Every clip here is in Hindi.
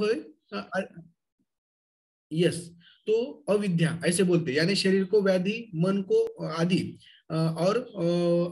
है यस, तो अविद्या ऐसे बोलते, यानी शरीर को व्याधि, मन को आदि और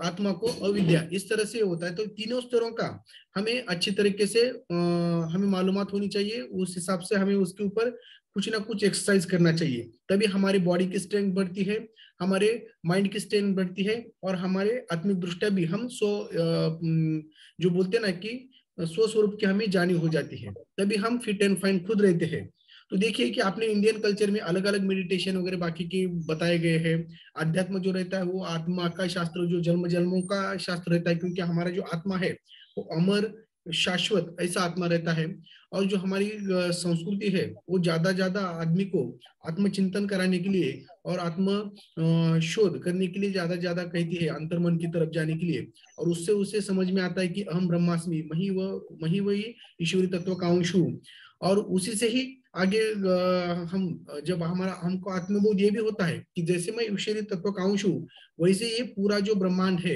आत्मा को अविद्या, इस तरह से होता है। तो तीनों स्तरों का हमें अच्छी तरीके से हमें मालूमात होनी चाहिए, उस हिसाब से हमें उसके ऊपर कुछ ना कुछ एक्सरसाइज करना चाहिए, तभी हमारी बॉडी की स्ट्रेंथ बढ़ती है, हमारे माइंड की स्ट्रेंथ बढ़ती है, और हमारे आत्मिक दृष्टिया भी हम जो बोलते हैं ना कि स्व स्वरूप की हमें जानी हो जाती है, तभी हम फिट एंड फाइन खुद रहते हैं। तो देखिए कि आपने इंडियन कल्चर में अलग अलग मेडिटेशन वगैरह बाकी के बताए गए हैं। अध्यात्म जो रहता है वो आत्मा का शास्त्र, जो जन्म जन्मों का शास्त्र रहता है, क्योंकि हमारा जो आत्मा है वो अमर शाश्वत ऐसा आत्मा रहता है। और जो हमारी संस्कृति है वो ज्यादा आदमी को आत्मचिंतन कराने के लिए और आत्म शोध करने के लिए ज्यादा कहती है, अंतर्मन की तरफ जाने के लिए। और उससे उसे समझ में आता है कि अहम ब्रह्मास्मि, मही वही ईश्वरी तत्व का अंश हूँ। और उसी से ही आगे हम जब हमारा हमको आत्मबोध ये भी होता है कि जैसे मैं ईश्वरीय तत्व का अंश हूँ, वैसे ये पूरा जो ब्रह्मांड है,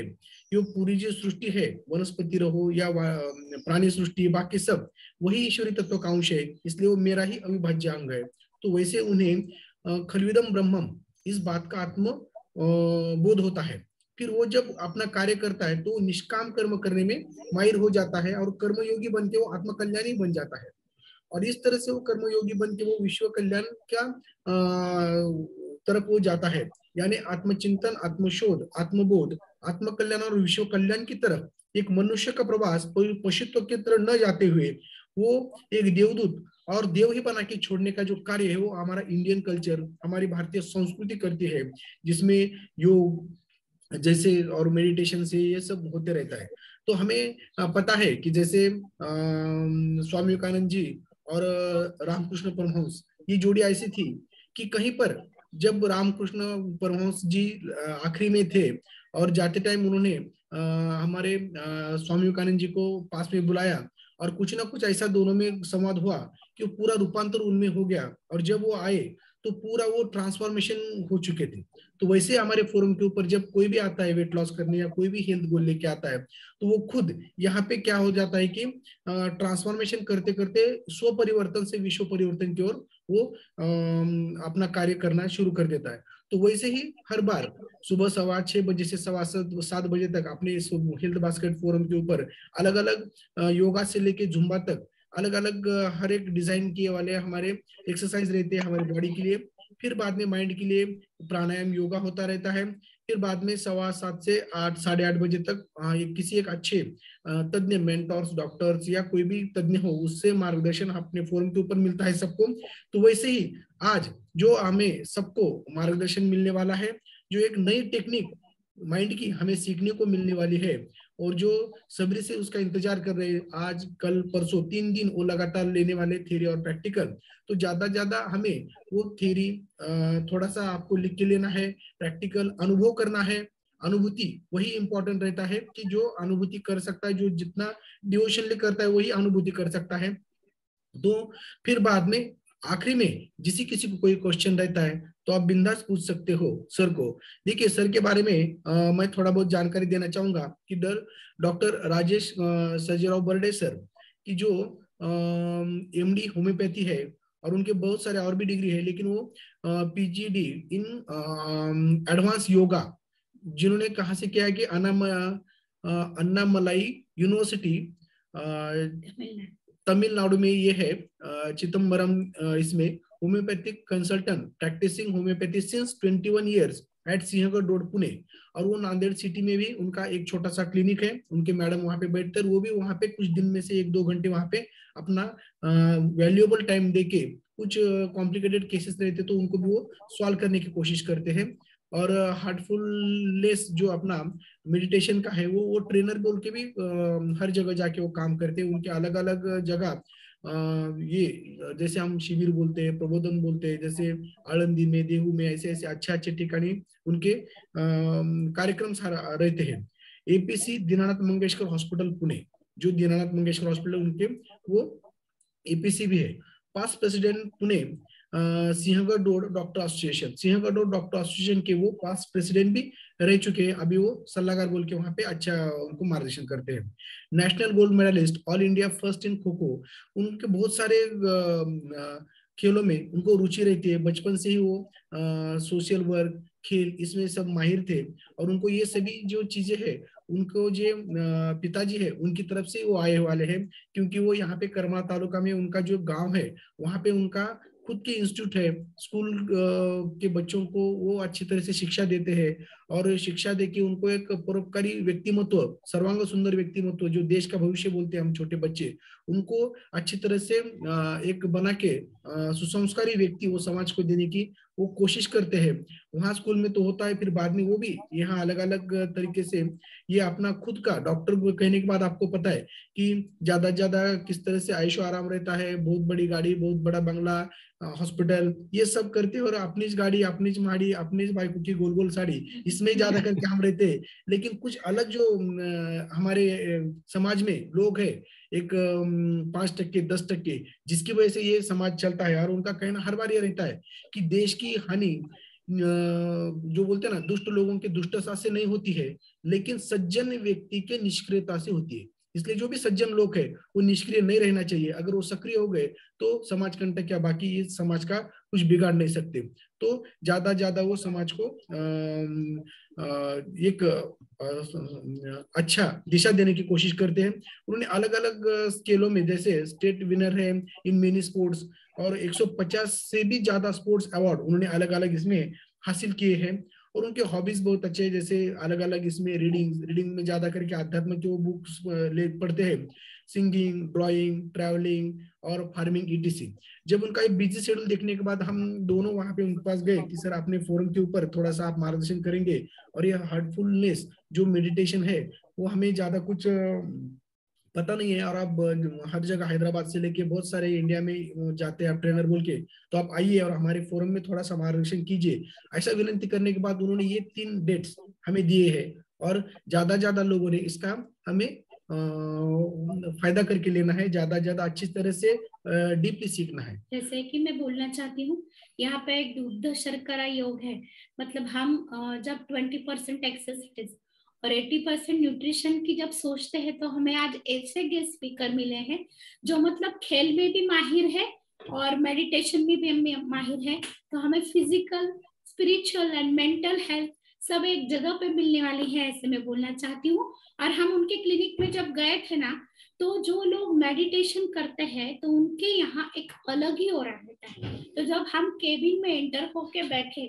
ये पूरी जो सृष्टि है, वनस्पति रहो या प्राणी सृष्टि, बाकी सब वही ईश्वरीय तत्व का अंश है, इसलिए वो मेरा ही अविभाज्य अंग है। तो वैसे उन्हें खलविदम ब्रह्मम, इस बात का आत्म बोध होता है। फिर वो जब अपना कार्य करता है तो निष्काम कर्म करने में माहिर हो जाता है, और कर्मयोगी बन के वो आत्मकल्याणी बन जाता है। और इस तरह से वो कर्मयोगी बन के वो विश्व कल्याण का तरफ वो जाता है, यानी आत्मचिंतन, आत्मशोध, आत्मबोध, आत्मकल्याण और विश्व कल्याण की तरफ एक मनुष्य का प्रवास पशुत्व की तरह न जाते हुए वो एक देवदूत और देव ही बना के छोड़ने का जो कार्य है वो हमारा इंडियन कल्चर, हमारी भारतीय संस्कृति करती है, जिसमें योग जैसे और मेडिटेशन से ये सब होते रहता है। तो हमें पता है कि जैसे स्वामी विवेकानंद जी और रामकृष्ण परमहंस, ये जोड़ी ऐसी थी कि कहीं पर जब रामकृष्ण परमहंस जी आखिरी में थे और जाते टाइम उन्होंने हमारे स्वामी विवेकानंद जी को पास में बुलाया, और कुछ ना कुछ ऐसा दोनों में संवाद हुआ कि पूरा रूपांतर उनमें हो गया, और जब वो आए तो पूरा वो ट्रांसफॉर्मेशन हो चुके थे। तो वैसे हमारे फोरम के ऊपर जब कोई भी आता है वेट लॉस करने या कोई भी हेल्थ गोल लेके आता है, तो वो खुद यहाँ पे क्या हो जाता है कि ट्रांसफॉर्मेशन करते करते स्व परिवर्तन से विश्व परिवर्तन की ओर वो अपना कार्य करना शुरू कर देता है। तो वैसे ही हर बार सुबह 6:15 से 7:15 तक अपने इस हेल्थ बास्केट फोरम के ऊपर अलग अलग योगा से लेके जुम्बा तक अलग अलग हर एक डिजाइन किए वाले हमारे एक्सरसाइज रहते हैं हमारी बॉडी के लिए। फिर बाद में माइंड के लिए प्राणायाम योगा होता रहता है। फिर बाद में 7:15 से 8, 8:30 तक किसी एक अच्छे तज्ञ मेंटोर्स, डॉक्टर्स या कोई भी तज्ञ हो उससे मार्गदर्शन अपने फोरम के ऊपर मिलता है सबको। तो वैसे ही आज जो हमें सबको मार्गदर्शन मिलने वाला है, जो एक नई टेक्निक माइंड की हमें सीखने को मिलने वाली है, और जो सब्र से उसका इंतजार कर रहे हैं, आज कल परसों 3 दिन वो लगातार लेने वाले थ्योरी और प्रैक्टिकल। तो ज्यादा हमें वो थ्योरी थोड़ा सा आपको लिख के लेना है, प्रैक्टिकल अनुभव करना है। अनुभूति वही इंपॉर्टेंट रहता है कि जो अनुभूति कर सकता है, जो जितना डिवोशनली करता है वही अनुभूति कर सकता है। तो फिर बाद में आखिरी में जिसी किसी को कोई क्वेश्चन रहता है तो आप बिंदास पूछ सकते हो सर को। देखिए सर के बारे में मैं थोड़ा बहुत जानकारी देना चाहूंगा कि डॉक्टर राजेश सर्जेराव बर्डे सर की जो एमडी होम्योपैथी है, और उनके बहुत सारे और भी डिग्री है, लेकिन वो पीजीडी इन एडवांस योगा जिन्होंने कहाँ से किया है कि अन्नामलाई यूनिवर्सिटी तमिलनाडु में ये है, चिदम्बरम, इसमें homeopathic consultant practising homeopathy since 21 years at Sinhagad road Pune. और वो नांदेड़ सिटी में भी उनका एक छोटा सा क्लिनिक है, उनके मैडम वहां पे बैठते हैं, वो भी वहां पे कुछ दिन में से 1-2 घंटे वहां पे अपना वैल्यूएबल टाइम देके कुछ कॉम्प्लिकेटेड केसेस रहते तो उनको भी वो सॉल्व करने की कोशिश करते हैं। और हार्टफुलनेस जो अपना मेडिटेशन का है वो ट्रेनर बोल के भी हर जगह जाके वो काम करते हैं। उनके अलग अलग जगह ये जैसे हम शिविर बोलते हैं, प्रबोधन बोलते हैं, जैसे आळंदी में, देहू में, ऐसे ऐसे अच्छे अच्छे ठिकानी उनके कार्यक्रम रहते हैं। एपीसी दीनानाथ मंगेशकर हॉस्पिटल पुणे, जो दीनानाथ मंगेशकर हॉस्पिटल उनके वो एपीसी भी है। Past president Pune Sinhagad doctor association, Sinhagad doctor association के वो पास्ट प्रेसिडेंट भी रह चुके हैं, अभी वो सलाहकार बोल के वहां पे अच्छा उनको मार्गदर्शन करते हैं। National gold medallist, all India first in kho kho, उनके बहुत सारे खेलों में उनको रुचि रहती है, बचपन से ही वो सोशल वर्क, खेल, इसमें सब माहिर थे, और उनको ये सभी जो चीजें हैं, उनको जो पिताजी है उनकी तरफ से वो आए वाले हैं, क्योंकि वो यहाँ पे करमा तालुका में उनका जो गांव है वहां पे उनका खुद के इंस्टीट्यूट है, स्कूल के बच्चों को वो अच्छी तरह से शिक्षा देते हैं, और शिक्षा देके उनको एक परोपकारी व्यक्तिमत्व, सर्वांग सुंदर व्यक्तिमत्व, जो देश का भविष्य बोलते हैं हम छोटे बच्चे, उनको अच्छी तरह से एक बना के सुसंस्कारी व्यक्ति वो समाज को देने की वो कोशिश करते हैं। वहाँ स्कूल में तो होता है, फिर बाद में वो भी यहाँ अलग अलग तरीके से ये अपना खुद का डॉक्टर कहने के बाद आपको पता है कि ज्यादा ज्यादा किस तरह से आयशो आराम रहता है, बहुत बड़ी गाड़ी, बहुत बड़ा बंगला, हॉस्पिटल, ये सब करते हैं, और अपनी गाड़ी, अपनी माड़ी, अपनी बाइक की गोल गोल साड़ी, इसमें ज्यादा करके हम रहते हैं। लेकिन कुछ अलग जो हमारे समाज में लोग हैं, एक 5%, 10%, जिसकी वजह से ये समाज चलता है, और उनका कहना हर बार ये रहता है कि देश की हानि जो बोलते हैं ना, दुष्ट लोगों के दुष्टता से नहीं होती है, लेकिन सज्जन व्यक्ति के निष्क्रियता से होती है। इसलिए जो भी सज्जन लोग है वो निष्क्रिय नहीं रहना चाहिए, अगर वो सक्रिय हो गए तो समाज कंटक या बाकी इस समाज का कुछ बिगाड़ नहीं सकते। तो ज्यादा वो समाज को एक अच्छा दिशा देने की कोशिश करते हैं। उन्होंने अलग अलग स्केलों में, जैसे स्टेट विनर है इन मेनी स्पोर्ट्स, और 150 से भी ज्यादा स्पोर्ट्स अवार्ड उन्होंने अलग अलग इसमें हासिल किए हैं। और उनके हॉबीज बहुत अच्छे हैं, जैसे अलग अलग इसमें रीडिंग में ज्यादा करके आध्यात्म के वो बुक्स पढ़ते हैं, सिंगिंग, ड्राइंग, ट्रैवलिंग और फार्मिंग ईटीसी। जब उनका एक बिजी शेड्यूल देखने के बाद हम दोनों वहां पे उनके पास गए कि सर अपने फोरम के ऊपर थोड़ा सा आप मार्गदर्शन करेंगे, और ये हार्टफुलनेस जो मेडिटेशन है वो हमें ज्यादा कुछ पता नहीं है, और आप हर जगह हैदराबाद से लेके बहुत सारे इंडिया में जाते हैं आप ट्रेनर बोल के, तो आप आइए और हमारे फोरम में थोड़ा सा मार्गदर्शन कीजिए। ऐसा विनती करने के बाद उन्होंने ये 3 डेट्स हमें दिए हैं, और ज्यादा लोगों ने इसका हमें फायदा करके लेना है, ज्यादा अच्छी तरह से डीपली सीखना है। जैसे कि मैं बोलना चाहती हूँ, यहाँ पे एक दुग्ध शर्करा योग है, मतलब हम जब 20% एक्सरसाइज और 80% न्यूट्रिशन की जब सोचते हैं, तो हमें आज ऐसे गेस्ट स्पीकर मिले हैं जो मतलब खेल में भी माहिर है और मेडिटेशन में भी माहिर है। तो हमें physical, spiritual and mental health सब एक जगह पे मिलने वाली है, ऐसे मैं बोलना चाहती हूँ। और हम उनके क्लिनिक में जब गए थे ना, तो जो लोग मेडिटेशन करते हैं तो उनके यहाँ एक अलग ही ऑरा रहता है। तो जब हम केबिन में एंटर होके बैठे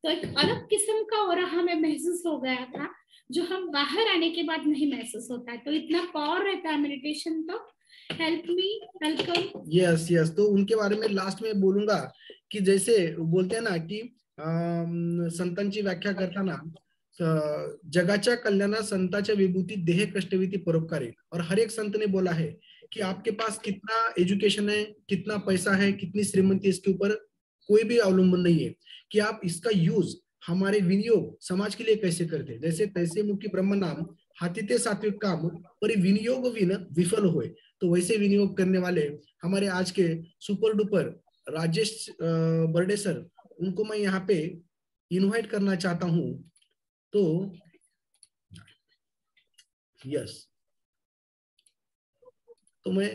तो एक अलग किस्म का ऑरा हमें महसूस हो गया था, जो हम बाहर आने के बाद नहीं महसूस होता है। तो इतना पावर रहता है मेडिटेशन। तो हेल्प मी, वेलकम। यस, तो उनके बारे में लास्ट में बोलूंगा कि जैसे बोलते हैं ना कि संतांची व्याख्या करताना जगाच्या कल्याणा संतांच्या विभूती देह कष्टविती परोपकारी, और हर एक संत ने बोला है कि आपके पास कितना एजुकेशन है, कितना पैसा है, कितनी श्रीमंती, इसके ऊपर कोई भी अवलंबन नहीं है, कि आप इसका यूज, हमारे विनियोग समाज के लिए कैसे करते हैं। जैसे तैसे मुखी ब्रह्म नाम, हाथी ते सात्विक काम, पर विनियोग विन विफल हुए, तो वैसे विनियोग करने वाले हमारे आज के super duper Rajesh Barde sir, उनको मैं यहाँ पे इनवाइट करना चाहता हूँ। तो यस, तो मैं,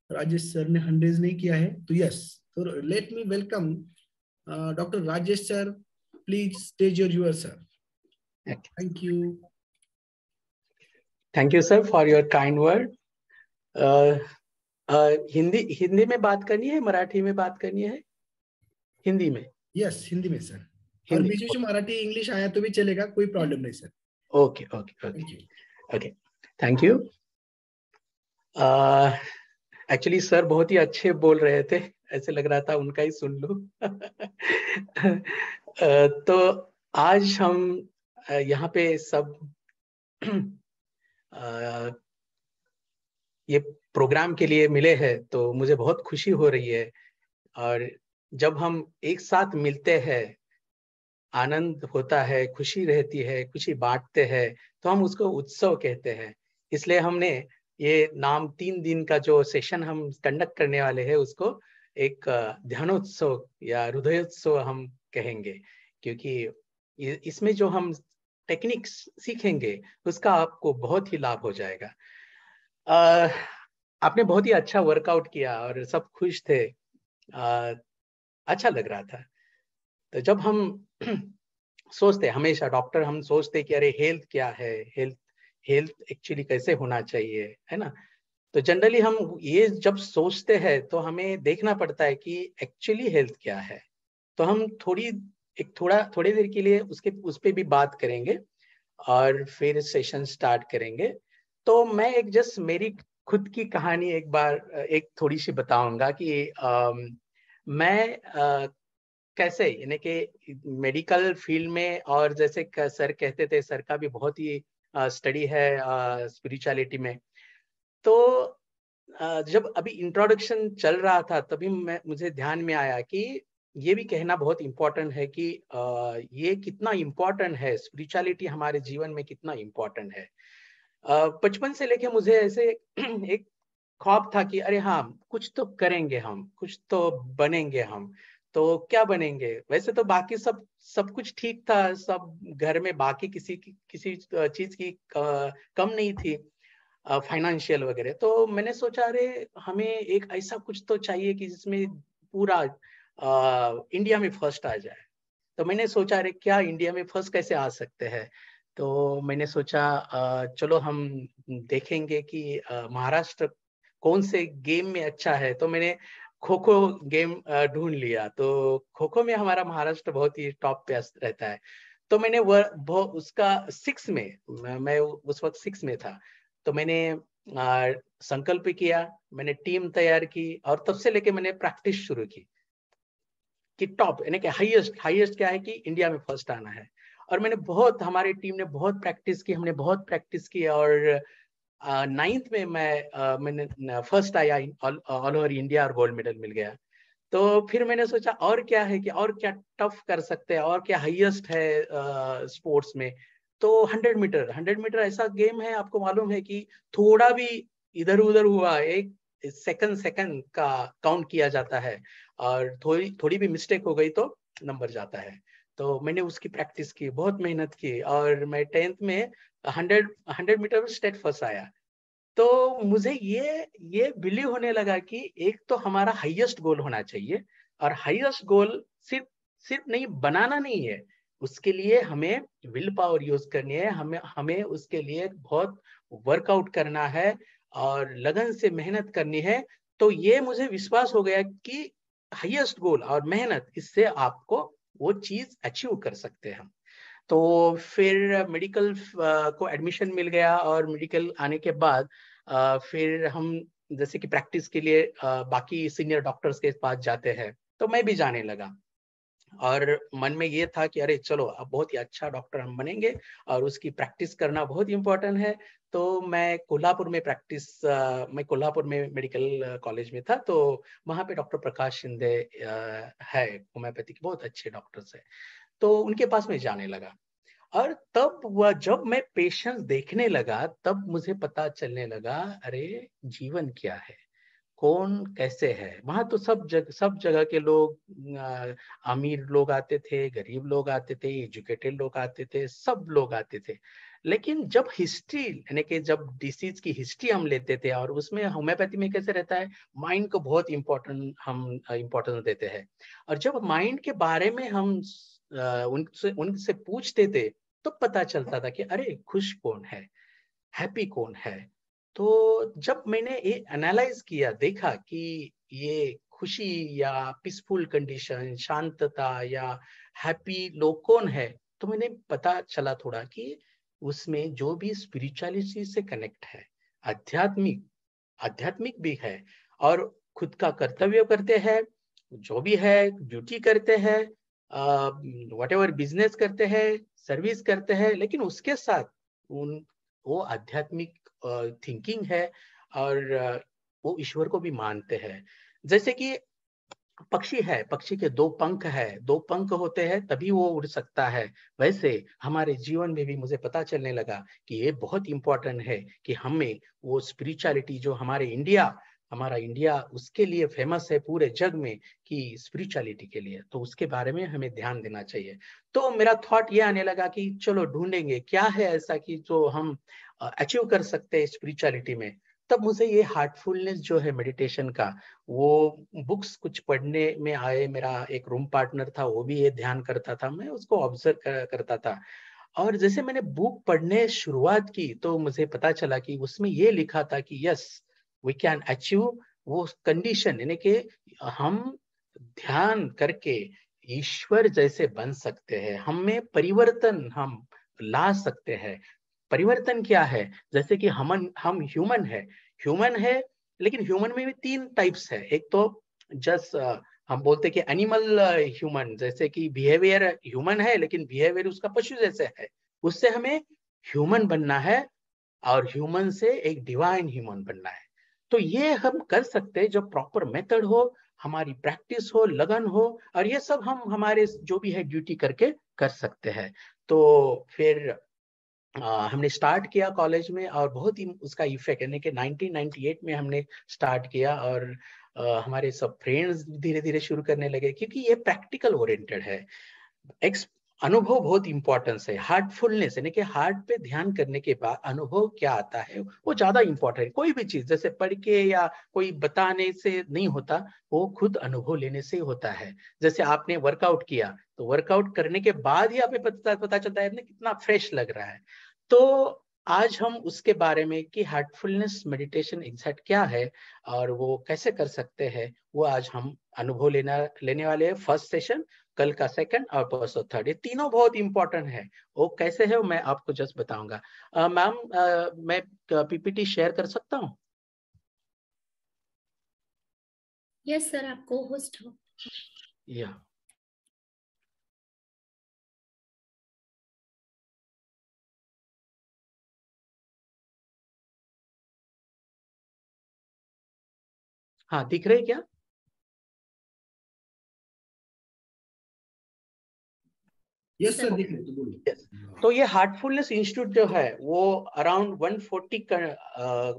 राजेश सर ने हैंड रेज नहीं किया है, तो यस, तो let me welcome doctor Rajesh sir, please stage your sir. Thank you. Thank you sir for your kind word. Hindi में बात करनी है, मराठी में बात करनी है? हिंदी में। यस, हिंदी में सर, और बीच बीच में मराठी इंग्लिश आया तो भी चलेगा, कोई प्रॉब्लम नहीं sir. Okay, thank you. Actually sir बहुत ही अच्छे बोल रहे थे, ऐसे लग रहा था उनका ही सुन लो। तो आज हम यहाँ पे सब ये प्रोग्राम के लिए मिले हैं, तो मुझे बहुत खुशी हो रही है। और जब हम एक साथ मिलते हैं, आनंद होता है, खुशी रहती है, खुशी बांटते हैं, तो हम उसको उत्सव कहते हैं। इसलिए हमने ये नाम 3 दिन का जो सेशन हम कंडक्ट करने वाले हैं उसको एक ध्यानोत्सव या हृदयोत्सव हम कहेंगे, क्योंकि इसमें जो हम टेक्निक्स सीखेंगे उसका आपको बहुत ही लाभ हो जाएगा। आपने बहुत ही अच्छा वर्कआउट किया और सब खुश थे, अच्छा लग रहा था। तो जब हम सोचते हमेशा डॉक्टर, हम सोचते कि अरे हेल्थ क्या है, हेल्थ एक्चुअली कैसे होना चाहिए, है ना। तो जनरली हम ये जब सोचते हैं तो हमें देखना पड़ता है कि एक्चुअली हेल्थ क्या है। तो हम थोड़ी देर के लिए उस पे भी बात करेंगे और फिर सेशन स्टार्ट करेंगे। तो मैं मेरी खुद की कहानी एक थोड़ी सी बताऊंगा कि मैं कैसे, यानी कि मेडिकल फील्ड में, और जैसे सर कहते थे, सर का भी बहुत ही स्टडी है स्पिरिचुअलिटी में। तो जब अभी इंट्रोडक्शन चल रहा था तभी मुझे ध्यान में आया कि ये भी कहना बहुत इम्पोर्टेंट है कि ये कितना इम्पोर्टेंट है, स्पिरिचुअलिटी हमारे जीवन में कितना इम्पोर्टेंट है। बचपन से लेके मुझे ऐसे एक ख्वाब था कि अरे हाँ, कुछ तो करेंगे हम, कुछ तो बनेंगे हम। तो क्या बनेंगे? वैसे तो बाकी सब कुछ ठीक था, सब घर में बाकी किसी चीज की कम नहीं थी, फाइनेंशियल वगैरह। तो मैंने सोचा अरे हमें एक ऐसा कुछ तो चाहिए कि जिसमें पूरा इंडिया में फर्स्ट आ जाए। तो मैंने सोचा अरे क्या इंडिया में फर्स्ट कैसे आ सकते हैं। तो मैंने सोचा चलो हम देखेंगे कि महाराष्ट्र कौन से गेम में अच्छा है। तो मैंने खो खो गेम ढूंढ लिया। तो खो खो में हमारा महाराष्ट्र बहुत ही टॉप पे रहता है। तो मैंने उसका 6 में, मैं उस वक्त 6 में था, तो मैंने संकल्प किया, मैंने टीम तैयार की और तब से लेके मैंने प्रैक्टिस शुरू की कि टॉप, यानी कि हाईएस्ट क्या है कि इंडिया में फर्स्ट आना है। और हमारी टीम ने बहुत प्रैक्टिस की, हमने बहुत प्रैक्टिस की और 9th में मैंने फर्स्ट आया ऑल ओवर इंडिया और गोल्ड मेडल मिल गया। तो फिर मैंने सोचा और क्या है कि और क्या टफ कर सकते हैं, और क्या हाईएस्ट है स्पोर्ट्स में। तो 100 मीटर ऐसा गेम है, आपको मालूम है कि थोड़ा भी इधर उधर हुआ, एक सेकंड का काउंट किया जाता है, और थोड़ी भी मिस्टेक हो गई तो नंबर जाता है। तो मैंने उसकी प्रैक्टिस की, बहुत मेहनत की, और मैं 10th में 100 मीटर में स्टेट फर्स्ट आया। तो मुझे ये बिलीव होने लगा कि एक तो हमारा हाईएस्ट गोल होना चाहिए, और हाईएस्ट गोल सिर्फ नहीं बनाना नहीं है, उसके लिए हमें विल पावर यूज करनी है, हमें उसके लिए बहुत वर्कआउट करना है और लगन से मेहनत करनी है। तो ये मुझे विश्वास हो गया कि हाईएस्ट गोल और मेहनत, इससे आपको वो चीज अचीव कर सकते हैं हम। तो फिर मेडिकल को एडमिशन मिल गया, और मेडिकल आने के बाद फिर हम जैसे कि प्रैक्टिस के लिए बाकी सीनियर डॉक्टर्स के पास जाते हैं, तो मैं भी जाने लगा। और मन में ये था कि अरे चलो अब बहुत ही अच्छा डॉक्टर हम बनेंगे, और उसकी प्रैक्टिस करना बहुत इंपॉर्टेंट है। तो मैं कोल्हापुर में मेडिकल कॉलेज में था, तो वहाँ पे डॉक्टर प्रकाश शिंदे है, होम्योपैथी के बहुत अच्छे डॉक्टर्स है, तो उनके पास मैं जाने लगा। और जब मैं पेशेंट देखने लगा, तब मुझे पता चलने लगा अरे जीवन क्या है, कौन कैसे है। वहां तो सब जगह के लोग, अमीर लोग आते थे, गरीब लोग आते थे, एजुकेटेड लोग आते थे, सब लोग आते थे। लेकिन जब हिस्ट्री, यानी कि जब डिसीज की हिस्ट्री हम लेते थे, और उसमें होम्योपैथी में कैसे रहता है, माइंड को बहुत इम्पोर्टेंस देते हैं। और जब माइंड के बारे में हम उनसे पूछते थे, तो पता चलता था कि अरे खुश कौन है, हैप्पी कौन है। तो जब मैंने ये एनालाइज किया, देखा कि ये खुशी या पीसफुल कंडीशन, शांतता या हैप्पी लोग कौन है, तो मैंने पता चला थोड़ा कि उसमें जो भी स्पिरिचुअलिटी से कनेक्ट है, आध्यात्मिक भी है, और खुद का कर्तव्य करते हैं, जो भी है ड्यूटी करते हैं, व्हाटएवर बिजनेस करते हैं, सर्विस करते हैं, लेकिन उसके साथ वो आध्यात्मिक थिंकिंग है, और वो ईश्वर को भी मानते हैं। जैसे कि पक्षी है, पक्षी के 2 पंख है, 2 पंख होते हैं तभी वो उड़ सकता है। वैसे हमारे जीवन में भी मुझे पता चलने लगा कि ये बहुत इंपॉर्टेंट है कि हमें वो स्पिरिचुअलिटी जो हमारे इंडिया, हमारा इंडिया उसके लिए फेमस है पूरे जग में कि स्पिरिचुअलिटी के लिए, तो उसके बारे में हमें ध्यान देना चाहिए। तो मेरा थॉट ये आने लगा कि चलो ढूंढेंगे क्या है ऐसा कि जो हम अचीव कर सकते हैं स्पिरिचुअलिटी में। तब मुझे ये हार्टफुलनेस जो है मेडिटेशन का, वो बुक्स कुछ पढ़ने में आए। मेरा एक रूम पार्टनर था, वो भी ये ध्यान करता था, मैं उसको ऑब्जर्व करता था। और जैसे मैंने बुक पढ़ने शुरुआत की तो मुझे पता चला कि उसमें ये लिखा था कि यस वी कैन अचीव वो कंडीशन, यानी कि हम ध्यान करके ईश्वर जैसे बन सकते हैं, हमें परिवर्तन हम ला सकते हैं। परिवर्तन क्या है? जैसे कि हम ह्यूमन है, लेकिन ह्यूमन में भी 3 टाइप्स है। एक तो जस्ट हम बोलते हैं कि एनिमल ह्यूमन, जैसे कि बिहेवियर ह्यूमन है लेकिन बिहेवियर उसका पशु जैसे है। उससे हमें ह्यूमन बनना है और ह्यूमन से एक डिवाइन ह्यूमन बनना है। तो ये हम कर सकते हैं जब प्रॉपर मेथड हो, हमारी प्रैक्टिस हो, लगन हो, और ये सब हम हमारे जो भी है ड्यूटी करके कर सकते हैं। तो फिर हमने स्टार्ट किया कॉलेज में, और बहुत ही उसका इफेक्ट, यानी कि 1998 में हमने स्टार्ट किया, और हमारे सब फ्रेंड्स धीरे धीरे शुरू करने लगे, क्योंकि ये प्रैक्टिकल ओरिएंटेड है। अनुभव बहुत इंपॉर्टेंस है। हार्टफुलनेस यानी कि हार्ट पे ध्यान करने के बाद अनुभव क्या आता है वो ज्यादा इंपॉर्टेंट है। कोई भी चीज जैसे पढ़ के या कोई बताने से नहीं होता, वो खुद अनुभव लेने से होता है। जैसे आपने वर्कआउट किया तो वर्कआउट करने के बाद ही आपको पता चलता है कितना फ्रेश लग रहा है। तो आज हम उसके बारे में कि हार्टफुलनेस मेडिटेशन एग्जैक्ट क्या है और वो कैसे कर सकते हैं, वो आज हम अनुभव लेने वाले हैं। फर्स्ट सेशन, कल का सेकंड और परसों थर्ड, ये तीनों बहुत इंपॉर्टेंट है। वो कैसे है वो मैं आपको जस्ट बताऊंगा। मैम मैं पीपीटी शेयर कर सकता हूँ? यस सर, आपको होस्ट हो। या हाँ, दिख रहे क्या? यस सर, दिख रहे तो बोलिए। Yes. तो ये हार्टफुलनेस इंस्टीट्यूट जो है वो अराउंड 140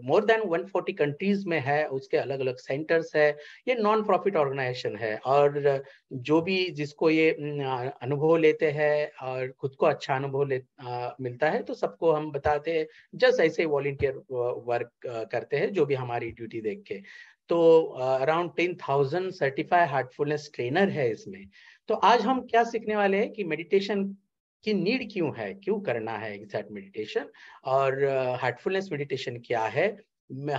मोर देन 140 कंट्रीज में है। उसके अलग अलग सेंटर्स है। ये नॉन प्रॉफिट ऑर्गेनाइजेशन है, और जो भी जिसको ये अनुभव लेते हैं और खुद को अच्छा अनुभव मिलता है तो सबको हम बताते हैं। जस्ट ऐसे वॉलंटियर वर्क करते हैं जो भी हमारी ड्यूटी देख के। तो अराउंड 10,000 सर्टिफाइड हार्टफुलनेस ट्रेनर है इसमें। तो आज हम क्या सीखने वाले हैं कि मेडिटेशन की नीड क्यों है, क्यों करना है एग्जैक्ट मेडिटेशन, और हार्टफुलनेस मेडिटेशन क्या है,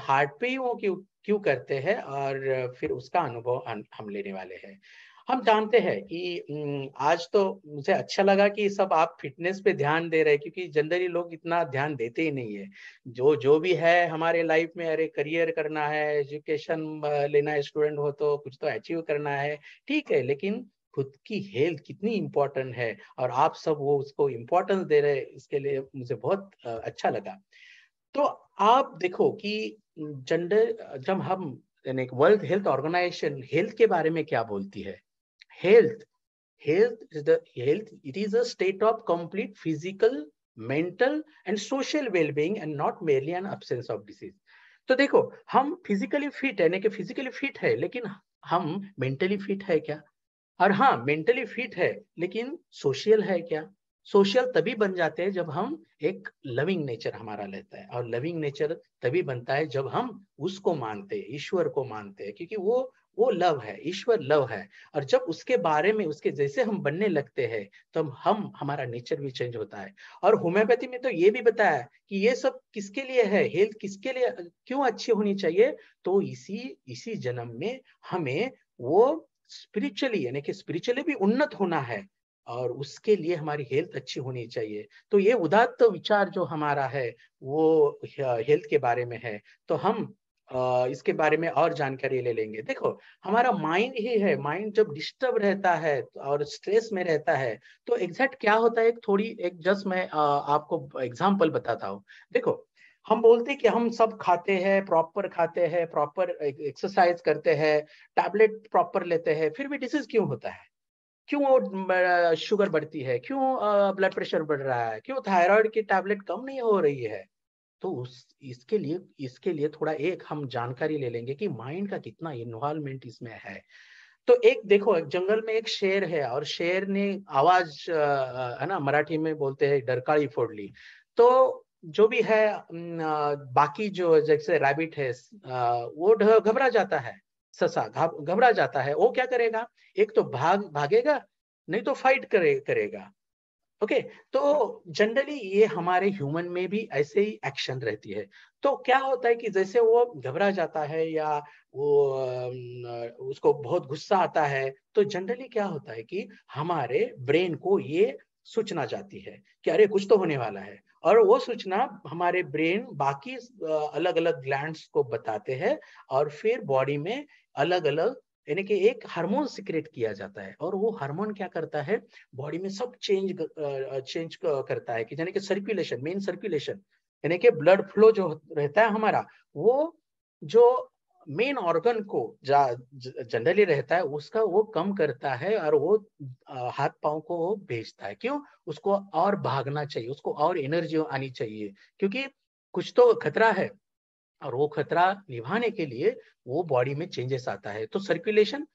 हार्ट पे ही वो क्यों क्यों करते हैं, और फिर उसका अनुभव हम लेने वाले हैं। हम जानते हैं कि आज तो मुझे अच्छा लगा कि सब आप फिटनेस पे ध्यान दे रहे हैं, क्योंकि जनरली लोग इतना ध्यान देते ही नहीं है। जो भी है हमारे लाइफ में, अरे करियर करना है, एजुकेशन लेना है, स्टूडेंट हो तो कुछ तो अचीव करना है, ठीक है, लेकिन खुद की हेल्थ कितनी इम्पोर्टेंट है, और आप सब वो उसको इम्पोर्टेंस दे रहे हैं, इसके लिए मुझे बहुत अच्छा लगा। तो आप देखो कि जब हम यानी वर्ल्ड हेल्थ ऑर्गेनाइजेशन हेल्थ के बारे में क्या बोलती है। Health health it is a state of complete physical, mental and social well-being and not merely an absence of disease। तो देखो, हम फिजिकली फिट है, यानी कि फिजिकली फिट है, लेकिन हम मेंटली फिट है क्या? और हाँ, मेंटली फिट है, लेकिन सोशल है क्या? सोशल तभी बन जाते हैं जब हम एक लविंग नेचर हमारा लेता है, और लविंग नेचर तभी बनता है जब हम उसको मानते हैं, ईश्वर को मानते हैं, क्योंकि वो लव है, ईश्वर लव है। और जब उसके बारे में उसके जैसे हम बनने लगते हैं तो हम हमारा नेचर भी चेंज होता है। और होम्योपैथी में तो ये भी बताया कि ये सब किसके लिए है, हेल्थ किसके लिए क्यों अच्छी होनी चाहिए। तो इसी जन्म में हमें वो स्पिरिचुअली, यानी कि स्पिरिचुअली भी उन्नत होना है, और उसके लिए हमारी हेल्थ अच्छी होनी चाहिए। तो ये उदात्त विचार जो हमारा है वो हेल्थ के बारे में है। तो हम इसके बारे में और जानकारी ले लेंगे। देखो, हमारा माइंड ही है, माइंड जब डिस्टर्ब रहता है और स्ट्रेस में रहता है तो एग्जैक्ट क्या होता है, एक जस्ट मैं आपको एग्जांपल बताता हूँ। देखो, हम बोलते हैं कि हम सब खाते हैं, प्रॉपर एक्सरसाइज करते हैं, टैबलेट प्रॉपर लेते हैं, फिर भी डिसीज क्यों होता है? क्यों शुगर बढ़ती है? क्यों ब्लड प्रेशर बढ़ रहा है? क्यों थायराइड की टैबलेट कम नहीं हो रही है? तो इसके लिए थोड़ा एक हम जानकारी ले लेंगे कि माइंड का कितना इन्वॉल्वमेंट इसमें है। तो एक देखो, जंगल में एक शेर है और शेर ने आवाज है ना, मराठी में बोलते हैं डरकाळी फोड़ली। तो जो भी है बाकी जो जैसे रैबिट है वो घबरा जाता है, ससा घबरा जाता है, वो क्या करेगा, एक तो भागेगा, नहीं तो फाइट करेगा। ओके, तो जनरली ये हमारे ह्यूमन में भी ऐसे ही एक्शन रहती है। तो क्या होता है कि जैसे वो घबरा जाता है या वो उसको बहुत गुस्सा आता है, तो जनरली क्या होता है कि हमारे ब्रेन को ये सूचना जाती है कि अरे कुछ तो होने वाला है, और वो सूचना हमारे ब्रेन बाकी अलग अलग ग्लैंड्स को बताते हैं, और फिर बॉडी में अलग अलग यानी कि एक हार्मोन सिक्रेट किया जाता है, और वो हार्मोन क्या करता है, बॉडी में सब चेंज करता है कि यानी कि सर्कुलेशन, मेन सर्कुलेशन यानी कि ब्लड फ्लो जो रहता है हमारा, वो जो मेन ऑर्गन को जनरली रहता है उसका वो कम करता है, और वो हाथ पांव को वो भेजता है। क्यों? उसको और भागना चाहिए, उसको और एनर्जी आनी चाहिए, क्योंकि कुछ तो खतरा है, और वो खतरा निभाने के लिए वो बॉडी में चेंजेस आता है। तो सर्कुलेशन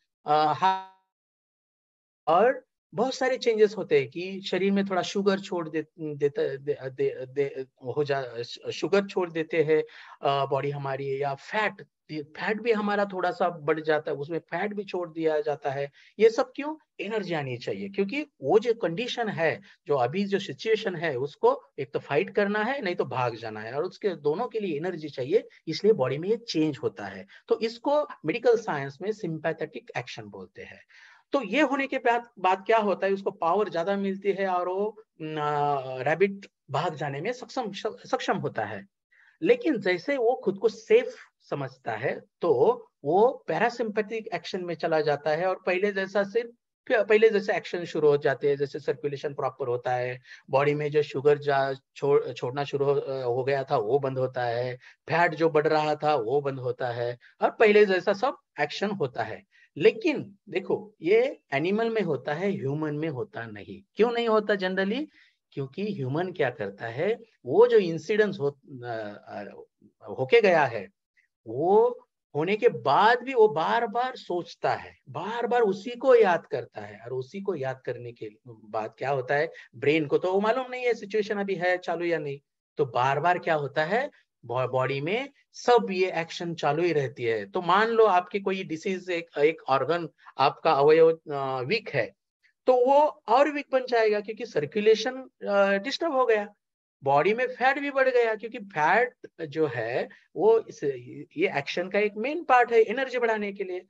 और बहुत सारे चेंजेस होते हैं कि शरीर में थोड़ा शुगर छोड़ शुगर छोड़ देते हैं बॉडी हमारी, या फैट भी हमारा थोड़ा सा बढ़ जाता है, उसमें फैट भी छोड़ दिया जाता है। ये सब क्यों? एनर्जी आनी चाहिए, क्योंकि वो जो कंडीशन है, जो अभी जो सिचुएशन है, उसको एक तो फाइट करना है, नहीं तो भाग जाना है, और उसके दोनों के लिए एनर्जी चाहिए, इसलिए बॉडी में ये चेंज होता है। तो इसको मेडिकल साइंस में सिंपैथेटिक एक्शन बोलते हैं। तो ये होने के बाद क्या होता है, उसको पावर ज्यादा मिलती है, और वो रैबिट भाग जाने में सक्षम होता है। लेकिन जैसे वो खुद को सेफ समझता है, तो वो पैरासिम्पैथिक एक्शन में चला जाता है, और पहले जैसे एक्शन शुरू हो जाते हैं, जैसे सर्कुलेशन प्रॉपर होता है, बॉडी में जो शुगर छोड़ना शुरू हो गया था वो बंद होता है, फैट जो बढ़ रहा था वो बंद होता है, और पहले जैसा सब एक्शन होता है। लेकिन देखो, ये एनिमल में होता है, ह्यूमन में होता नहीं। क्यों नहीं होता जनरली? क्योंकि ह्यूमन क्या करता है, वो जो इंसिडेंस होके गया है, वो होने के बाद भी वो बार बार सोचता है, बार बार उसी को याद करता है, और उसी को याद करने के बाद क्या होता है, ब्रेन को तो वो मालूम नहीं है सिचुएशन अभी है चालू या नहीं, तो बार बार क्या होता है, बॉडी में सब ये एक्शन चालू ही रहती है। तो मान लो आपकी कोई डिसीज, एक ऑर्गन, आपका अवयव वीक है, तो वो और वीक बन जाएगा, क्योंकि सर्कुलेशन डिस्टर्ब हो गया, बॉडी में फैट भी बढ़ गया, क्योंकि फैट जो है वो ये एक्शन का एक मेन पार्ट है एनर्जी बढ़ाने के लिए।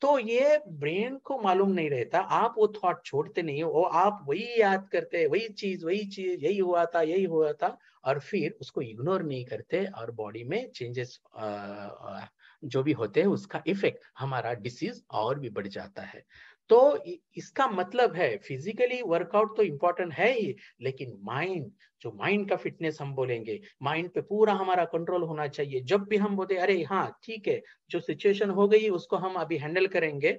तो ये ब्रेन को मालूम नहीं रहता, आप वो थॉट छोड़ते नहीं हो, आप वही याद करते हैं, वही चीज यही हुआ था, यही हुआ था, और फिर उसको इग्नोर नहीं करते, और बॉडी में चेंजेस जो भी होते हैं उसका इफेक्ट हमारा डिसीज और भी बढ़ जाता है। तो इसका मतलब है फिजिकली वर्कआउट तो इम्पोर्टेंट है ही, लेकिन माइंड का फिटनेस हम बोलेंगे, माइंड पे पूरा हमारा कंट्रोल होना चाहिए। जब भी हम बोलते अरे हाँ ठीक है, जो सिचुएशन हो गई उसको हम अभी हैंडल करेंगे,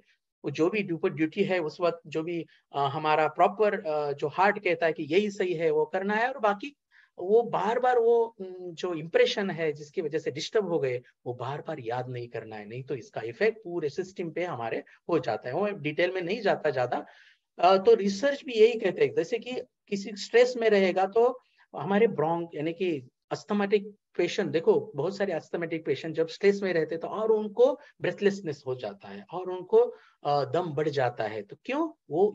वो जो भी ड्यूटी है उस वक्त, जो भी हमारा प्रॉपर जो हार्ट कहता है कि यही सही है वो करना है, और बाकी वो बार बार वो जो इम्प्रेशन है जिसकी वजह से डिस्टर्ब हो गए, वो बार बार याद नहीं करना है, नहीं तो इसका इफेक्ट पूरे सिस्टम पे हमारे हो जाता है। वो डिटेल में नहीं जाता ज्यादा। तो रिसर्च भी यही कहते हैं, जैसे कि किसी स्ट्रेस में रहेगा तो हमारे ब्रोंक यानी कि अस्थमेटिक पेशेंट, देखो बहुत सारे अस्थमेटिक पेशेंट जब स्ट्रेस में रहते तो और उनको ब्रेथलेसनेस हो जाता है, और उनको दम बढ़ जाता है। तो क्यों? वो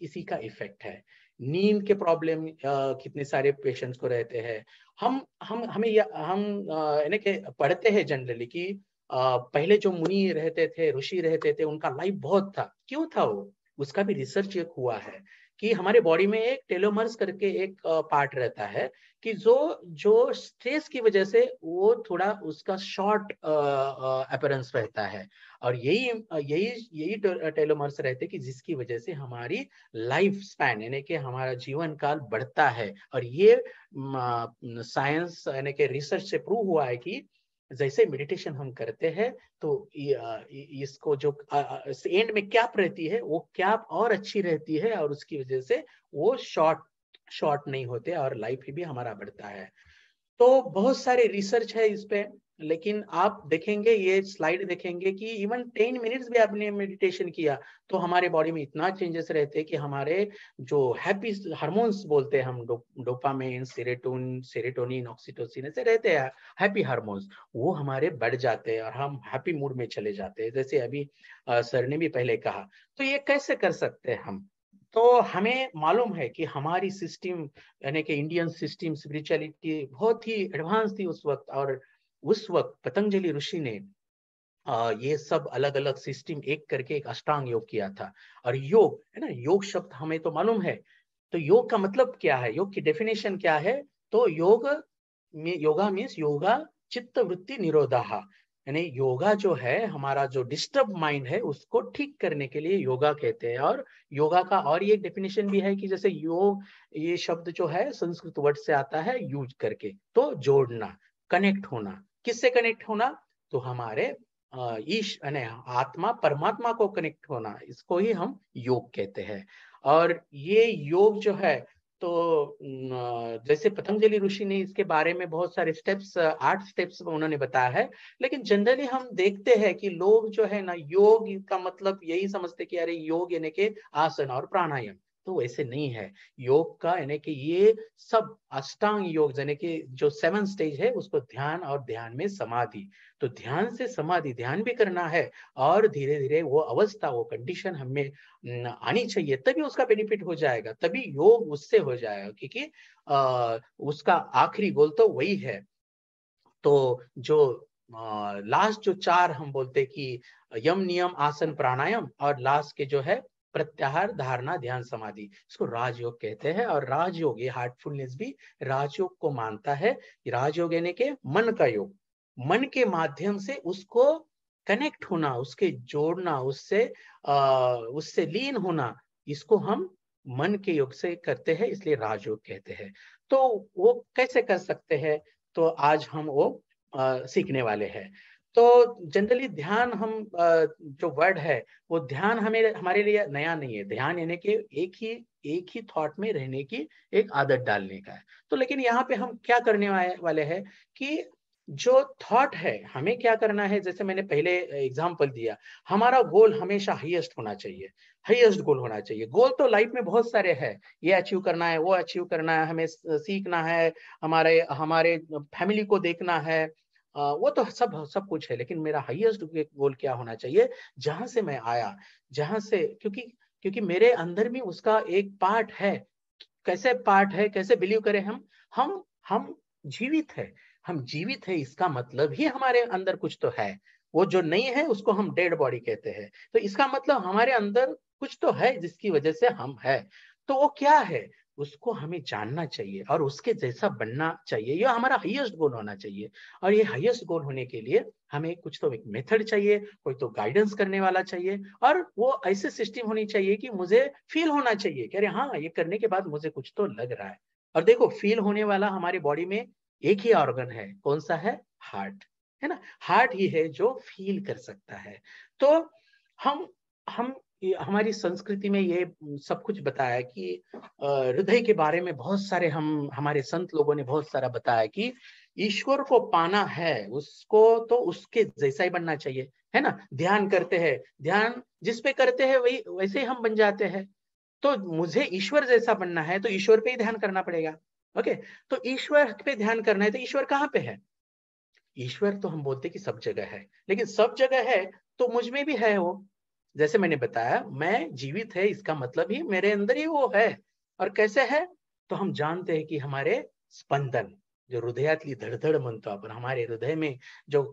इसी का इफेक्ट है। नींद के प्रॉब्लम कितने सारे पेशेंट्स को रहते हैं। हम यानी कि पढ़ते हैं जनरली कि पहले जो मुनि रहते थे, ऋषि रहते थे, उनका लाइफ बहुत था। क्यों था वो? उसका भी रिसर्च एक हुआ है कि हमारे बॉडी में एक टेलोमर्स करके एक पार्ट रहता है, कि जो स्ट्रेस की वजह से वो थोड़ा उसका शॉर्ट अपीयरेंस रहता है, और यही टेलोमर्स रहते हैं कि जिसकी वजह से हमारी लाइफ स्पैन यानी कि हमारा जीवन काल बढ़ता है। और ये साइंस यानी कि रिसर्च से प्रूव हुआ है कि जैसे मेडिटेशन हम करते हैं तो इसको जो एंड में कैप रहती है, वो कैप और अच्छी रहती है, और उसकी वजह से वो शॉर्ट नहीं होते, और लाइफ भी हमारा बढ़ता है। तो बहुत सारे रिसर्च है इस पे, लेकिन आप देखेंगे, ये स्लाइड देखेंगे कि इवन 10 मिनट्स भी आपने मेडिटेशन किया तो हमारे बॉडी में इतना चेंजेस रहते हैं कि हमारे जो हैप्पी हार्मोन्स बोलते हैं हम, डोपामाइन, सेरोटोनिन, ऑक्सीटोसिन ऐसे रहते हैं हैप्पी हार्मोन्स, वो हमारे बढ़ जाते हैं और हम हैप्पी मूड में चले जाते हैं, जैसे अभी सर ने भी पहले कहा। तो ये कैसे कर सकते हैं हम? तो हमें मालूम है कि हमारी सिस्टम, यानी कि इंडियन सिस्टम स्पिरिचुअलिटी बहुत ही एडवांस थी उस वक्त, और उस वक्त पतंजलि ऋषि ने ये सब अलग अलग सिस्टम एक करके एक अष्टांग योग किया था। और योग है ना, योग शब्द हमें तो मालूम है, तो योग का मतलब क्या है, योग की डेफिनेशन क्या है? तो योगा मीन्स योगा चित्त वृत्ति निरोधा, यानी योगा जो है, हमारा जो डिस्टर्ब माइंड है उसको ठीक करने के लिए योगा कहते हैं। और योगा का और ये डेफिनेशन भी है कि जैसे योग, ये शब्द जो है संस्कृत वर्ड से आता है यूज करके, तो जोड़ना, कनेक्ट होना। किससे कनेक्ट होना? तो हमारे ईश यानी आत्मा परमात्मा को कनेक्ट होना, इसको ही हम योग कहते हैं। और ये योग जो है, तो जैसे पतंजलि ऋषि ने इसके बारे में बहुत सारे स्टेप्स, 8 स्टेप्स उन्होंने बताया है। लेकिन जनरली हम देखते हैं कि लोग जो है ना, योग का मतलब यही समझते कि अरे योग यानी कि आसन और प्राणायाम, तो वैसे नहीं है। योग का यानी कि ये सब अष्टांग योग, यानी कि जो 7 स्टेज है उसको ध्यान, और ध्यान में समाधि, तो ध्यान से समाधि, ध्यान भी करना है और धीरे धीरे वो अवस्था, वो कंडीशन हमें आनी चाहिए, तभी उसका बेनिफिट हो जाएगा, तभी योग उससे हो जाएगा, क्योंकि उसका आखिरी गोल तो वही है। तो जो लास्ट जो 4 हम बोलते कि यम नियम आसन प्राणायाम, और लास्ट के जो है प्रत्याहार धारणा ध्यान समाधि, इसको राजयोग कहते हैं। और राजयोग, ये हार्टफुलनेस भी राजयोग को मानता है। राजयोग यानी कि मन का योग, मन के माध्यम से उसको कनेक्ट होना, उसके जोड़ना, उससे लीन होना, इसको हम मन के योग से करते हैं, इसलिए राजयोग कहते हैं। तो वो कैसे कर सकते हैं? तो आज हम वो सीखने वाले हैं। तो जनरली ध्यान, हम जो वर्ड है वो ध्यान हमारे लिए नया नहीं है। ध्यान यानी कि एक ही थॉट में रहने की एक आदत डालने का है। तो लेकिन यहाँ पे हम क्या करने वाले हैं कि जो थॉट है हमें क्या करना है, जैसे मैंने पहले एग्जांपल दिया, हमारा गोल हमेशा हाईएस्ट होना चाहिए, हाईएस्ट गोल होना चाहिए। गोल तो लाइफ में बहुत सारे हैं, ये अचीव करना है, वो अचीव करना है, हमें सीखना है, हमारे हमारे फैमिली को देखना है, वो तो सब कुछ है। लेकिन मेरा हाईएस्ट गोल क्या होना चाहिए? जहां से मैं आया, जहां से, क्योंकि मेरे अंदर भी उसका एक पार्ट है। कैसे पार्ट है, कैसे बिलीव करें हम जीवित है, हम जीवित है, इसका मतलब ही हमारे अंदर कुछ तो है। वो जो नहीं है उसको हम डेड बॉडी कहते हैं। तो इसका मतलब हमारे अंदर कुछ तो है जिसकी वजह से हम है। तो वो क्या है, उसको हमें जानना चाहिए और उसके जैसा बनना चाहिए। ये हमारा हाईएस्ट गोल होना चाहिए। और ये हाईएस्ट गोल होने के लिए हमें कुछ तो एक मेथड चाहिए, कोई तो गाइडेंस करने वाला चाहिए, और वो ऐसे सिस्टम होनी चाहिए कि मुझे फील होना चाहिए कि अरे हाँ, ये करने के बाद मुझे कुछ तो लग रहा है। और देखो, फील होने वाला हमारी बॉडी में एक ही ऑर्गन है, कौन सा है? हार्ट, है ना। हार्ट ही है जो फील कर सकता है। तो हम हमारी संस्कृति में ये सब कुछ बताया कि हृदय के बारे में बहुत सारे हमारे संत लोगों ने बहुत सारा बताया कि ईश्वर को पाना है, उसको तो उसके जैसा ही बनना चाहिए, है ना। ध्यान करते हैं, ध्यान जिस पे करते हैं वही वैसे ही हम बन जाते हैं। तो मुझे ईश्वर जैसा बनना है तो ईश्वर पे ही ध्यान करना पड़ेगा। ओके, तो ईश्वर पे ध्यान करना है तो ईश्वर कहाँ पे है? ईश्वर तो हम बोलते कि सब जगह है, लेकिन सब जगह है तो मुझ में भी है वो। जैसे मैंने बताया, मैं जीवित है, इसका मतलब ही मेरे अंदर ही वो है। और कैसे है? तो हम जानते हैं कि हमारे स्पंदन, जो हृदयातली धड़धड़ म्हणतो आपण, हमारे हृदय में जो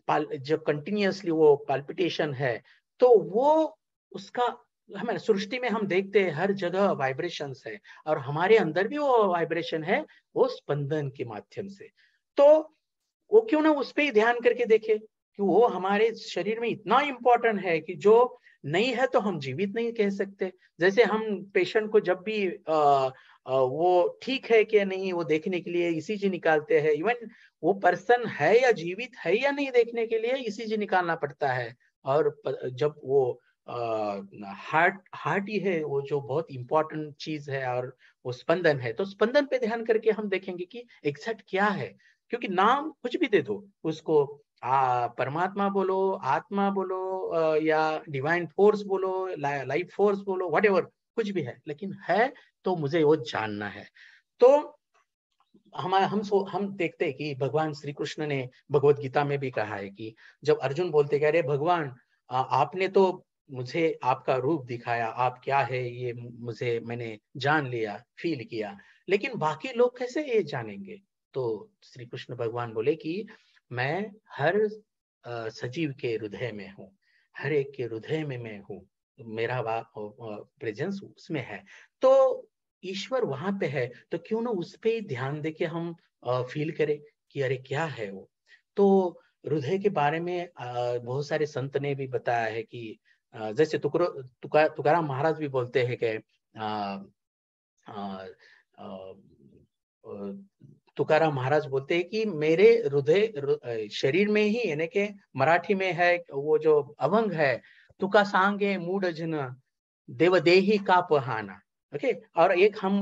कंटिन्यूअसली वो पाल्पिटेशन है, तो वो उसका, हमारे सृष्टि में हम देखते हैं हर जगह वाइब्रेशंस है, और हमारे अंदर भी वो वाइब्रेशन है, वो स्पंदन के माध्यम से। तो वो क्यों ना उस पर ही ध्यान करके देखे कि वो हमारे शरीर में इतना इंपॉर्टेंट है कि जो नहीं है तो हम जीवित नहीं कह सकते। जैसे हम पेशेंट को जब भी वो ठीक है कि नहीं वो देखने के लिए ईसीजी निकालते हैं, इवन वो पर्सन है या जीवित है या नहीं देखने के लिए ईसीजी निकालना पड़ता है। और जब वो हार्ट ही है वो जो बहुत इंपॉर्टेंट चीज है, और वो स्पंदन है, तो स्पंदन पे ध्यान करके हम देखेंगे कि एग्जैक्ट क्या है। क्योंकि नाम कुछ भी दे दो उसको, परमात्मा बोलो, आत्मा बोलो, या डिवाइन फोर्स बोलो, लाइफ फोर्स बोलो, व्हाटएवर, कुछ भी है, लेकिन है तो मुझे वो जानना है। तो हम देखते हैं कि भगवान श्री कृष्ण ने भगवत गीता में भी कहा है कि जब अर्जुन बोलते कि अरे भगवान, आपने तो मुझे आपका रूप दिखाया, आप क्या है ये मुझे, मैंने जान लिया, फील किया, लेकिन बाकी लोग कैसे ये जानेंगे? तो श्री कृष्ण भगवान बोले कि मैं हर सजीव के हृदय में हूँ, हर एक के हृदय में मैं हूँ, मेरा प्रेजेंस उसमें है। तो ईश्वर वहां पे है, तो क्यों ना उस पे ही ध्यान दे के हम फील करें कि अरे क्या है वो। तो हृदय के बारे में बहुत सारे संत ने भी बताया है कि जैसे तुकाराम महाराज भी बोलते हैं कि तुकाराम महाराज बोलते हैं कि मेरे हृदय शरीर में ही, यानी कि मराठी में है वो जो अभंग है, तुका सांगे मूड जन देवदेही का पहाना। ओके, और एक हम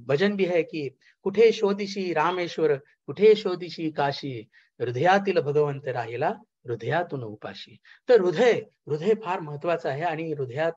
भजन भी है कि कुठे शोधिशी रामेश्वर, कुठे शोधिशी काशी, हृदयातील भगवंत राहिला हृदयातून उपाशी. तर हृदय फार महत्वाचं आहे, आणि हृदयात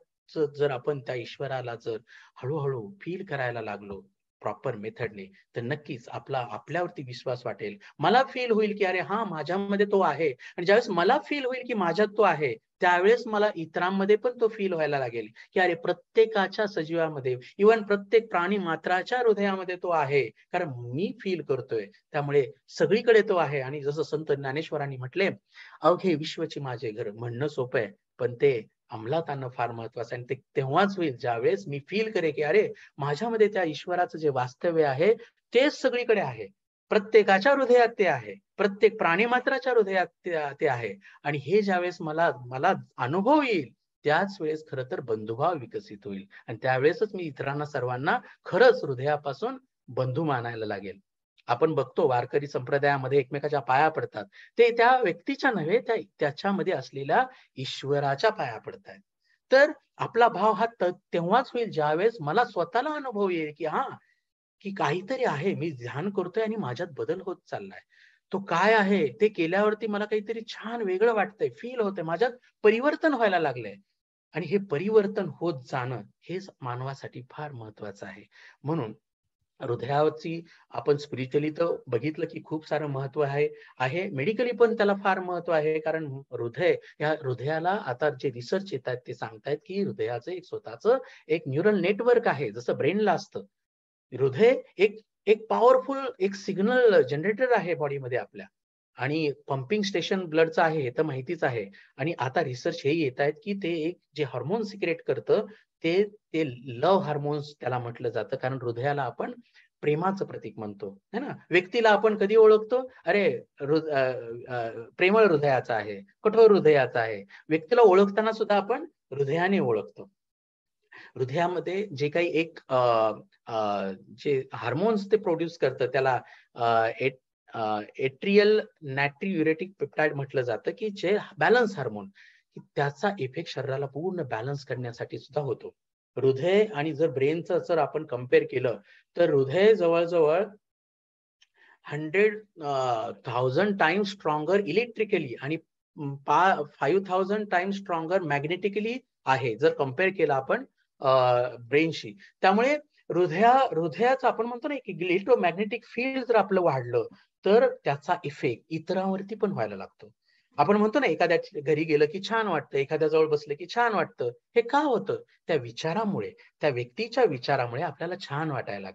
जर आपण त्या ईश्वराला जर हळूहळू फील करायला लागलो प्रॉपर मेथडने, तर नक्कीच आपल्यावरती विश्वास वाटेल. मला फील होईल की अरे हा माझ्यामध्ये तो आहे, आणि ज्यावेळेस मला फील होईल की माझ्यात तो आहे, त्यावेळेस मला इतरांमध्ये पण तो फील व्हायला लागेल की अरे प्रत्येकाच्या सजीवामध्ये, इव्हन प्रत्येक प्राणी मात्राच्या हृदयामध्ये तो आहे, कारण मी फील करतोय, त्यामुळे सगळीकडे तो आहे. आणि जसं संत ज्ञानेश्वरांनी म्हटले, अवघे विश्वची माझे घर, म्हणणं सोपं आहे, पण ते अंमलात आणणं फार महत्वाचं आहे. आणि ते तेव्हाच होईल ज्यावेळेस मी फील करे की अरे माझ्यामध्ये त्या ईश्वराचं जे वास्तव्य आहे तेच सगळीकडे आहे, प्रत्येकाच्या हृदयात ते आहे, प्रत्येक प्राणी मात्राच्या हृदयात ते आहे. आणि हे ज्यावेळेस मला अनुभव येईल, त्याच वेळेस खरं तर बंधुभाव विकसित होईल, आणि त्यावेळेसच मी इतरांना सर्वांना खरंच हृदयापासून बंधू मानायला लागेल. आपण बघतो वारकरी संप्रदायामध्ये एकमेकाच्या पाया पडतात, ते त्या व्यक्तीच्या नव्हे, त्याच्यामध्ये असलेल्या ईश्वराच्या पाया पडतायत. तर आपला भाव हा तेव्हाच होईल ज्यावेळेस मला स्वतःला अनुभव येईल की की काहीतरी आहे, मी ध्यान करतोय आणि माझ्यात बदल होत चाललाय. तो काय आहे ते केल्यावरती मला काहीतरी छान वेगळं वाटतंय, फील होतंय, माझ्यात परिवर्तन व्हायला लागलंय. आणि हे परिवर्तन होत जाणं हेच मानवासाठी फार महत्वाचं आहे. म्हणून हृदयावरची आपण स्पिरिच्युअली तर बघितलं की खूप सारं महत्व आहे, मेडिकली पण त्याला फार महत्व आहे. कारण या हृदयाला आता जे रिसर्च येत आहेत ते सांगतायत की हृदयाचं एक स्वतःचं एक न्यूरल नेटवर्क आहे, जसं ब्रेनला असतं. हृदय एक पॉवरफुल एक सिग्नल जनरेटर आहे बॉडीमध्ये आपल्या, आणि पंपिंग स्टेशन ब्लडचं आहे हे तर माहितीच आहे. आणि आता रिसर्च हे येत आहेत की ते एक जे हार्मोन सिक्रेट करतं, ते लव्ह हार्मोन्स त्याला म्हटलं जातं. कारण हृदयाला आपण प्रेमाचं प्रतीक म्हणतो, है ना. व्यक्तीला आपण कधी ओळखतो, अरे प्रेमळ हृदयाचा आहे, कठोर हृदयाचा आहे. व्यक्तीला ओळखताना सुद्धा आपण हृदयाने ओळखतो. हृदयामध्ये जे काही एक जे हार्मोन्स ते प्रोड्यूस करतं त्याला एट्रियल नॅट्रियुरेटिक पेप्टाइड म्हटलं जातं, की जे बॅलन्स हार्मोन, त्याचा इफेक्ट शरीराला पूर्ण बॅलन्स करण्यासाठी सुद्धा होतो. हृदय आणि जर ब्रेनचं जर आपण कम्पेअर केलं तर हृदय जवळजवळ 100,000 टाइम्स स्ट्रॉंगर इलेक्ट्रिकली आणि 5,000 टाइम्स स्ट्रॉंगर मॅग्नेटिकली आहे, जर कम्पेअर केलं आपण ब्रेनशी. त्यामुळे हृदयाचं आपण म्हणतो ना, की इलेक्ट्रोमॅग्नेटिक फील्ड जर आपलं वाढलं तर त्याचा इफेक्ट इतरांवरती पण व्हायला लागतो. आपण म्हणतो ना, एखाद्या घरी गेलं की छान वाटतं, एखाद्या जवळ बसलं की छान वाटतं. हे का होतं? त्या विचारामुळे, त्या व्यक्तीच्या विचारामुळे आपल्याला छान वाटायला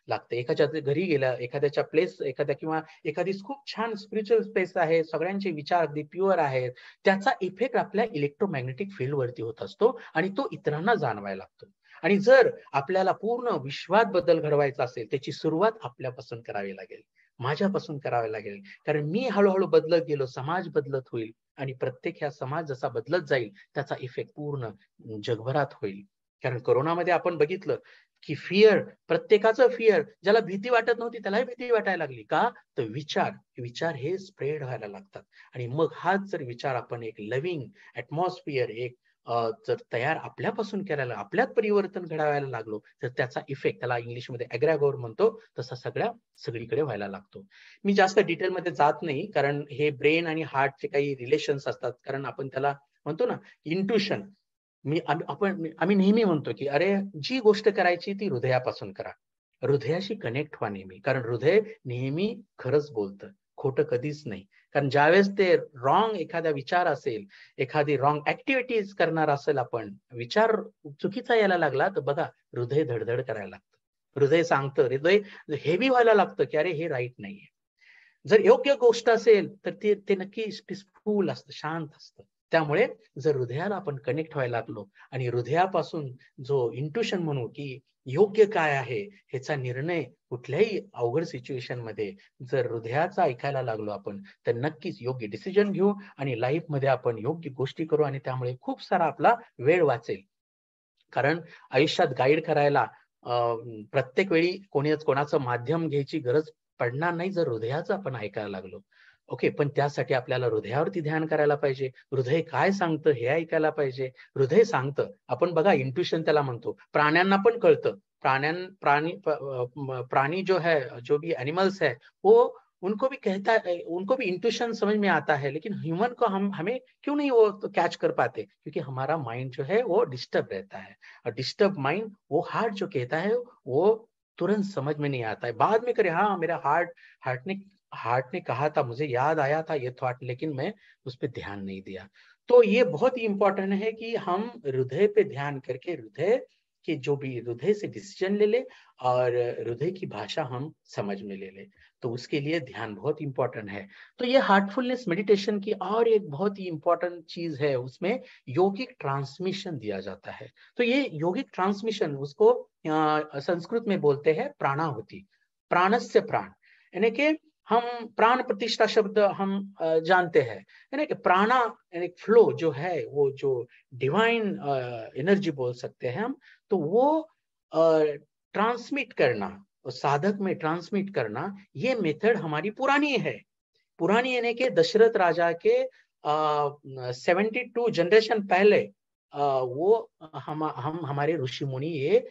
लागतं. एखाद्या घरी गेलं, एखाद्याच्या प्लेस, किंवा एखादी खूप छान स्पिरिच्युअल स्पेस आहे, सगळ्यांचे विचार अगदी प्युअर आहेत, त्याचा इफेक्ट आपल्या इलेक्ट्रोमॅग्नेटिक फील्ड वरती होत असतो आणि तो इतरांना जाणवायला लागतो. आणि जर आपल्याला पूर्ण विश्वात बदल घडवायचा असेल, त्याची सुरुवात आपल्यापासून करावी लागेल, माझ्यापासून करावी लागेल. कारण मी हळूहळू बदलत गेलो, समाज बदलत होईल, आणि प्रत्येक ह्या समाज जसा बदलत जाईल त्याचा इफेक्ट पूर्ण जगभरात होईल. कारण कोरोनामध्ये आपण बघितलं की प्रत्येकाचं फिअर, ज्याला भीती वाटत नव्हती त्यालाही भीती वाटायला लागली. का? तर विचार हे स्प्रेड व्हायला लागतात. आणि मग हाच जर विचार आपण एक लव्हिंग ऍटमॉस्फिअर, एक जर तयार आपल्यापासून करायला, आपल्यात परिवर्तन घडवायला लागलो, तर त्याचा इफेक्ट, त्याला इंग्लिशमध्ये एग्रॅगोर म्हणतो, तसा सगळीकडे व्हायला लागतो. मी जास्त डिटेलमध्ये जात नाही, कारण हे ब्रेन आणि हार्टचे काही रिलेशन्स असतात. कारण आपण त्याला म्हणतो ना इंट्युशन. आम्ही नेहमी म्हणतो की अरे, जी गोष्ट करायची ती हृदयापासून करा, हृदयाशी कनेक्ट व्हा नेहमी, कारण हृदय नेहमी खरंच बोलतं, खोटं कधीच नाही. कारण ज्यावेळेस ते रॉंग एखादा विचार असेल, एखादी रॉंग ऍक्टिव्हिटीज करणार असेल, आपण विचार चुकीचा यायला लागला, तर बघा हृदय धडधड करायला लागतं, हृदय सांगतं, हृदय हेवी व्हायला लागतं की अरे हे राईट नाहीये. जर योग्य गोष्ट असेल तर ते नक्की पीसफुल असतं, शांत असतं. त्यामुळे जर हृदयाला आपण कनेक्ट व्हायला लागलो आणि हृदयापासून जो इंट्युशन म्हणू की योग्य काय आहे ह्याचा निर्णय कुठल्याही अवघड सिच्युएशन मध्ये जर हृदयाचा ऐकायला लागलो आपण, तर नक्कीच योग्य डिसिजन घेऊ आणि लाईफ मध्ये आपण योग्य गोष्टी करू आणि त्यामुळे खूप सारा आपला वेळ वाचेल. कारण आयुष्यात गाईड करायला प्रत्येक वेळी कोणाचं माध्यम घ्यायची गरज पडणार नाही, जर हृदयाचं आपण ऐकायला लागलो. ओके, पण त्यासाठी आपल्याला हृदयावरती ध्यान करायला पाहिजे. हृदय काय सांगतं हे ऐकायला पाहिजे. हृदय सांगतं, आपण बघा इंट्युशन त्याला म्हणतो, प्राण्यांना पण कळतं. प्राणी जो है, जो भी एनिमल्स है, वो उनको भी इंट्यूशन समझ में आता है, लेकिन ह्यूमन को हमें क्यों नहीं वो तो कैच कर पाते, क्योंकि हमारा माइंड जो है वो डिस्टर्ब रहता है, और डिस्टर्ब माइंड वो हार्ट जो कहता है वो तुरंत समझ में नहीं आता है, बाद में करे हाँ मेरा हार्ट ने कहा था, मुझे याद आया था ये थॉट, लेकिन मैं उस पर ध्यान नहीं दिया। तो ये बहुत ही इंपॉर्टेंट है कि हम हृदय पे ध्यान करके हृदय से डिसीजन ले ले और हृदय की भाषा हम समझ में ले ले, तो उसके लिए ध्यान बहुत इंपॉर्टेंट है। तो ये हार्टफुलनेस मेडिटेशन की और एक बहुत ही इंपॉर्टेंट चीज है, उसमें यौगिक ट्रांसमिशन दिया जाता है। तो ये यौगिक ट्रांसमिशन, उसको संस्कृत में बोलते हैं प्राणाहुति, प्राणस्य प्राण, यानी कि हम प्राण प्रतिष्ठा शब्द हम जानते हैं, यानी कि प्राणा यानी फ्लो जो है, वो जो डिवाइन एनर्जी बोल सकते हैं हम, तो वो ट्रांसमिट करना, साधक में ट्रांसमिट करना, ये मेथड हमारी पुरानी है। पुरानी यानी कि दशरथ राजा के 72 जनरेशन पहले वो हम हमारे ऋषि मुनि ये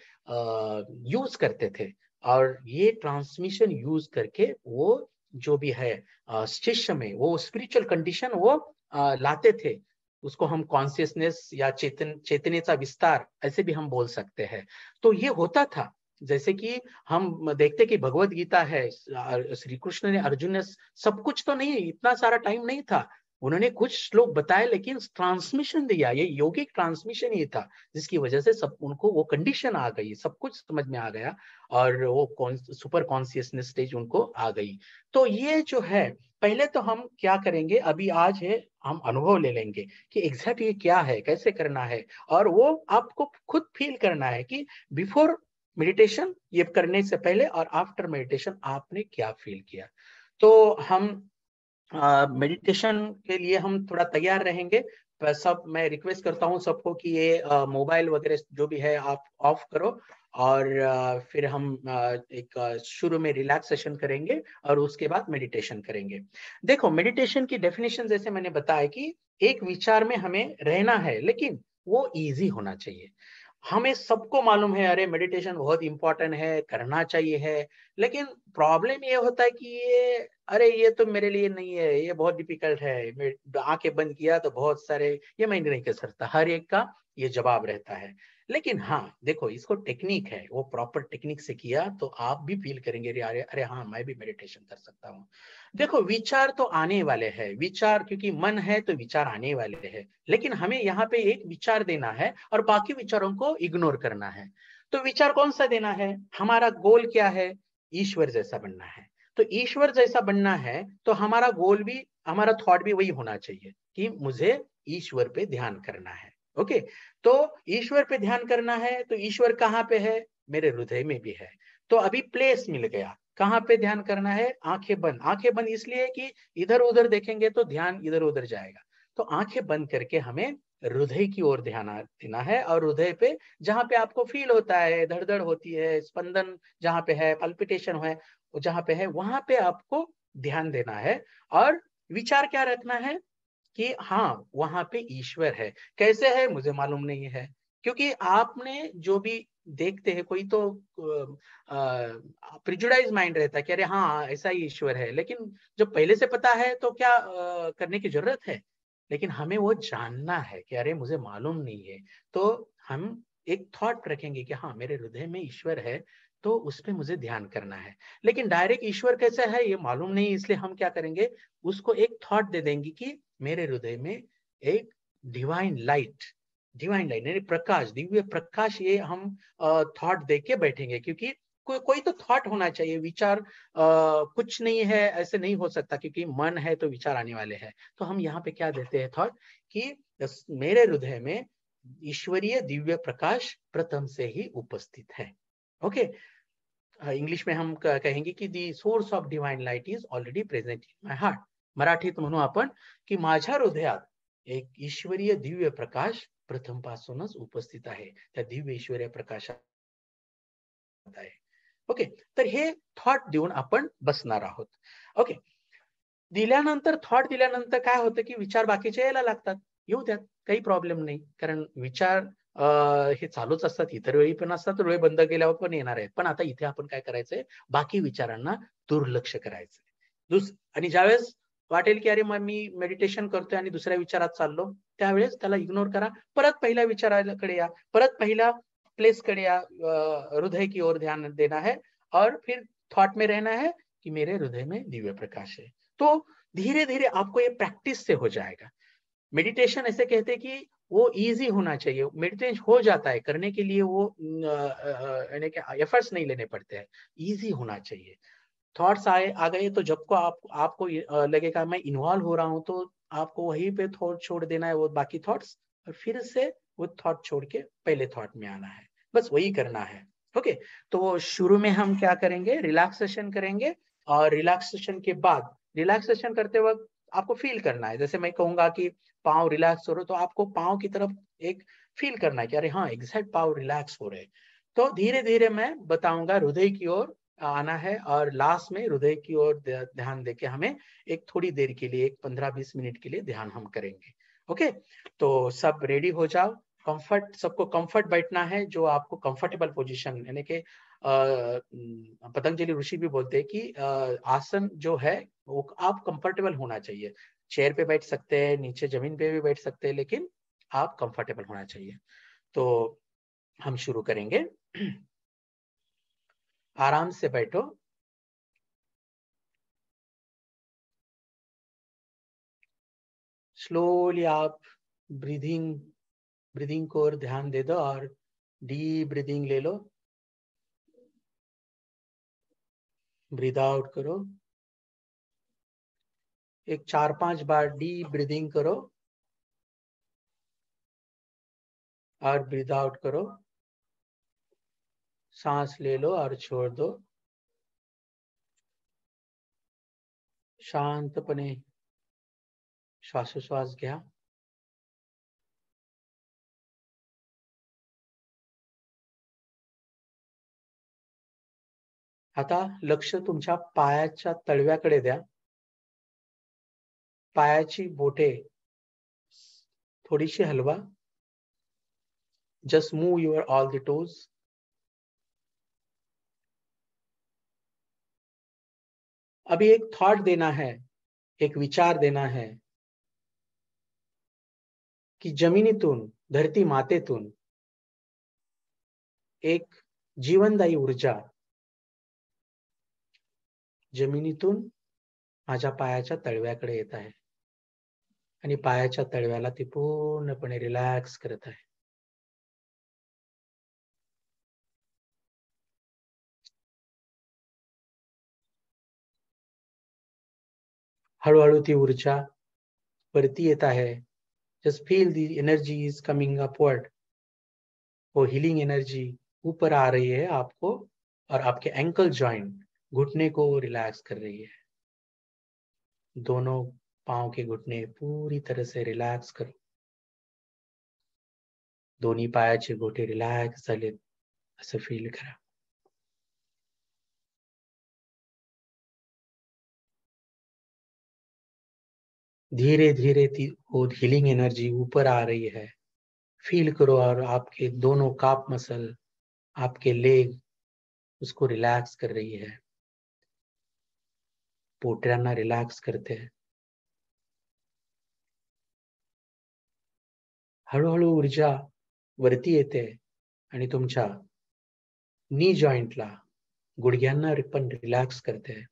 यूज करते थे, और ये ट्रांसमिशन यूज करके वो जो भी है शिष्य में वो स्पिरिचुअल कंडीशन वो लाते थे। उसको हम कॉन्शियसनेस या चेतनेचा विस्तार ऐसे भी हम बोल सकते हैं। तो ये होता था, जैसे कि हम देखते कि भगवत गीता है, श्री कृष्ण ने अर्जुन ने सब कुछ तो नहीं, इतना सारा टाइम नहीं था, उन्होंने कुछ श्लोक बताए, लेकिन ट्रांसमिशन दिया, ये यौगिक ट्रांसमिशन ही था, जिसकी वजह से सब उनको वो कंडीशन आ गई, सब कुछ समझ में आ गया, और वो सुपर कॉन्शियसनेस स्टेज उनको आ गई। तो ये जो है, पहले तो हम क्या करेंगे, अभी आज है हम अनुभव ले लेंगे कि एग्जैक्ट ये क्या है, कैसे करना है, और वो आपको खुद फील करना है कि बिफोर मेडिटेशन, ये करने से पहले और आफ्टर मेडिटेशन आपने क्या फील किया। तो हम मेडिटेशन के लिए हम थोड़ा तैयार रहेंगे। सब मैं रिक्वेस्ट करता हूँ सबको कि ये मोबाइल वगैरह जो भी है आप ऑफ करो, और फिर हम एक शुरू में रिलैक्स सेशन करेंगे और उसके बाद मेडिटेशन करेंगे। देखो, मेडिटेशन की डेफिनेशन जैसे मैंने बताया कि एक विचार में हमें रहना है, लेकिन वो इजी होना चाहिए। हमें सबको मालूम है अरे मेडिटेशन बहुत इंपॉर्टेंट है, करना चाहिए है, लेकिन प्रॉब्लम ये होता है कि ये तो मेरे लिए नहीं है, ये बहुत डिफिकल्ट है, मैं आंखें बंद किया तो बहुत सारे, ये मैं नहीं कर सकता, हर एक का ये जवाब रहता है। लेकिन हाँ देखो, इसको टेक्निक है, वो प्रॉपर टेक्निक से किया तो आप भी फील करेंगे अरे अरे हाँ मैं भी मेडिटेशन कर सकता हूँ। देखो, विचार तो आने वाले हैं, विचार क्योंकि मन है तो विचार आने वाले हैं, लेकिन हमें यहाँ पे एक विचार देना है और बाकी विचारों को इग्नोर करना है। तो विचार कौन सा देना है, हमारा गोल क्या है, ईश्वर जैसा बनना है। तो ईश्वर जैसा बनना है तो हमारा गोल भी, हमारा थॉट भी वही होना चाहिए कि मुझे ईश्वर पे ध्यान करना है। ओके, तो ईश्वर पे ध्यान करना है, तो ईश्वर कहाँ पे है, मेरे हृदय में भी है। तो अभी प्लेस मिल गया, कहाँ पे ध्यान करना है, आंखें बंद। आंखें बंद इसलिए कि इधर उधर देखेंगे तो ध्यान इधर उधर जाएगा, तो आंखें बंद करके हमें हृदय की ओर ध्यान देना है, और हृदय पे जहाँ पे आपको फील होता है, धड़धड़ होती है, स्पंदन जहाँ पे है, पल्पिटेशन है, जहाँ पे है वहां पे आपको ध्यान देना है। और विचार क्या रखना है, कि हाँ वहां पे ईश्वर है। कैसे है मुझे मालूम नहीं है, क्योंकि आपने जो भी देखते हैं, कोई तो प्रिजुडाइज माइंड रहता है कि अरे हाँ ऐसा ही ईश्वर है, लेकिन जब पहले से पता है तो क्या करने की जरूरत है। लेकिन हमें वो जानना है कि अरे मुझे मालूम नहीं है, तो हम एक थॉट रखेंगे कि हाँ मेरे हृदय में ईश्वर है, तो उस पर मुझे ध्यान करना है। लेकिन डायरेक्ट ईश्वर कैसा है ये मालूम नहीं, इसलिए हम क्या करेंगे, उसको एक थॉट दे देंगे कि मेरे हृदय में एक डिवाइन लाइट यानी प्रकाश, दिव्य प्रकाश, ये हम थॉट दे के बैठेंगे। क्योंकि कोई तो थॉट होना चाहिए, विचार कुछ नहीं है ऐसे नहीं हो सकता, क्योंकि मन है तो विचार आने वाले हैं। तो हम यहाँ पे क्या देते हैं थॉट कि मेरे हृदय में ईश्वरीय दिव्य प्रकाश प्रथम से ही उपस्थित है। ओके, इंग्लिश में हम कहेंगे कि दी source of divine light is already present in my heart. मराठीत म्हणू आपण की माझ्या हृदयात एक ईश्वरीय दिव्य प्रकाश प्रथम पासूनच उपस्थित आहे, त्या दिव्य ईश्वरीय प्रकाशात आहे। ओके, तर हे थॉट देऊन आपण बसणार आहोत। ओके, दिल्यानंतर थॉट दिल्यानंतर काय होतं की विचार बाकीचे यायला लागतात, येऊ द्यात, काही प्रॉब्लेम नाही, कारण विचार हे चालूच असतात, इतर वेळी पण असतात, डोळे बंद केल्यावर पण येणार आहेत। पण आता इथे आपण काय करायचंय, बाकी विचारांना दुर्लक्ष करायचंय। आणि ज्यावेळेस वाटेल की अरे मग मी मेडिटेशन करतोय आणि दुसऱ्या विचारात चाललो, त्यावेळेस त्याला इग्नोर करा, परत पहिल्या विचाराकडे या, परत पहिल्या प्लेस कडे या, हृदय की ओर ध्यान देना है और फिर थॉट में रहना है कि मेरे हृदय में दिव्य प्रकाश है। तो धीरे धीरे आपको ये प्रैक्टिस से हो जाएगा। मेडिटेशन ऐसे कहते हैं कि वो इजी होना चाहिए, मेडिटेशन हो जाता है करने के लिए, वो एफर्ट्स नहीं लेने पड़ते हैं, इजी होना चाहिए। थॉट्स आए आ गए तो जब को आपको लगेगा मैं इन्वॉल्व हो रहा हूं, तो आपको वहीं पे थॉट छोड़ देना है, वो बाकी थॉट्स, और फिर से वो थॉट छोड़ के पहले थॉट में आना है, बस वही करना है। ओके, तो शुरू में हम क्या करेंगे, रिलैक्सेशन करेंगे, और रिलैक्सेशन के बाद, रिलैक्सेशन करते वक्त आपको फील करना है, जैसे मैं कहूंगा कि पाँव रिलैक्स हो रहे, तो आपको पाँव की तरफ एक फील करना है कि अरे हाँ एग्जैक्ट पाँव रिलैक्स हो रहे। तो धीरे धीरे मैं बताऊंगा हृदय की ओर आना है, और लास्ट में हृदय की ओर ध्यान देके हमें एक थोड़ी देर के लिए, एक 15-20 मिनट के लिए ध्यान हम करेंगे। ओके, तो सब रेडी हो जाओ, कंफर्ट, सबको कंफर्ट बैठना है, जो आपको कंफर्टेबल पोजीशन, यानी कि पतंजलि ऋषि भी बोलते हैं कि आसन जो है वो आप कंफर्टेबल होना चाहिए। चेयर पे बैठ सकते हैं, नीचे जमीन पे भी बैठ सकते हैं, लेकिन आप कंफर्टेबल होना चाहिए। तो हम शुरू करेंगे। आराम से बैठो, स्लोली आप ब्रीदिंग को और ध्यान दे दो, और डीप ब्रीदिंग ले लो, ब्रीद आउट करो, एक 4-5 बार डीप ब्रीदिंग करो और ब्रीद आउट करो, सांस ले लो और छोड़ दो, शांतपणे श्वासोश्वास घ्या। आता लक्ष तुमच्या पायाच्या तळव्याकडे द्या, पायाची बोटे थोडीशी हलवा, just move your all the toes. अभी एक थॉट देना है, एक विचार देना है की जमिनीतून, धरती मातेतून एक जीवनदायी ऊर्जा जमिनीतून माझ्या पायाच्या तळव्याकडे येत आहे, आणि पायाच्या तळव्याला ती पूर्णपणे रिलॅक्स करत आहे। हळूहळू ती ऊर्जा वरती येत आहे। Just feel the energy is coming upward. वो हीलिंग एनर्जी ऊपर आ रही है आपको, और आपके एंकल जॉइंट, घुटने को रिलैक्स कर रही है। दोनों पांव के घुटने पूरी तरह से रिलैक्स करो, दोन्ही पायाचे घोटे रिलॅक्स झालेत असं फील करा। धीरे धीरे वो हीलिंग एनर्जी ऊपर आ रही है, फील करो। और आपके दोनों काफ मसल, आपके लेग उसको रिलॅक्स कर रही है, पोटऱ्यांना रिलॅक्स करते हैं। हळूहळू ऊर्जा वरती येते आणि तुमच्या नी जॉइंटला, गुडघ्यांना पण रिलॅक्स करते है,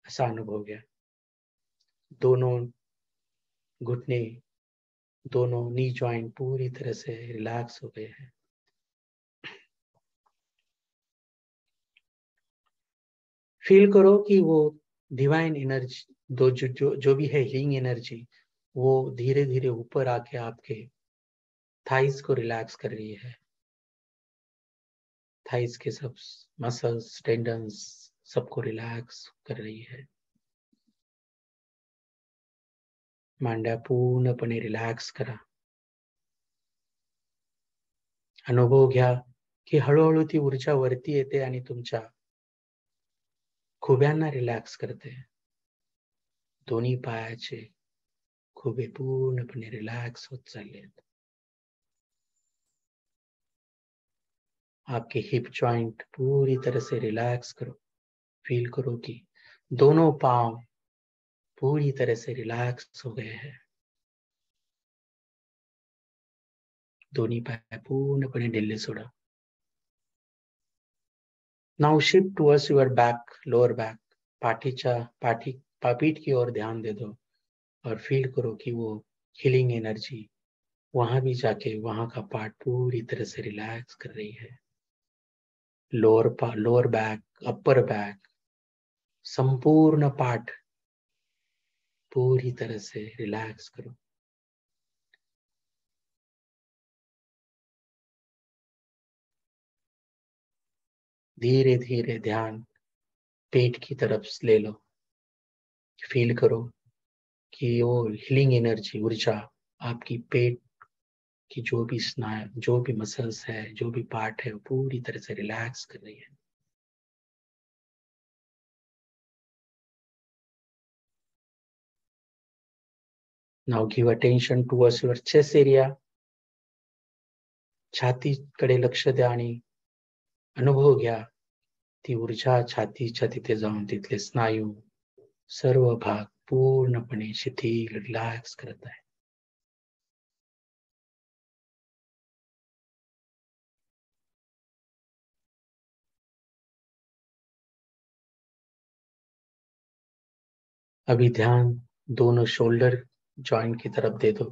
ऐसा अनुभव गया। दोनों घुटने, दोनों नी जॉइंट पूरी तरह से रिलैक्स हो गए हैं। फील करो कि वो डिवाइन एनर्जी, जो भी है हीलिंग एनर्जी, वो धीरे धीरे ऊपर आके आपके थाइस को रिलैक्स कर रही है। थाइस के सब मसल्स, टेंडन्स सबको रिलैक्स कर रही है। मांड्या पूर्णपणे रिलॅक्स करा। अनुभव घ्या की हळूहळू ती ऊर्जा वरती येते आणि तुमच्या खुब्यांना रिलॅक्स करते। दोन्ही पायाचे खुबे पूर्णपणे रिलॅक्स होत चालले आहेत। आपके हिप जॉइंट पूरी तरह से रिलैक्स करो। फील करो कि दोनों पांव पूरी तरह से रिलैक्स हो गए हैं। दोन्ही पाय पूर्णपणे ढिल्ले soda. Now shift towards your back, lower back. पीठ की ओर ध्यान दे दो और फील करो कि वो हीलिंग एनर्जी वहां भी जाके वहां का पार्ट पूरी तरह से रिलैक्स कर रही है। लोअर बैक, अपर बैक, संपूर्ण पार्ट पूरी तरह से रिलैक्स करो। धीरे धीरे ध्यान पेट की तरफ ले लो। फील करो कि वो हीलिंग एनर्जी, ऊर्जा आपकी पेट की जो भी स्नायु, जो भी मसल्स है, जो भी पार्ट है, वो पूरी तरह से रिलैक्स कर रही है। Now give attention towards your chest area. छातीकडे लक्ष द्या आणि अनुभव घ्या ती ऊर्जा छातीच्या तिथे जाऊन तिथले स्नायू, सर्व भाग पूर्णपणे शिथिल, रिलॅक्स करत आहे। अभी ध्यान दोनों शोल्डर जॉइंट की तरफ दे दो।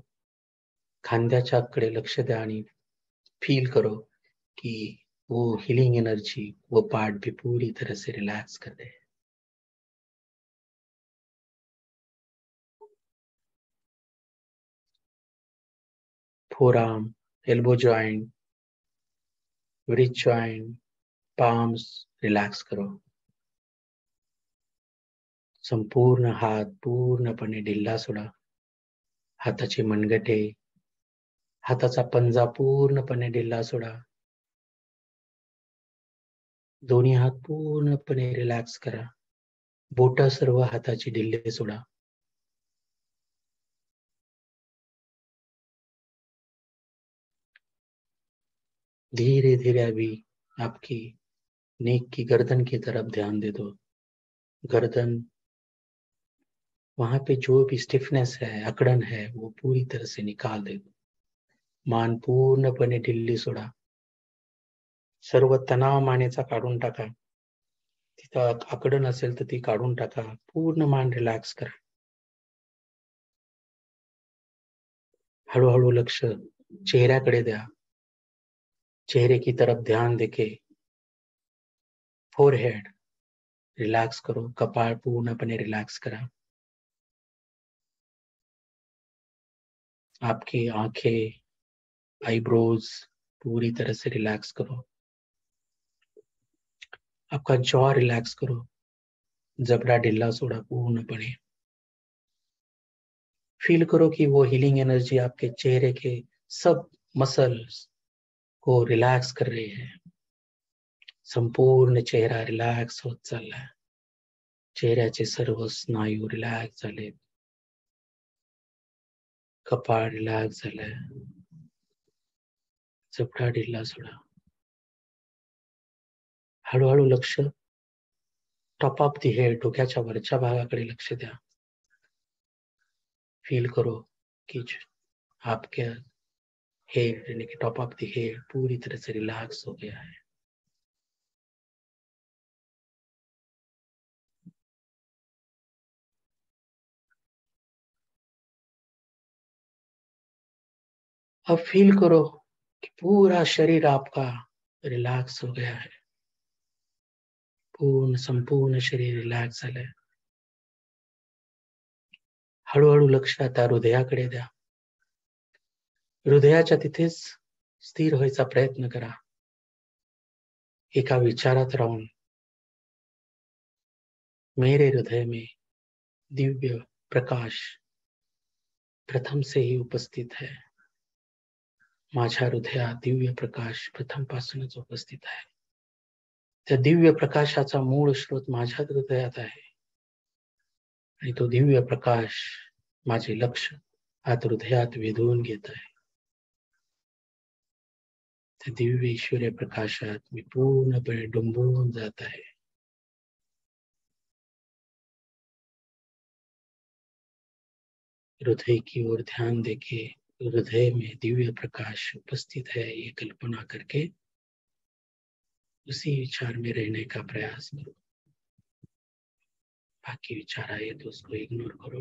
खांद्याच्या कडे लक्ष द्या आणि फील करो कि वो हीलिंग एनर्जी, वो पार्ट भी पूरी तरह से रिलैक्स कर रहे हैं। Forearm, elbow joint, wrist joint, palms relax करो। संपूर्ण हात पूर्णपणे ढिल्ला सोडा। हाताचे मनगटे, हाताचा पंजा पूर्णपणे ढिल्ला सोडा। दोन्ही हात पूर्णपणे रिलॅक्स करा। बोट सर्व हाताची ढिल्ले सोडा। धीरे धीरे अभी आपकी नेक की गर्दन की तरफ ध्यान दे दो। गर्दन, वहां पे जो भी स्टिफनेस है, अकड़न है, वो पूरी तरह से निकाल दे दो। मान पूर्णपणे ढिल्ली सोडा। सर्व तणाव मानेचा काढून टाका। तिथं आकडण असेल तर ती काढून टाका। पूर्ण मान रिलॅक्स करा। हळूहळू लक्ष चेहऱ्याकडे द्या। चेहरे की तरफ ध्यान देके फोरहेड रिलैक्स करो। कपाल पूर्णपणे रिलैक्स करा। आपकी आंखें, आईब्रोज पूरी तरह से रिलैक्स करो। आपका जॉ रिलैक्स करो। जबड़ा ढिल्ला सोडा पूर्णपणे। फील करो कि वो हीलिंग एनर्जी आपके चेहरे के सब मसल्स को रिलैक्स कर रही है। संपूर्ण चेहरा रिलॅक्स होत चाललाय। चेहऱ्याचे सर्व स्नायू रिलॅक्स झाले। कपाळ रिलॅक्स झालंय. चपटा ढिला सोडा. हळूहळू लक्ष टॉप ऑफ दी हेड, डोक्याच्या वरच्या भागाकडे लक्ष द्या. फील करो कि आपके हेड यानी कि टॉप ऑफ दी हेड पूरी तरह से रिलैक्स हो गया है. अब फील करो कि पूरा शरीर आपका रिलैक्स हो गया है. पूर्ण संपूर्ण शरीर रिलॅक्स झालंय. हळूहळू लक्ष आता हृदयाकडे द्या. हृदयाच्या तिथेच स्थिर व्हायचा प्रयत्न करा. एका विचारात राहून, मेरे हृदय में दिव्य प्रकाश प्रथम से ही उपस्थित है. माझ्या हृदयात दिव्य प्रकाश प्रथम पासूनच उपस्थित आहे. त्या दिव्य प्रकाशाचा मूळ स्रोत माझ्या हृदयात आहे आणि तो दिव्य प्रकाश माझे लक्ष आत हृदयात वेधून घेत आहे. त्या दिव्य ईश्वरीय प्रकाशात मी पूर्णपणे डुंबून जात आहे. हृदय की ओर ध्यान देके हृदय में दिव्य प्रकाश उपस्थित है ये कल्पना करके उसी विचार में रहने का प्रयास करो. बाकी विचार आए तो उसको इग्नोर करो.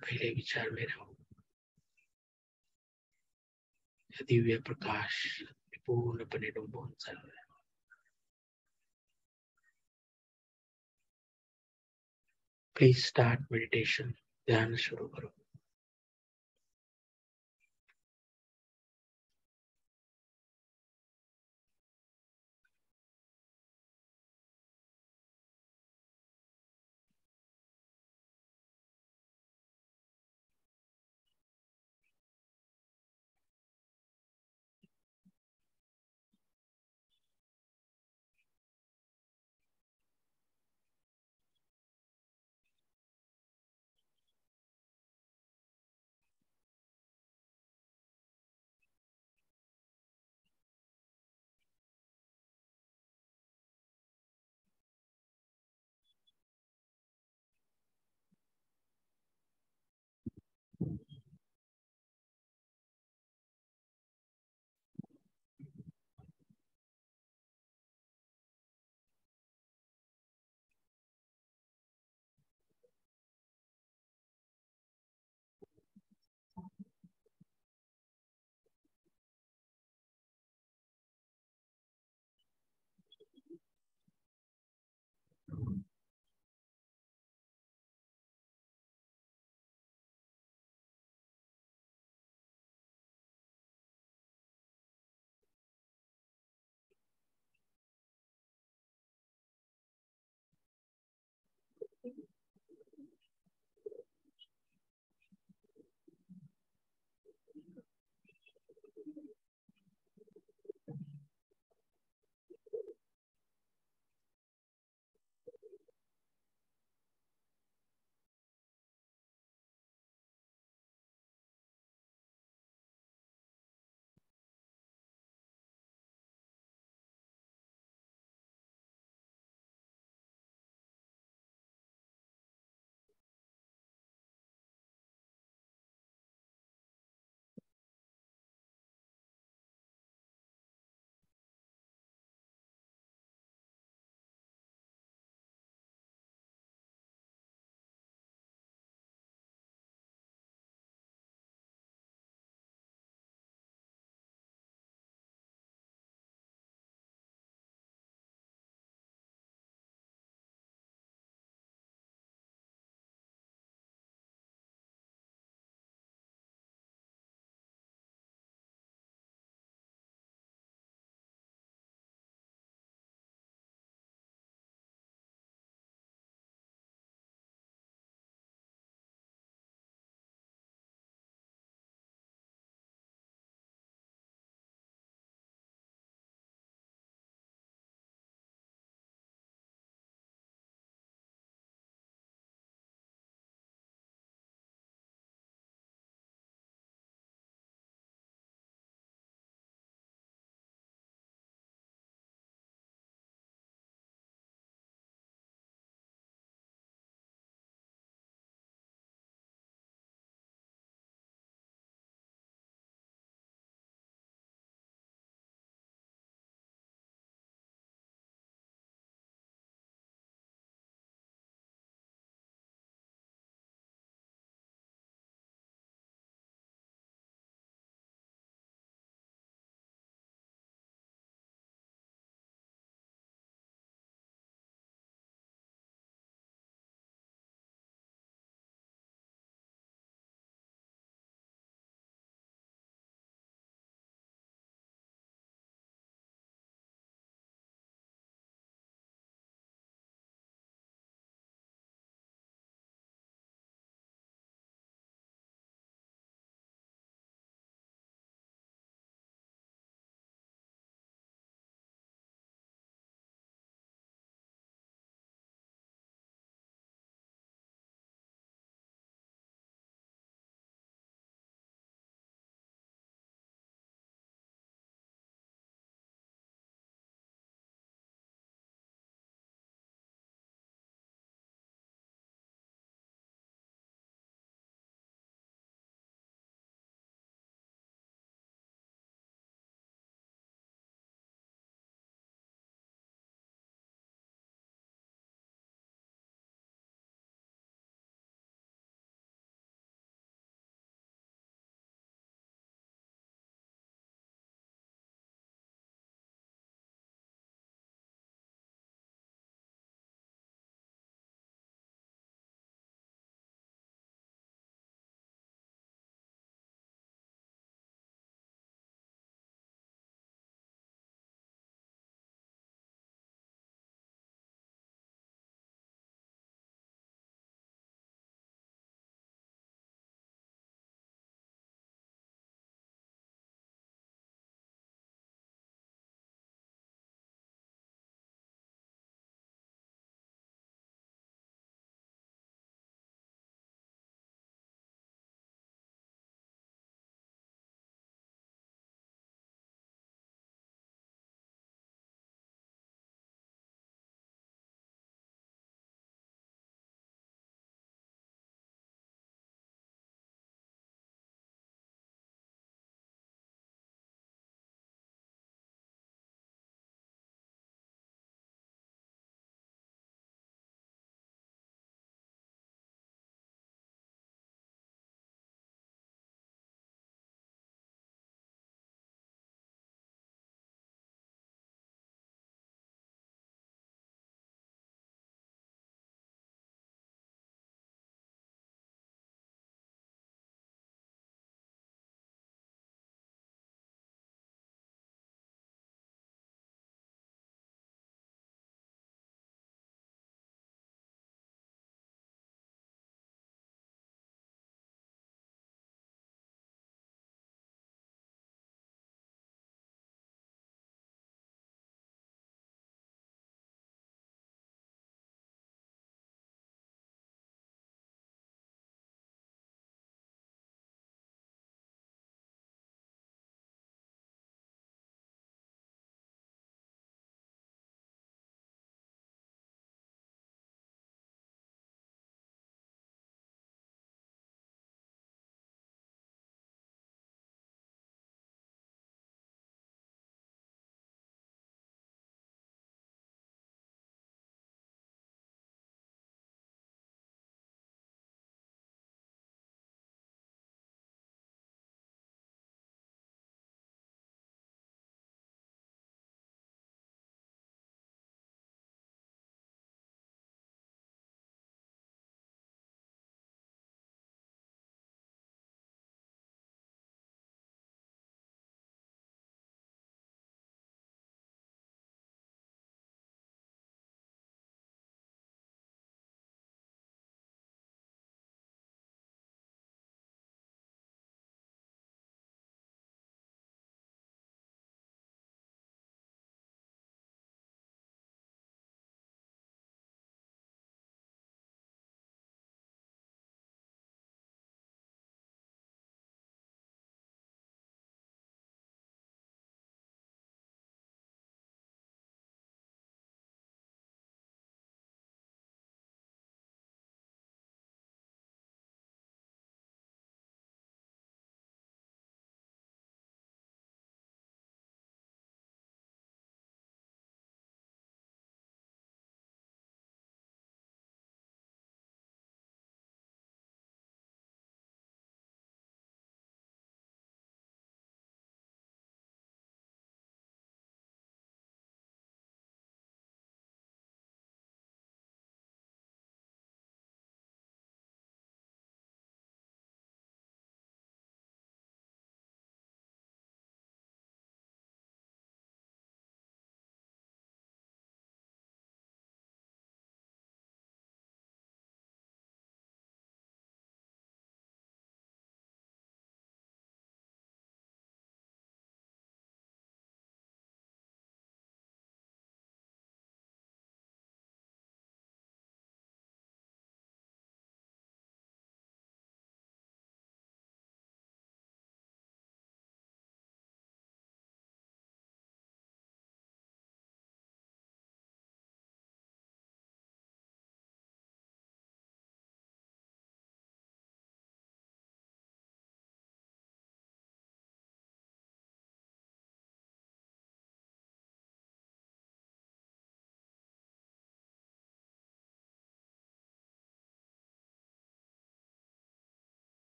पहले विचार में रहो. दिव्य प्रकाश पूर्णपणे डुंबून चालू आहे. Please start meditation. ध्यान शुरू करो.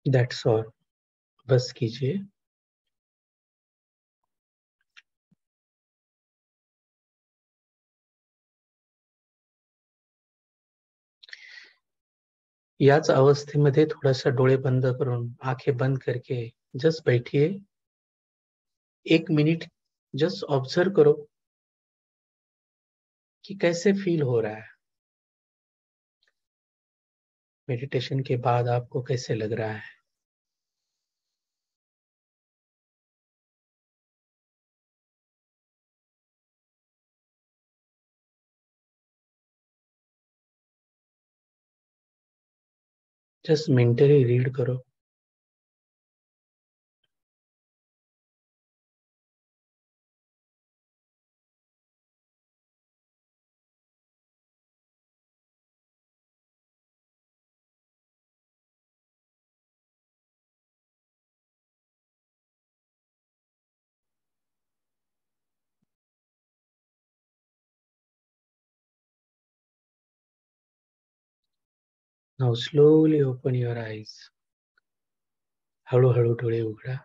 दैट्स ऑल, बस कीजिए। याच अवस्थेमध्ये थोडासा डोळे बंद करून, आंखें बंद करके जस्ट बैठिए। 1 मिनट जस्ट ऑब्जर्व करो कि कैसे फील हो रहा है। मेडिटेशन के बाद आपको कैसे लग रहा है। जस्ट मेंटली रीड करो। Now slowly open your eyes. हळूहळू डोळे उघडा।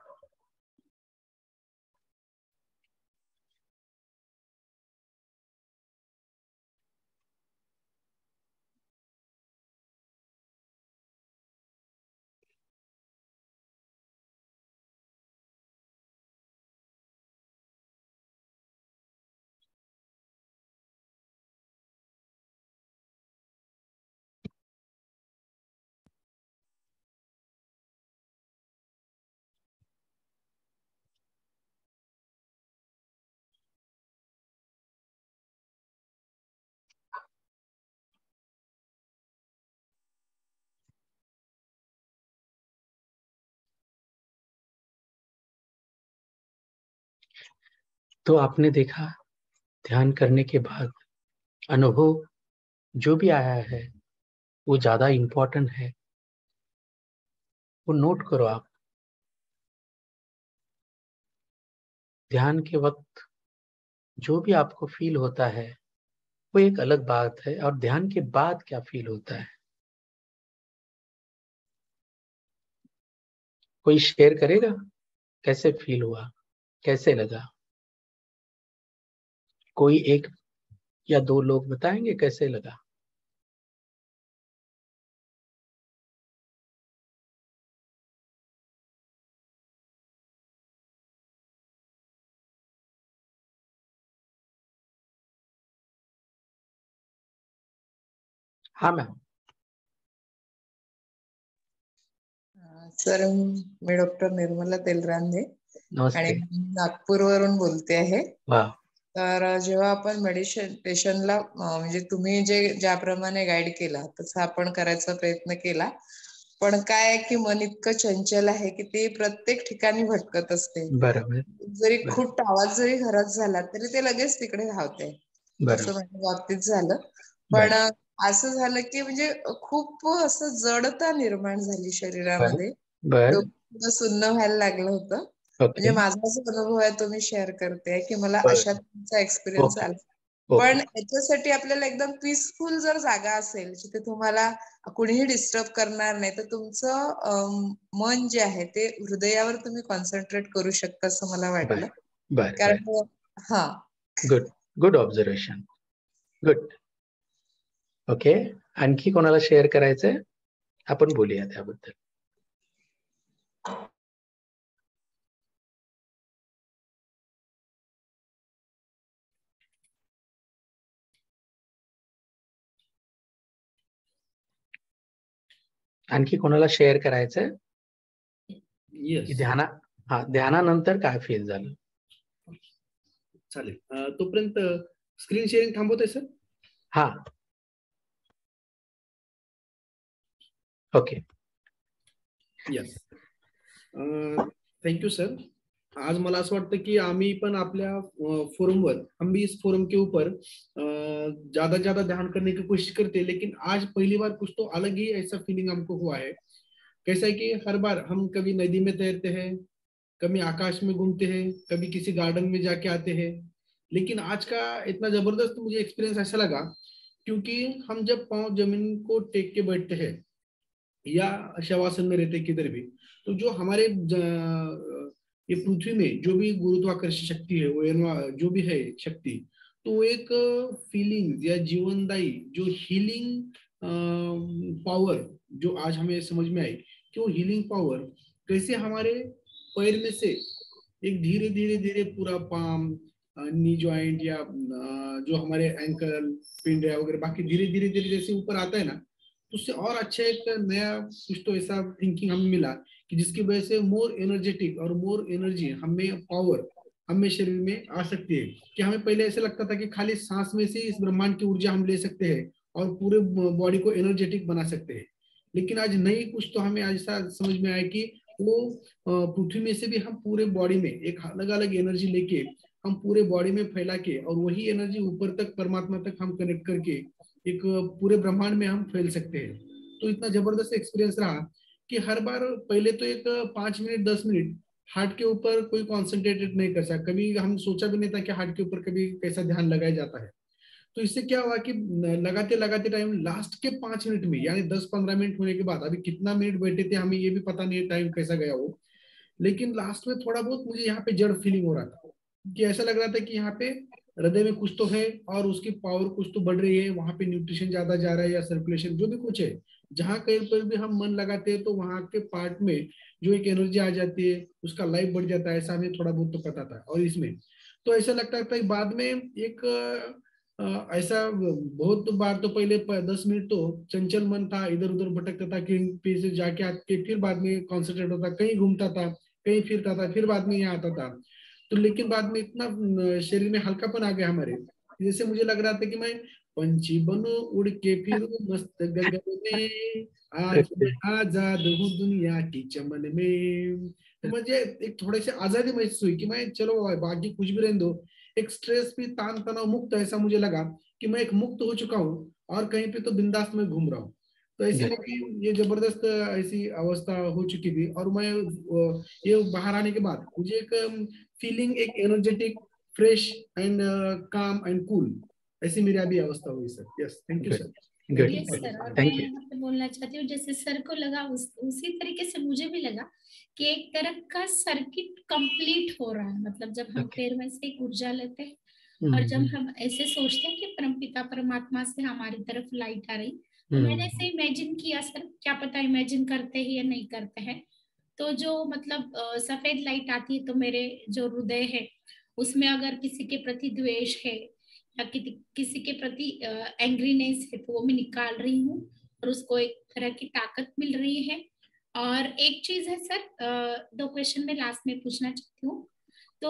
तो आपने देखा, ध्यान करने के बाद अनुभव जो भी आया है वो ज्यादा इम्पोर्टेंट है, वो नोट करो आप। ध्यान के वक्त जो भी आपको फील होता है वो एक अलग बात है, और ध्यान के बाद क्या फील होता है कोई शेयर करेगा? कैसे फील हुआ, कैसे लगा? कोई 1 या 2 लोग बताएंगे कैसे लगा? हाँ मैम। सर, मी डॉक्टर निर्मला तेलरांधे आणि नमस्ते। नागपूरवरून बोलते आहे। वाह। तर जेव्हा आपण मेडिटेशनला म्हणजे तुम्ही ज्याप्रमाणे गाईड केला तसं आपण करायचा प्रयत्न केला, पण काय आहे की मन इतकं चंचल आहे की ते प्रत्येक ठिकाणी भटकत असते। बरोबर। जरी खूप आवाज जरी घरात झाला तरी ते लगेच तिकडे धावते। असं माझ्या बाबतीत झालं। पण असं झालं की म्हणजे खूप असं जडता निर्माण झाली शरीरामध्ये, डोकं सुन्न व्हायला लागलं होतं। म्हणजे माझा जो अनुभव आहे तो मी शेअर करते की मला अशा तुमचा एक्सपिरियन्स आला। पण याच्यासाठी आपल्याला एकदम पीसफुल जर जागा असेल जिथे तुम्हाला कुणीही डिस्टर्ब करणार नाही, तर तुमचं मन जे आहे ते हृदयावर तुम्ही कॉन्सन्ट्रेट करू शकता असं मला वाटलं। कारण हा good good observation, good. Okay, आणखी कोणाला शेअर करायचंय? आपण बोलूया त्याबद्दल। आणखी कोणाला शेअर करायचंय? ध्यानानंतर काय फील झालं? चालेल, तोपर्यंत स्क्रीन शेअरिंग थांबवतोय सर? हा, okay, yes, thank you sir. आज मला असं वाटतं कि आम्ही पण आपल्या फोरमवर, हम भी इस फोरम के ऊपर ज्यादा ज्यादा ध्यान करने की कोशिश करते हैं, लेकिन आज पहली बार कुछ तो अलग ही ऐसा फीलिंग हमको हुआ है। कैसा है कि हर बार हम कभी नदी में तैरते हैं, कभी आकाश में घूमते हैं, कभी किसी गार्डन में जाके आते हैं, लेकिन आज का इतना जबरदस्त मुझे एक्सपीरियंस ऐसा लगा क्योंकि हम जब पांव जमीन को टेक के बैठते हैं या शवासन में रहते किधर भी, तो जो हमारे ये पृथ्वी में जो भी गुरुत्वाकर्षण शक्ति है, वो जो भी है शक्ति, तो एक फीलिंग या जीवनदायी जो हीलिंग पावर जो आज हमें समझ में आई कि वो हीलिंग पावर कैसे हमारे पैर में से एक धीरे धीरे धीरे पूरा पाम, नी जॉइंट या जो हमारे एंकल, पिंडिया वगैरह बाकी धीरे धीरे धीरे जैसे ऊपर आता है ना, तो उससे और अच्छा एक नया कुछ तो ऐसा थिंकिंग हमें मिला कि जिसकी वजह से मोर एनर्जेटिक और मोर एनर्जी हमें, पावर हमें शरीर में आ सकती है। कि हमें पहले ऐसा लगता था कि खाली सांस में से इस ब्रह्मांड की ऊर्जा हम ले सकते हैं और पूरे बॉडी को एनर्जेटिक बना सकते हैं, लेकिन आज नई कुछ तो हमें ऐसा समझ में आया कि वो पृथ्वी में से भी हम पूरे बॉडी में एक अलग अलग एनर्जी लेके हम पूरे बॉडी में फैला के और वही एनर्जी ऊपर तक परमात्मा तक हम कनेक्ट करके एक पूरे ब्रह्मांड में हम फैल सकते हैं। तो इतना जबरदस्त एक्सपीरियंस रहा कि हर बार पहले तो एक 5 मिनट 10 मिनट हार्ट के ऊपर कोई कॉन्सेंट्रेटेड नहीं कर सकता, कभी हम सोचा भी नहीं था कि हार्ट के ऊपर कभी कैसा ध्यान लगाया जाता है। तो इससे क्या हुआ कि लगाते लगाते टाइम लास्ट के 5 मिनट में, यानी 10-15 मिनट होने के बाद, अभी कितना मिनट बैठे थे हमें ये भी पता नहीं टाइम कैसा गया वो, लेकिन लास्ट में थोड़ा बहुत मुझे यहाँ पे जड़ फीलिंग हो रहा था कि ऐसा लग रहा था कि यहाँ पे हृदय में कुछ तो है और उसकी पावर कुछ तो बढ़ रही है, वहां पे न्यूट्रिशन ज्यादा जा रहा है या सर्कुलेशन जो भी कुछ है, जहाँ कहीं पर भी हम मन लगाते हैं तो वहां के पार्ट में जो एक एनर्जी आ जाती है उसका लाइफ बढ़ जाता है, ऐसा हमें थोड़ा बहुत तो पता था। और इसमें तो ऐसा लगता था बाद में एक ऐसा बहुत बार तो पहले 10 मिनट तो चंचल मन था, इधर उधर भटकता था, कहीं पे से जाके आके फिर बाद में कॉन्सेंट्रेट होता, कहीं घूमता था, कहीं फिरता था, फिर बाद में यहाँ आता था। तो लेकिन बाद में इतना शरीर में हल्कापन आ गया हमारे, जैसे मुझे लग रहा था कि मैं पंछी बनूं उड़ के फिरूं मस्त गगन में, आज मैं आजाद हूँ दुनिया की चमन में। तो मुझे एक थोड़ी सी आजादी महसूस हुई कि मैं चलो बाकी कुछ भी रहने दो, एक स्ट्रेस भी, तान तनाव मुक्त, ऐसा मुझे लगा कि मैं एक मुक्त हो चुका हूँ और कहीं पे तो बिंदास में घूम रहा हूँ। तो ऐसे में कि ये जबरदस्त ऐसी अवस्था हो चुकी थी और मैं ये बाहर आने के बाद मुझे एक फीलिंग, एक एनर्जेटिक, फ्रेश एंड काम एंड कूल, ऐसी मेरी अभी अवस्था हुई sir. Yes, thank you sir. Yes sir, और मैं यहाँ पे बोलना चाहती हूँ जैसे सर को लगा उसी तरीके से मुझे भी लगा कि एक तरह का सर्किट कंप्लीट हो रहा है। मतलब जब हम पैर में से एक ऊर्जा लेते हैं और जब हम ऐसे सोचते हैं कि परमपिता परमात्मा से हमारी तरफ लाइट आ रही, तो मैंने ऐसे इमेजिन किया सर, क्या पता इमेजिन करते हैं या नहीं करते हैं, तो जो मतलब सफेद लाइट आती है तो मेरे जो हृदय है उसमें अगर किसी के प्रति द्वेष है या किसी के प्रति एंग्रीनेस है तो वो मैं निकाल रही हूँ और उसको एक तरह की ताकत मिल रही है। और एक चीज है सर, 2 क्वेश्चन में लास्ट में पूछना चाहती हूँ। तो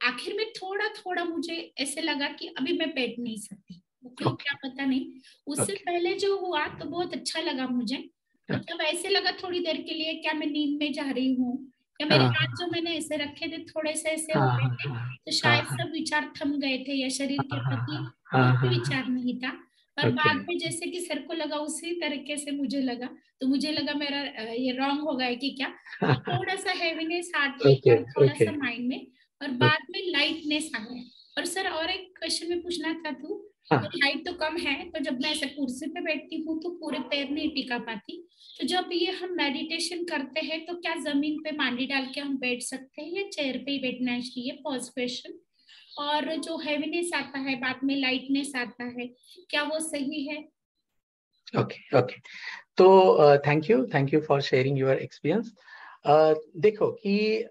आखिर में थोड़ा थोड़ा मुझे ऐसे लगा कि अभी मैं बैठ नहीं सकती, क्यों क्या पता नहीं, उससे पहले जो हुआ तो बहुत अच्छा लगा मुझे। मतलब ऐसे लगा थोड़ी देर के लिए क्या मैं नींद में जा रही हूँ, या मेरे हाथ जो मैंने ऐसे रखे थे थोड़े से ऐसे हो रहे थे, तो शायद सब विचार थम गए थे या शरीर के प्रति कोई विचार नहीं था। पर बाद में जैसे कि सर को लगा उसी तरीके से मुझे लगा, तो मुझे लगा मेरा ये रॉन्ग हो गया कि क्या, थोड़ा सा हैवीनेस हार्ट में और थोड़ा सा माइंड में, और बाद में लाइटनेस आ गया। और सर और एक क्वेश्चन में पूछना चाहती हूँ, हाइट तो कम है, तो जब मैं ऐसे कुर्सी पे बैठती हूँ तो पूरे पैर नहीं टिका पाती, तो जब ये हम मेडिटेशन करते हैं तो क्या जमीन पे मांडी डाल के हम बैठ सकते हैं या चेयर पे ही बैठना चाहिए? First question. और जो हैवीनेस आता है बाद में लाइटनेस आता है, क्या वो सही है? ओके ओके, तो thank you for sharing your experience. देखो कि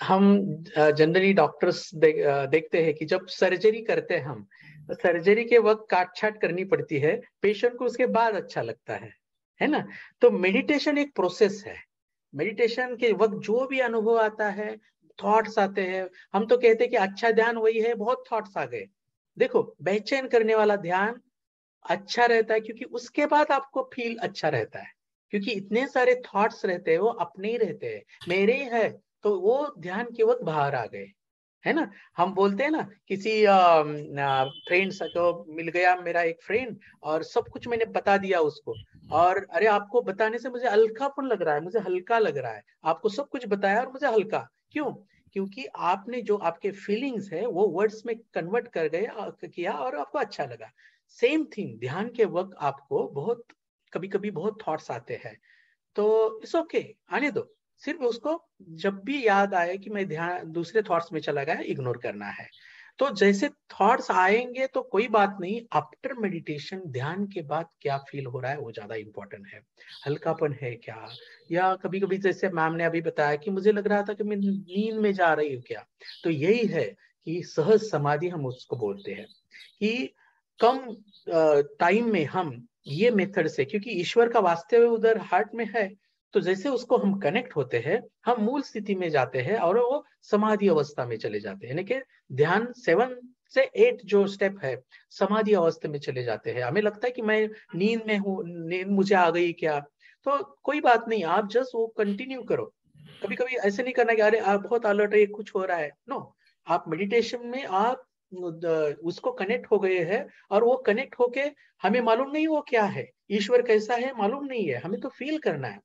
हम जनरली डॉक्टर्स देखते हैं कि जब सर्जरी करते हैं हम, तो सर्जरी के वक्त काट छाट करनी पड़ती है, पेशेंट को उसके बाद अच्छा लगता है ना। तो मेडिटेशन एक प्रोसेस है। मेडिटेशन के वक्त जो भी अनुभव आता है, थॉट्स आते हैं, हम तो कहते हैं कि अच्छा ध्यान वही है, बहुत थॉट्स आ गए। देखो, बेचैन करने वाला ध्यान अच्छा रहता है क्योंकि उसके बाद आपको फील अच्छा रहता है, क्योंकि इतने सारे थॉट्स रहते हैं, वो अपने ही रहते हैं, मेरे ही है, तो वो ध्यान के वक्त बाहर आ गए, है ना। हम बोलते हैं ना, किसी फ्रेंड्स को मिल गया, मेरा एक फ्रेंड, और सब कुछ मैंने बता दिया उसको, और अरे आपको बताने से मुझे हल्कापन लग रहा है, मुझे हल्का लग रहा है, आपको सब कुछ बताया और मुझे हल्का क्यों? क्योंकि आपने जो आपके फीलिंग्स है वो वर्ड्स में कन्वर्ट कर गए किया और आपको अच्छा लगा। सेम थिंग ध्यान के वक्त आपको कभी कभी बहुत थॉट्स आते हैं, तो इट्स ओके, आने दो। सिर्फ उसको जब भी याद आए कि मैं ध्यान दूसरे थॉट्स में चला गया, इग्नोर करना है। तो जैसे थॉट्स आएंगे तो कोई बात नहीं, आफ्टर मेडिटेशन ध्यान के बाद क्या फील हो रहा है वो ज्यादा इंपॉर्टेंट है। हल्कापन है क्या, या कभी कभी जैसे मैम ने अभी बताया कि मुझे लग रहा था कि मैं नींद में जा रही हूँ क्या, तो यही है कि सहज समाधि हम उसको बोलते हैं। कि कम टाइम में हम ये मेथड से, क्योंकि ईश्वर का वास्तव उधर हार्ट में है, तो जैसे उसको हम कनेक्ट होते हैं, हम मूल स्थिति में जाते हैं और वो समाधि अवस्था में चले जाते हैं। यानी कि ध्यान 7 से 8 जो स्टेप है, समाधि अवस्था में चले जाते हैं। हमें लगता है कि मैं नींद में हूँ, नींद मुझे आ गई क्या, तो कोई बात नहीं, आप जस्ट वो कंटिन्यू करो। कभी कभी ऐसे नहीं करना कि अरे आप बहुत अलर्ट है, कुछ हो रहा है, नो। आप मेडिटेशन में आप उसको कनेक्ट हो गए हैं, और वो कनेक्ट होके हमें मालूम नहीं वो क्या है, ईश्वर कैसा है मालूम नहीं है, हमें तो फील करना है।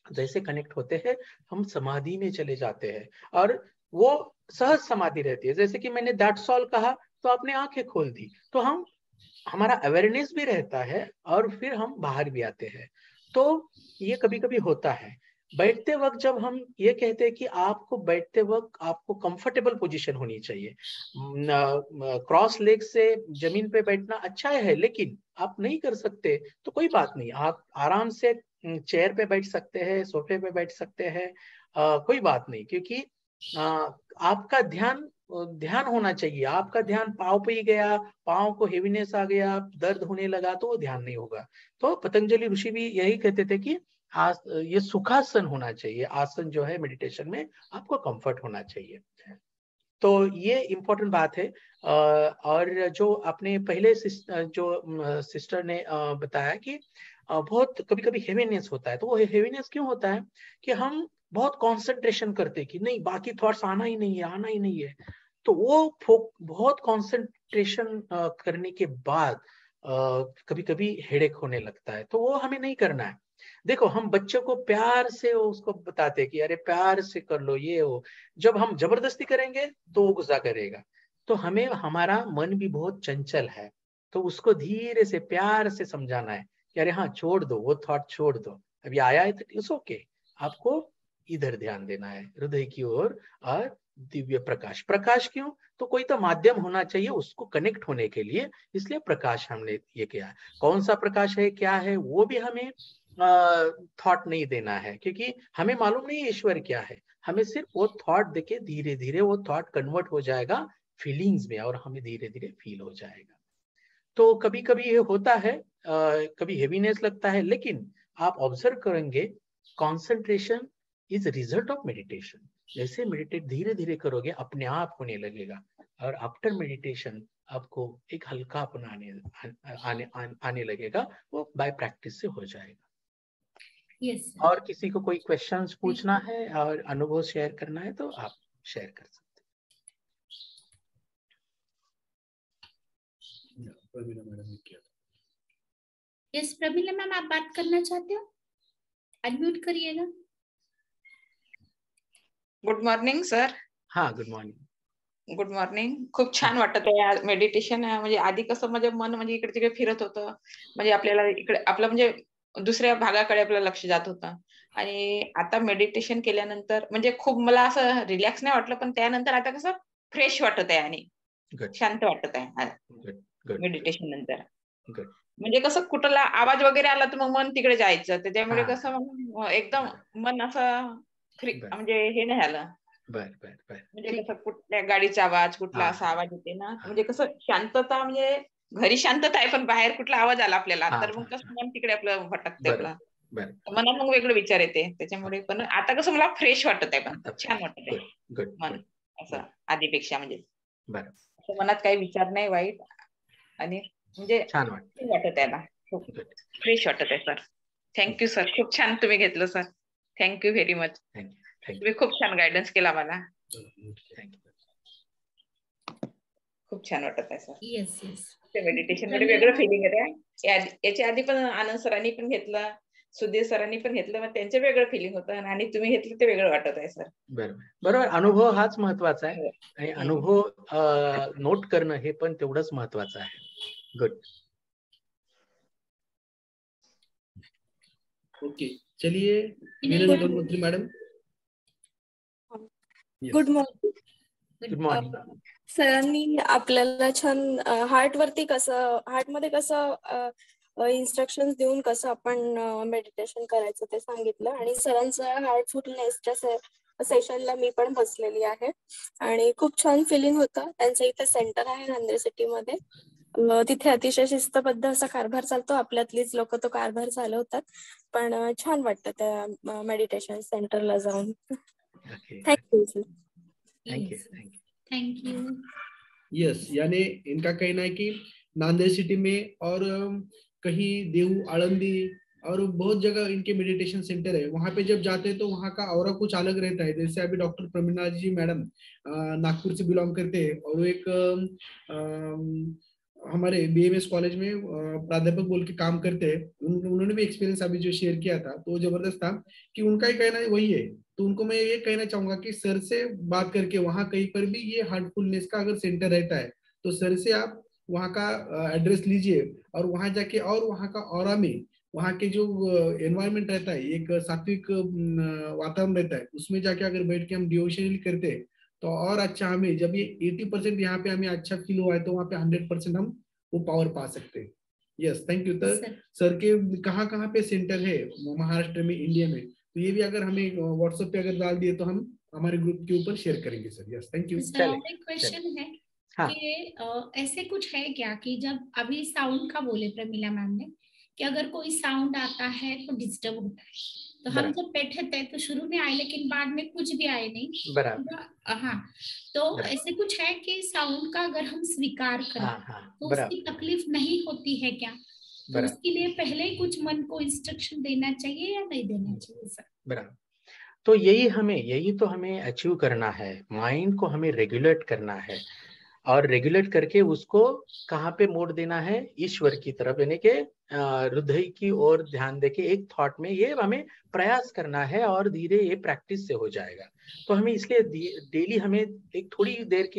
जैसे कनेक्ट होते हैं हम समाधि में चले जाते हैं, और वो सहज समाधि रहती है। जैसे कि मैंने दैट्स ऑल कहा तो आपने आंखें खोल दी, तो हम हमारा अवेयरनेस भी रहता है और फिर हम बाहर भी आते हैं। तो ये कभी कभी होता है। बैठते वक्त जब हम ये कहते हैं कि आपको बैठते वक्त आपको कंफर्टेबल पोजीशन होनी चाहिए, क्रॉस लेग से जमीन पे बैठना अच्छा है, लेकिन आप नहीं कर सकते तो कोई बात नहीं, आप आराम से चेयर पे बैठ सकते हैं, सोफे पे बैठ सकते हैं, कोई बात नहीं। क्योंकि आपका ध्यान होना चाहिए। आपका ध्यान पाँव पे ही गया, पाँव को हेवीनेस आ गया, दर्द होने लगा, तो वो ध्यान नहीं होगा। तो पतंजलि ऋषि भी यही कहते थे कि ये सुखासन होना चाहिए। आसन जो है मेडिटेशन में आपको कंफर्ट होना चाहिए। तो ये इम्पोर्टेंट बात है। और जो अपने पहले सिस्टर ने बताया कि बहुत कभी कभी हेवीनेस होता है, तो वो हेवीनेस क्यों होता है कि हम बहुत कंसंट्रेशन करते कि नहीं, बाकी थॉट्स आना ही नहीं है, आना ही नहीं है। तो वो बहुत कंसंट्रेशन करने के बाद कभी कभी हेडेक होने लगता है, तो वो हमें नहीं करना है। देखो, हम बच्चों को प्यार से उसको बताते कि अरे प्यार से कर लो ये हो, जब हम जबरदस्ती करेंगे तो वो गुस्सा करेगा। तो हमें, हमारा मन भी बहुत चंचल है, तो उसको धीरे से प्यार से समझाना है कि अरे हाँ, छोड़ दो, वो थॉट छोड़ दो, अभी आया है तो इट्स ओके, आपको इधर ध्यान देना है, हृदय की ओर। और दिव्य प्रकाश, प्रकाश क्यों, तो कोई तो माध्यम होना चाहिए उसको कनेक्ट होने के लिए, इसलिए प्रकाश हमने ये किया। कौन सा प्रकाश है, क्या है, वो भी हमें थॉट नहीं देना है, क्योंकि हमें मालूम नहीं ईश्वर क्या है। हमें सिर्फ वो थॉट देके धीरे धीरे वो थॉट कन्वर्ट हो जाएगा फीलिंग्स में, और हमें धीरे धीरे फील हो जाएगा। तो कभी कभी ये होता है, कभी हेवीनेस लगता है, लेकिन आप ऑब्जर्व करेंगे concentration is result of meditation. जैसे मेडिटेट धीरे धीरे करोगे अपने आप होने लगेगा, और आफ्टर मेडिटेशन आपको एक हल्कापन आने लगेगा, वो बाय प्रैक्टिस से हो जाएगा। Yes, और किसी को कोई क्वेश्चंस पूछना है और अनुभव शेयर करना है तो आप शेयर कर सकते हैं। प्रवीणा मैडम ने किया था। यस प्रवीणा मैम, आप बात करना चाहते हो? अनम्यूट करिएगा। Good morning sir. हाँ, गुड मॉर्निंग. Good morning. खूप छान वाटत आहे मेडिटेशन. म्हणजे आधी कसं म्हणजे मन म्हणजे इकडे तिकडे फिरत होतं, म्हणजे आपल्याला इकडे आपलं म्हणजे दुसऱ्या भागाकडे आपलं लक्ष जात होतं. आणि आता मेडिटेशन केल्यानंतर म्हणजे खूप मला असं रिलॅक्स नाही वाटलं, पण त्यानंतर आता कसं फ्रेश वाटत आहे आणि शांत वाटत आहे मेडिटेशन नंतर. म्हणजे कसं कुठला आवाज वगैरे आला तर मग मन तिकडे जायचं, त्याच्यामुळे कसं मग एकदम मन असं फ्री, म्हणजे हे नाही आलं. म्हणजे कसं कुठल्या गाडीचा आवाज, कुठला असा आवाज येते ना, म्हणजे कसं शांतता, म्हणजे घरी शांतता आहे पण बाहेर कुठला आवाज आला आपल्याला तर मग कसं मन तिकडे आपलं भटकते, आपलं मनात मग वेगळं विचार येते. त्याच्यामुळे पण आता कसं मला फ्रेश वाटत आहे, पण छान वाटत आहे मन असं आधीपेक्षा. म्हणजे असं मनात काही विचार नाही वाईट, आणि म्हणजे छान वाटत आहे ना, खूप फ्रेश वाटत आहे सर. थँक्यू सर, खूप छान तुम्ही घेतलं सर. Thank you very much. तुम्ही खूप छान गायडन्स केला मला. खूप छान वाटत आहे सर. Yes yes. मेडिटेशन मध्ये वेगळं फिलिंग येते. याच्या आधी पण आनंद सरांनी पण घेतलं, सुधीर सरांनी पण घेतलं, मग त्यांचं वेगळं फिलिंग होतं, आणि तुम्ही घेतलं ते वेगळं वाटत आहे सर. बरोबर. अनुभव हाच महत्वाचा आहे, आणि अनुभव नोट करणं हे पण तेवढंच महत्वाचं आहे. गुड. ओके. चलिए Meenal Gangotri madam. Good morning. Good morning. सरांनी आपल्याला छान हार्टमध्ये कसं इन्स्ट्रक्शन देऊन कसं आपण मेडिटेशन करायचं ते सांगितलं. आणि सरांचं हार्टफुलनेसच्या सेशनला मी पण बसलेली आहे आणि खूप छान फिलिंग होतं. त्यांचं इथे सेंटर आहे नांदेड सिटीमध्ये. तिथे अतिशय शिस्तबद्ध असा कारभार चालतो. आपल्यातलीच लोक तो कारभार चालवतात. पण छान वाटतं त्या मेडिटेशन सेंटरला जाऊन. Thank you sir. Thank you. Yes, यानी इनका कहना है कि नांदेड़ सिटी में और कहीं देहू, आळंदी और बहुत जगह इनके मेडिटेशन सेंटर है. वहां पे जब जाते हैं तो वहां का ऑरा कुछ अलग रहता है. जैसे अभी डॉक्टर प्रमिला जी मैडम नागपुर से बिलोंग करते हैं और एक हमारे बीएमएस कॉलेज में प्राध्यापक बोल के काम करते हैं. उन्होंने भी एक्सपीरियंस अभी जो शेयर किया था तो जबरदस्त था कि उनका ही कहना वही है. तो उनको मैं ये कहना चाहूंगा कि सर से बात करके वहां कहीं पर भी ये हार्टफुलनेस का अगर सेंटर रहता है तो सर से आप वहां का एड्रेस लीजिए और वहां जाके और वहां का ऑरा में वहां के जो एनवायरनमेंट रहता है, एक सात्विक वातावरण रहता है, उसमें जाके अगर बैठ के हम डिवोशनली करते हैं तो और अच्छा हमें जब ये 80% यहाँ पे हमें अच्छा फील हुआ है तो वहाँ पे 100% हम वो पावर पा सकते हैं. Yes, thank you. सर के कहाँ पे सेंटर है महाराष्ट्र में, इंडिया में, तो ये भी अगर हमें व्हाट्सएप पे अगर डाल दिए तो हम हमारे ग्रुप के ऊपर शेयर करेंगे sir. Yes, thank you. Question है कि ऐसे कुछ है क्या कि जब अभी साउंड का बोले प्रमिला मैम ने कि अगर कोई साउंड आता है तो डिस्टर्ब होता है, तो हम जब बैठे थे तो शुरू में आए लेकिन बाद में कुछ भी आए नहीं. हाँ, तो ऐसे कुछ है कि साउंड का अगर हम स्वीकार करें तो उसकी तकलीफ नहीं होती है क्या? तो उसके लिए पहले ही कुछ मन को इंस्ट्रक्शन देना चाहिए या नहीं देना चाहिए सर? बराबर. तो यही तो हमें अचीव करना है. माइंड को हमें रेगुलेट करना है और रेगुलेट करके उसको कहाँ पे मोड़ देना है, ईश्वर की तरफ, यानी कि हृदय की ओर ध्यान देके एक थॉट में ये हमें प्रयास करना है और धीरे ये प्रैक्टिस से हो जाएगा. तो हमें इसलिए डेली हमें एक थोड़ी देर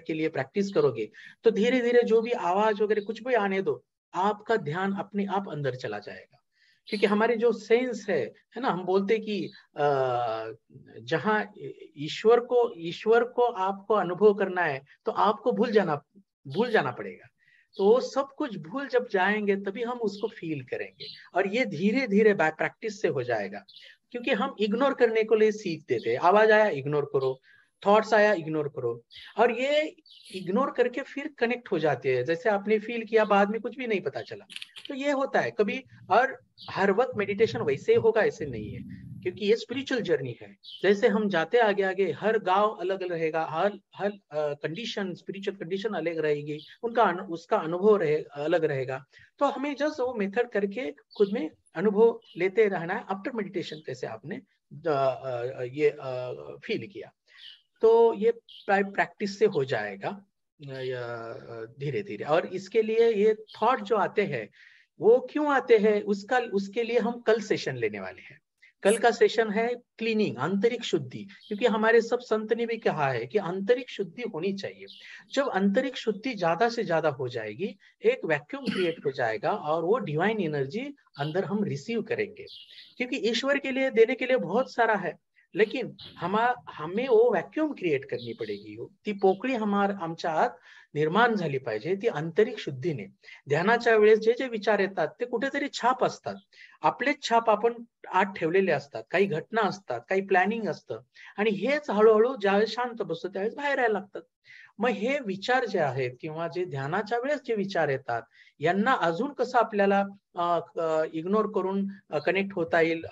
के लिए प्रैक्टिस करोगे तो धीरे धीरे जो भी आवाज वगैरह कुछ भी आने दो, आपका ध्यान अपने आप अंदर चला जाएगा. क्योंकि हमारे जो सेंस है ना, हम बोलते कि जहाँ ईश्वर को आपको अनुभव करना है तो आपको भूल जाना पड़ेगा. तो वो सब कुछ भूल जब जाएंगे तभी हम उसको फील करेंगे और ये धीरे धीरे बाय प्रैक्टिस से हो जाएगा. क्योंकि हम इग्नोर करने को लिए सीख देते हैं. आवाज आया इग्नोर करो, थॉट्स आया इग्नोर करो, और ये इग्नोर करके फिर कनेक्ट हो जाते हैं. जैसे आपने फील किया, बाद में कुछ भी नहीं पता चला. तो ये होता है कभी, और हर वक्त मेडिटेशन वैसे ही होगा ऐसे नहीं है, क्योंकि ये स्पिरिचुअल जर्नी है. जैसे हम जाते आगे आगे, हर गांव अलग अलग रहेगा, हर कंडीशन, स्पिरिचुअल कंडीशन अलग रहेगी, उसका अनुभव अलग रहेगा. तो हमें जस्ट वो मेथड करके खुद में अनुभव लेते रहना है. आफ्टर मेडिटेशन कैसे आपने ये फील किया, तो ये प्रैक्टिस से हो जाएगा धीरे धीरे. और इसके लिए ये थॉट जो आते हैं वो क्यों आते हैं, उसके लिए हम कल सेशन लेने वाले हैं. कल का सेशन है क्लीनिंग, आंतरिक शुद्धि. क्योंकि हमारे सब संत ने भी कहा है कि आंतरिक शुद्धि होनी चाहिए. जब आंतरिक शुद्धि ज्यादा से ज्यादा हो जाएगी, एक वैक्यूम क्रिएट हो जाएगा और वो डिवाइन एनर्जी अंदर हम रिसीव करेंगे. क्योंकि ईश्वर के लिए देने के लिए बहुत सारा है, लेकिन हमें वो वॅक्यूम क्रिएट करनी पडेगी. ती पोकळी आमच्या आत निर्माण झाली पाहिजे, ती आंतरिक शुद्धीने. ध्यानाच्या वेळेस जे जे विचार येतात ते कुठेतरी छाप असतात, आपलेच छाप आपण आत ठेवलेले असतात. काही घटना असतात, काही प्लॅनिंग असतं, आणि हेच हळूहळू ज्यावेळेस शांत बसतो त्यावेळेस बाहेर यायला लागतात. मग हे विचार जे आहेत किंवा जे ध्यानाच्या वेळेस जे विचार येतात यांना अजून कसं आपल्याला इग्नोर करून कनेक्ट होता येईल,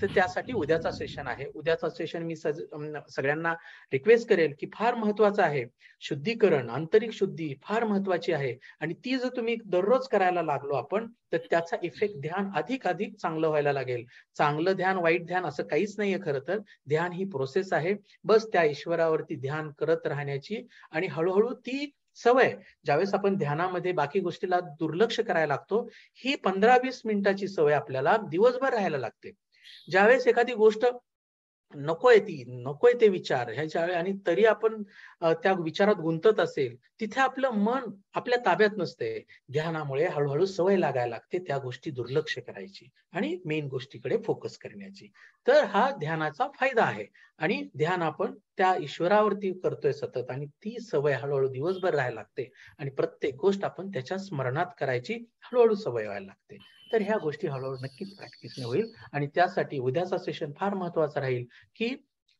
तर त्यासाठी उद्याचा सेशन आहे. उद्याचा सेशन मी सगळ्यांना रिक्वेस्ट करेल की फार महत्वाचं आहे. शुद्धीकरण, आंतरिक शुद्धी फार महत्वाची आहे, आणि ती जर तुम्ही दररोज करायला लागलो आपण तर त्याचा इफेक्ट ध्यान अधिक चांगलं व्हायला लागेल. चांगलं ध्यान, वाईट ध्यान असं काहीच नाहीये. खरं तर ध्यान ही प्रोसेस आहे. बस त्या ईश्वरावरती ध्यान करत राहण्याची, आणि हळूहळू ती सवय, ज्यावेळेस आपण ध्यानामध्ये बाकी गोष्टीला दुर्लक्ष करायला लागतो, ही 15-20 मिनिटाची सवय आपल्याला दिवसभर राहायला लागते. ज्यावेळेस एखादी गोष्ट नकोय ते विचार ह्याच्या वेळी, आणि तरी आपण त्या विचारात गुंतत असेल, तिथे आपलं मन आपल्या ताब्यात नसते. ध्यानामुळे हळूहळू सवय लागायला लागते त्या गोष्टी दुर्लक्ष करायची आणि मेन गोष्टीकडे फोकस करण्याची. तर हा ध्यानाचा फायदा आहे. आणि ध्यान आपण त्या ईश्वरावरती करतोय सतत, आणि ती सवय हळूहळू दिवसभर राहायला लागते आणि प्रत्येक गोष्ट आपण त्याच्या स्मरणात करायची हळूहळू सवय व्हायला लागते. तर ह्या गोष्टी हळूहळू नक्कीच प्रॅक्टिसने होईल. आणि त्यासाठी उद्याचा सेशन फार महत्वाचा राहील की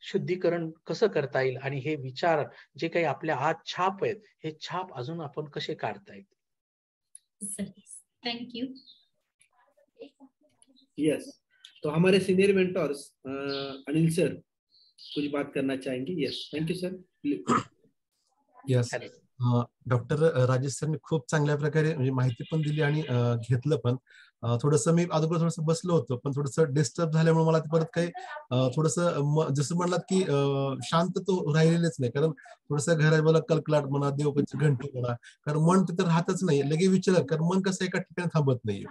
शुद्धीकरण कसं करता येईल, आणि हे विचार जे काही आपल्या आत छाप आहेत, हे छाप अजून आपण कसे काढता येईल. Thank you. यस, तो हमारे सीनियर मेंटर्स अनिल सर कुछ बात करना चाहेंगे. Yes, thank you sir. Yes, doctor Rajesh सरने खूप चांगल्या प्रकारे म्हणजे माहिती पण दिली आणि घेतलं पण. थोडंसं मी अगोदर थोडंसं बसलो होतो, पण थोडंसं डिस्टर्ब झाल्यामुळे मला परत काही थोडंसं जसं म्हणलात की शांत तो राहिलेलेच नाही. कारण थोडंसं घराला कलकलाट म्हणा, देवकाची घंटी म्हणा, कारण मन तिथं राहतच नाही, लगे विचलित. कारण मन कसं एका ठिकाणी थांबत नाहीये,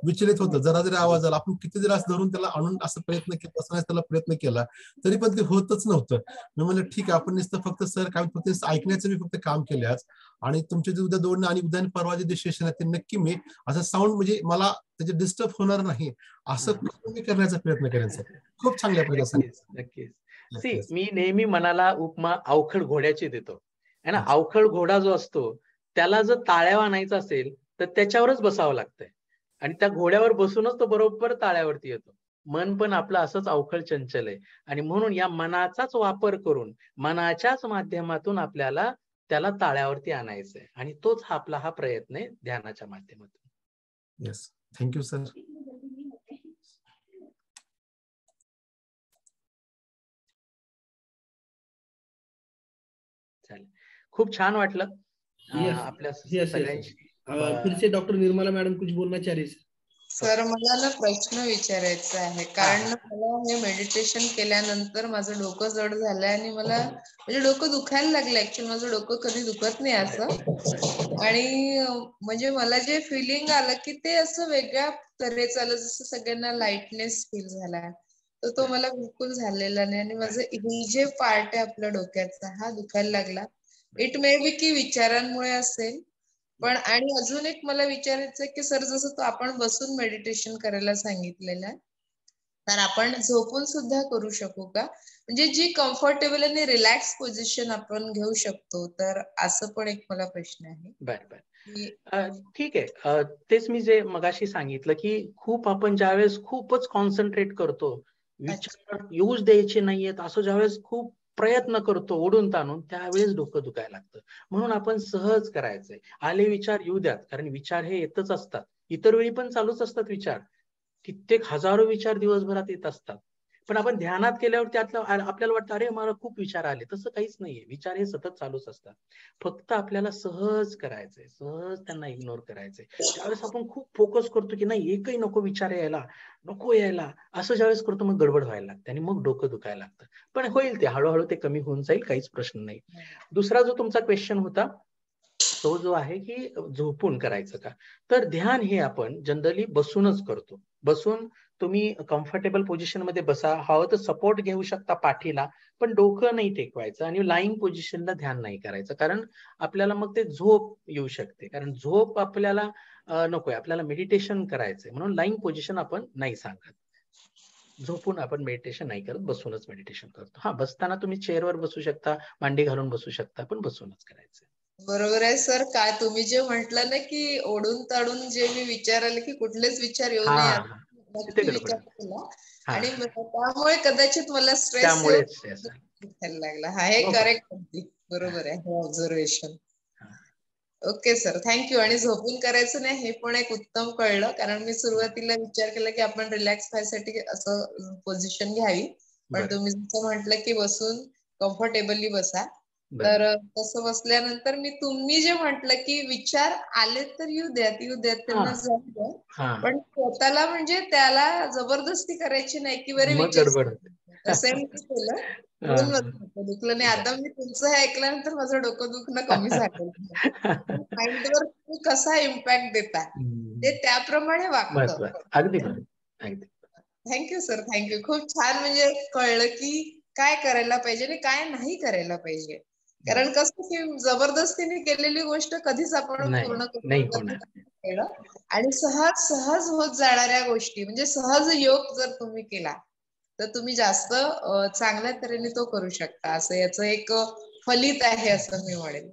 विचलित होतं. जरा जरी आवाज आला, आपण किती जरी असं धरून त्याला आणून असं प्रयत्न केला, बसण्याचा त्याला प्रयत्न केला, तरी पण ते होतच नव्हतं. मी म्हणलं ठीक आहे, आपण नुसतं फक्त सर काय फक्त ऐकण्याचं मी फक्त काम केले आज. आणि तुमचे जे उद्या 2 आणि उद्या परवा जे सेशन आहे ते नक्की मी असं साऊंड म्हणजे मला त्याचे डिस्टर्ब होणार नाही असं मी करण्याचा प्रयत्न करेन सर. खूप चांगल्या प्रकारे. नक्कीच. मी नेहमी मनाला उपमा अवखळ घोड्याची देतो है ना. अवखळ घोडा जो असतो त्याला जर ताळ्या आणायचा असेल तर त्याच्यावरच बसावं लागतंय, आणि त्या घोड्यावर बसूनच तो बरोबर ताळ्यावरती येतो. मन पण आपलं असंच अवखळ चंचल आहे, आणि म्हणून या मनाचाच वापर करून मनाच्याच माध्यमातून आपल्याला त्याला ताळ्यावरती आणायचंय, आणि तोच आपला हा प्रयत्न आहे ध्यानाच्या माध्यमातून. Yes, thank you sir. चालेल, खूप छान वाटलं आपल्या सगळ्यांशी. फिर से डॉक्टर निर्मला मैडम कुछ बोलना चाह रही है. सर, मला ना प्रश्न विचारायचा आहे, कारण मला हे मेडिटेशन केल्यानंतर माझं डोकं जड झालंय आणि मला म्हणजे डोकं दुखायला लागलं. ऍक्च्युअली माझं डोकं कधी दुखत नाही असं. आणि म्हणजे मला जे फिलिंग आलं की ते असं वेगळ्या तऱ्हेचं आलं, जसं सगळ्यांना लाईटनेस फील झाला, तर तो मला बिलकुल झालेला नाही. आणि माझं ही जे पार्ट आहे आपल्या डोक्याचा हा दुखायला लागला. इट मे बी की विचारांमुळे असेल. पण आणि अजून एक मला विचारायचं की सर, जसं तो आपण बसून मेडिटेशन करायला सांगितलेलं आहे, तर आपण झोपून सुद्धा करू शकू का? म्हणजे जी कम्फर्टेबल आणि रिलॅक्स पोझिशन आपण घेऊ शकतो, तर असं पण एक मला प्रश्न आहे. बर, ठीक आहे. तेच मी जे मगाशी सांगितलं की खूप आपण ज्यावेळेस खूपच कॉन्सन्ट्रेट करतो, विचार येऊच द्यायचे नाहीयेत असं ज्यावेळेस खूप प्रयत्न करतो ओढून ताणून, त्यावेळेस डोकं दुखायला लागतं. म्हणून आपण सहज करायचंय. आले विचार येऊ द्यात, कारण विचार हे येतच असतात. इतर वेळी पण चालूच असतात विचार, कित्येक हजारो विचार दिवसभरात येत असतात. पण आपण ध्यानात केल्यावर त्यातलं आपल्याला वाटतं अरे मला खूप विचार आले. तसं काहीच नाहीये, विचार हे सतत चालूच असतात. फक्त आपल्याला सहज करायचंय, सहज त्यांना इग्नोर करायचंय. त्यावेळेस आपण खूप फोकस करतो की नाही एकही नको विचार यायला, नको यायला, असं ज्यावेळेस करतो मग गडबड व्हायला लागते आणि मग डोकं दुखायला लागतं. पण होईल ते, हळूहळू ते कमी होऊन जाईल, काहीच प्रश्न नाही. दुसरा जो तुमचा क्वेश्चन होता तो जो आहे की झोपून करायचं का, तर ध्यान हे आपण जनरली बसूनच करतो. बसून तुम्ही कम्फर्टेबल पोझिशन मध्ये बसा, हवं तर सपोर्ट घेऊ शकता पाठीला, पण डोकं नाही टेकवायचं आणि लाईंग पोझिशनला ध्यान नाही करायचं, कारण आपल्याला मग ते झोप येऊ शकते. कारण झोप आपल्याला नकोय, आपल्याला मेडिटेशन करायचंय, म्हणून लाईंग पोझिशन आपण नाही सांगत. झोपून आपण मेडिटेशन नाही करत, बसूनच मेडिटेशन करतो. हा, बसताना तुम्ही चेअरवर बसू शकता, मांडी घालून बसू शकता, पण बसूनच करायचं. बरोबर आहे सर. काय तुम्ही जे म्हटलं ना की ओढून ताडून जे मी विचार आले की कुठलेच विचार येऊ नये, नक्की विचार केला, आणि त्यामुळे कदाचित मला स्ट्रेस येऊ लागला. हा, हे करेक्ट, बरोबर आहे, हे ऑब्झर्वेशन. Okay sir, thank you. आणि झोपून करायचं नाही हे पण एक उत्तम कळलं, कारण मी सुरुवातीला विचार केला की आपण रिलॅक्स व्हायसाठी असं पोझिशन घ्यावी, पण तुम्ही जसं म्हटलं की बसून कम्फर्टेबली बसा, तर तसं बसल्यानंतर मी तुम्ही जे म्हटलं की विचार आले तर येऊ द्यात, त्यांना जाऊ द्या, पण स्वतःला म्हणजे त्याला जबरदस्ती करायची नाही की बरे विचार, तसं केलं म्हणून डोकं दुखलं नाही. आता मी तुमचं हे ऐकल्यानंतर माझं डोकं दुखणं कमी झालं. माइंडवर कसा इम्पॅक्ट देता ते त्याप्रमाणे वागतं. अगदी बरोबर. Thank you sir, thank you. खूप छान म्हणजे कळलं की काय करायला पाहिजे आणि काय नाही करायला पाहिजे. कारण कसं की जबरदस्तीने केलेली गोष्ट कधीच आपण पूर्ण करू शकत नाही. आणि सहज सहज होत जाणाऱ्या गोष्टी म्हणजे सहज योग जर तुम्ही केला तर तुम्ही जास्त चांगल्या तऱ्हेने तो करू शकता. असं याचं एक फलित आहे असं मी म्हणेन.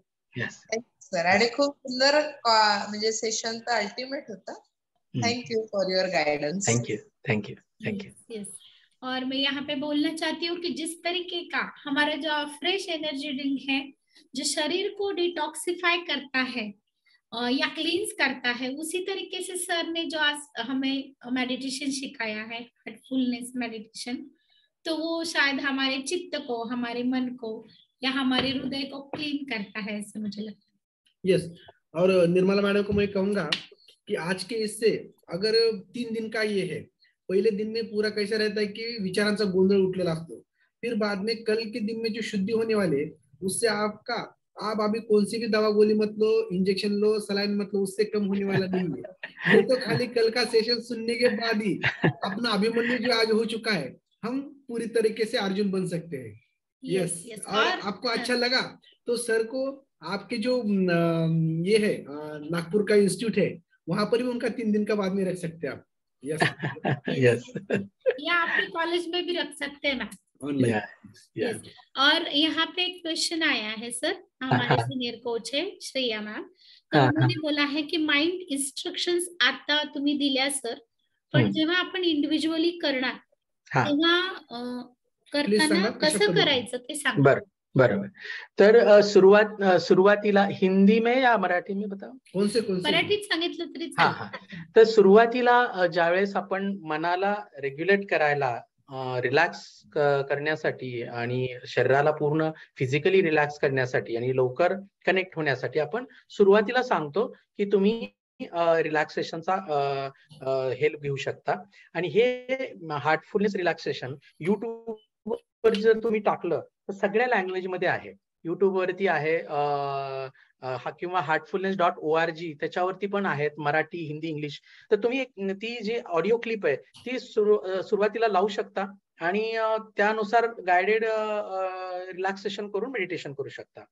सर, आणि खूप सुंदर म्हणजे सेशन तर अल्टिमेट होता. Thank you for your guidance. Thank you. और मैं यहाँ पे बोलना चाहती हूँ कि जिस तरीके का हमारा जो फ्रेश एनर्जी ड्रिंक है, जो शरीर को डिटॉक्सिफाई करता है या क्लींस करता है, उसी तरीके से सर ने जो आज हमें मेडिटेशन सिखाया है, हार्टफुलनेस मेडिटेशन, तो वो शायद हमारे चित्त को, हमारे मन को या हमारे हृदय को क्लीन करता है, ऐसे मुझे लगता है. यस. और निर्मला मैडम को मैं कहूंगा कि आज के इससे अगर 3 दिन का ये है, पहले दिन में पूरा कैसा रहता है कि विचारांचा गोंधळ उठलेला असतो, फिर बाद में कल के दिन में जो शुद्धि होने वाले, उससे आप अभी कौन सी भी दवा गोली मत लो, इंजेक्शन लो, सलाइन मत लो, उससे कम होने वाला नहीं है. ये तो खाली कल का सेशन सुनने के बाद ही अपना अभिमन्यु जो आज हो चुका है, हम पूरी तरीके से अर्जुन बन सकते हैं. यस. और आपको अच्छा लगा तो सर को आपके जो ये है नागपुर का इंस्टीट्यूट है, वहां पर भी उनका 3 दिन का बाद में रख सकते हैं आप. यस. यस. या आपके कॉलेज में भी रख सकते हैं मैम. ऑनलाइन. और यहाँ पे एक क्वेश्चन आया है सर, हमारे सीनियर कोच है श्रेया मैम, तो उन्होंने बोला है की माइंड इन्स्ट्रक्शन्स आता तुम्ही दिल्या सर, पण जेव्हा आपण इंडिव्हिज्युअली करणार तेव्हा करताना कसं करायचं ते सांगा. बरोबर. तर सुरुवातीला हिंदी में या मराठी में बताओ? मराठीत सांगितलं तरी चालेल. तर सुरुवातीला ज्यावेळेस आपण मनाला रेग्युलेट करायला, रिलॅक्स करण्यासाठी आणि शरीराला पूर्ण फिजिकली रिलॅक्स करण्यासाठी आणि लवकर कनेक्ट होण्यासाठी आपण सुरुवातीला सांगतो की तुम्ही रिलॅक्सेशनचा हेल्प घेऊ शकता. आणि हे हार्टफुलनेस रिलॅक्सेशन युट्यूब वर जर तुम्ही टाकलं तर सगळ्या लँग्वेज मध्ये आहे. युट्यूब वरती आहे किंवा heartfulness.org त्याच्यावरती पण आहेत, मराठी, हिंदी, इंग्लिश. तर तुम्ही ती जी ऑडिओ क्लिप आहे ती सुरुवातीला लावू शकता आणि त्यानुसार गायडेड रिलॅक्सेशन करून मेडिटेशन करू शकता.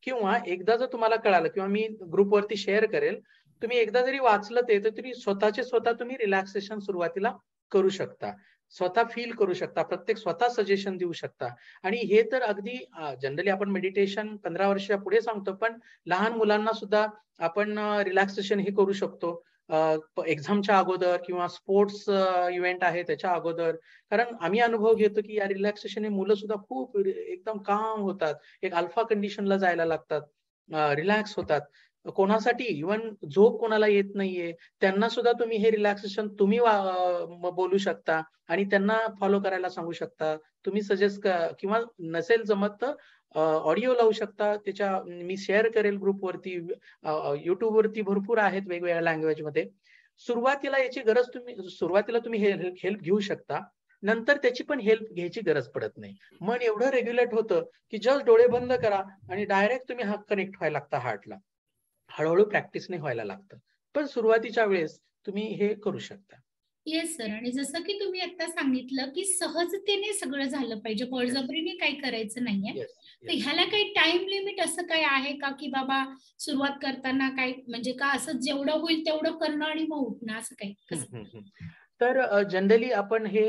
किंवा एकदा जर तुम्हाला कळालं किंवा मी ग्रुपवरती शेअर करेल, तुम्ही एकदा जरी वाचलं ते तर तुम्ही स्वतः तुम्ही रिलॅक्सेशन सुरुवातीला करू शकता, स्वतः फील करू शकता, प्रत्येक स्वतः सजेशन देऊ शकता. आणि हे तर अगदी जनरली आपण मेडिटेशन 15 वर्षाच्या पुढे सांगतो, पण लहान मुलांना सुद्धा आपण रिलॅक्सेशन हे करू शकतो एक्झामच्या अगोदर किंवा स्पोर्ट्स इव्हेंट आहे त्याच्या अगोदर. कारण आम्ही अनुभव घेतो की या रिलॅक्सेशन मुलं सुद्धा खूप एकदम काम होतात, एक अल्फा कंडिशनला जायला लागतात, रिलॅक्स होतात. कोणासाठी इव्हन झोप कोणाला येत नाहीये त्यांना सुद्धा तुम्ही हे रिलॅक्सेशन तुम्ही बोलू शकता आणि त्यांना फॉलो करायला सांगू शकता. तुम्ही सजेस्ट किंवा नसेल जमत तर ऑडिओ लावू शकता. त्याच्या मी शेअर करेल ग्रुपवरती, युट्यूब वरती भरपूर आहेत वेगवेगळ्या लँग्वेज मध्ये. सुरुवातीला याची गरज सुरुवातीला तुम्ही हेल्प घेऊ शकता, नंतर त्याची पण हेल्प घ्यायची गरज पडत नाही. मन एवढं रेग्युलेट होतं की जस्ट डोळे बंद करा आणि डायरेक्ट तुम्ही कनेक्ट व्हायला लागता हार्टला. हळूहळू प्रॅक्टिसने व्हायला लागतं, पण सुरुवातीच्या वेळेस तुम्ही हे करू शकता. Yes sir. आणि जसं की तुम्ही आता सांगितलं की सहजतेने सगळं झालं पाहिजे, बळजबरीने काही करायचं नाहीये. तर ह्याला काही टाइम लिमिट असं काही आहे का की बाबा सुरुवात करताना काय म्हणजे का असं जेवढं होईल तेवढं करणं आणि मग उठणं असं काही? तर जनरली आपण हे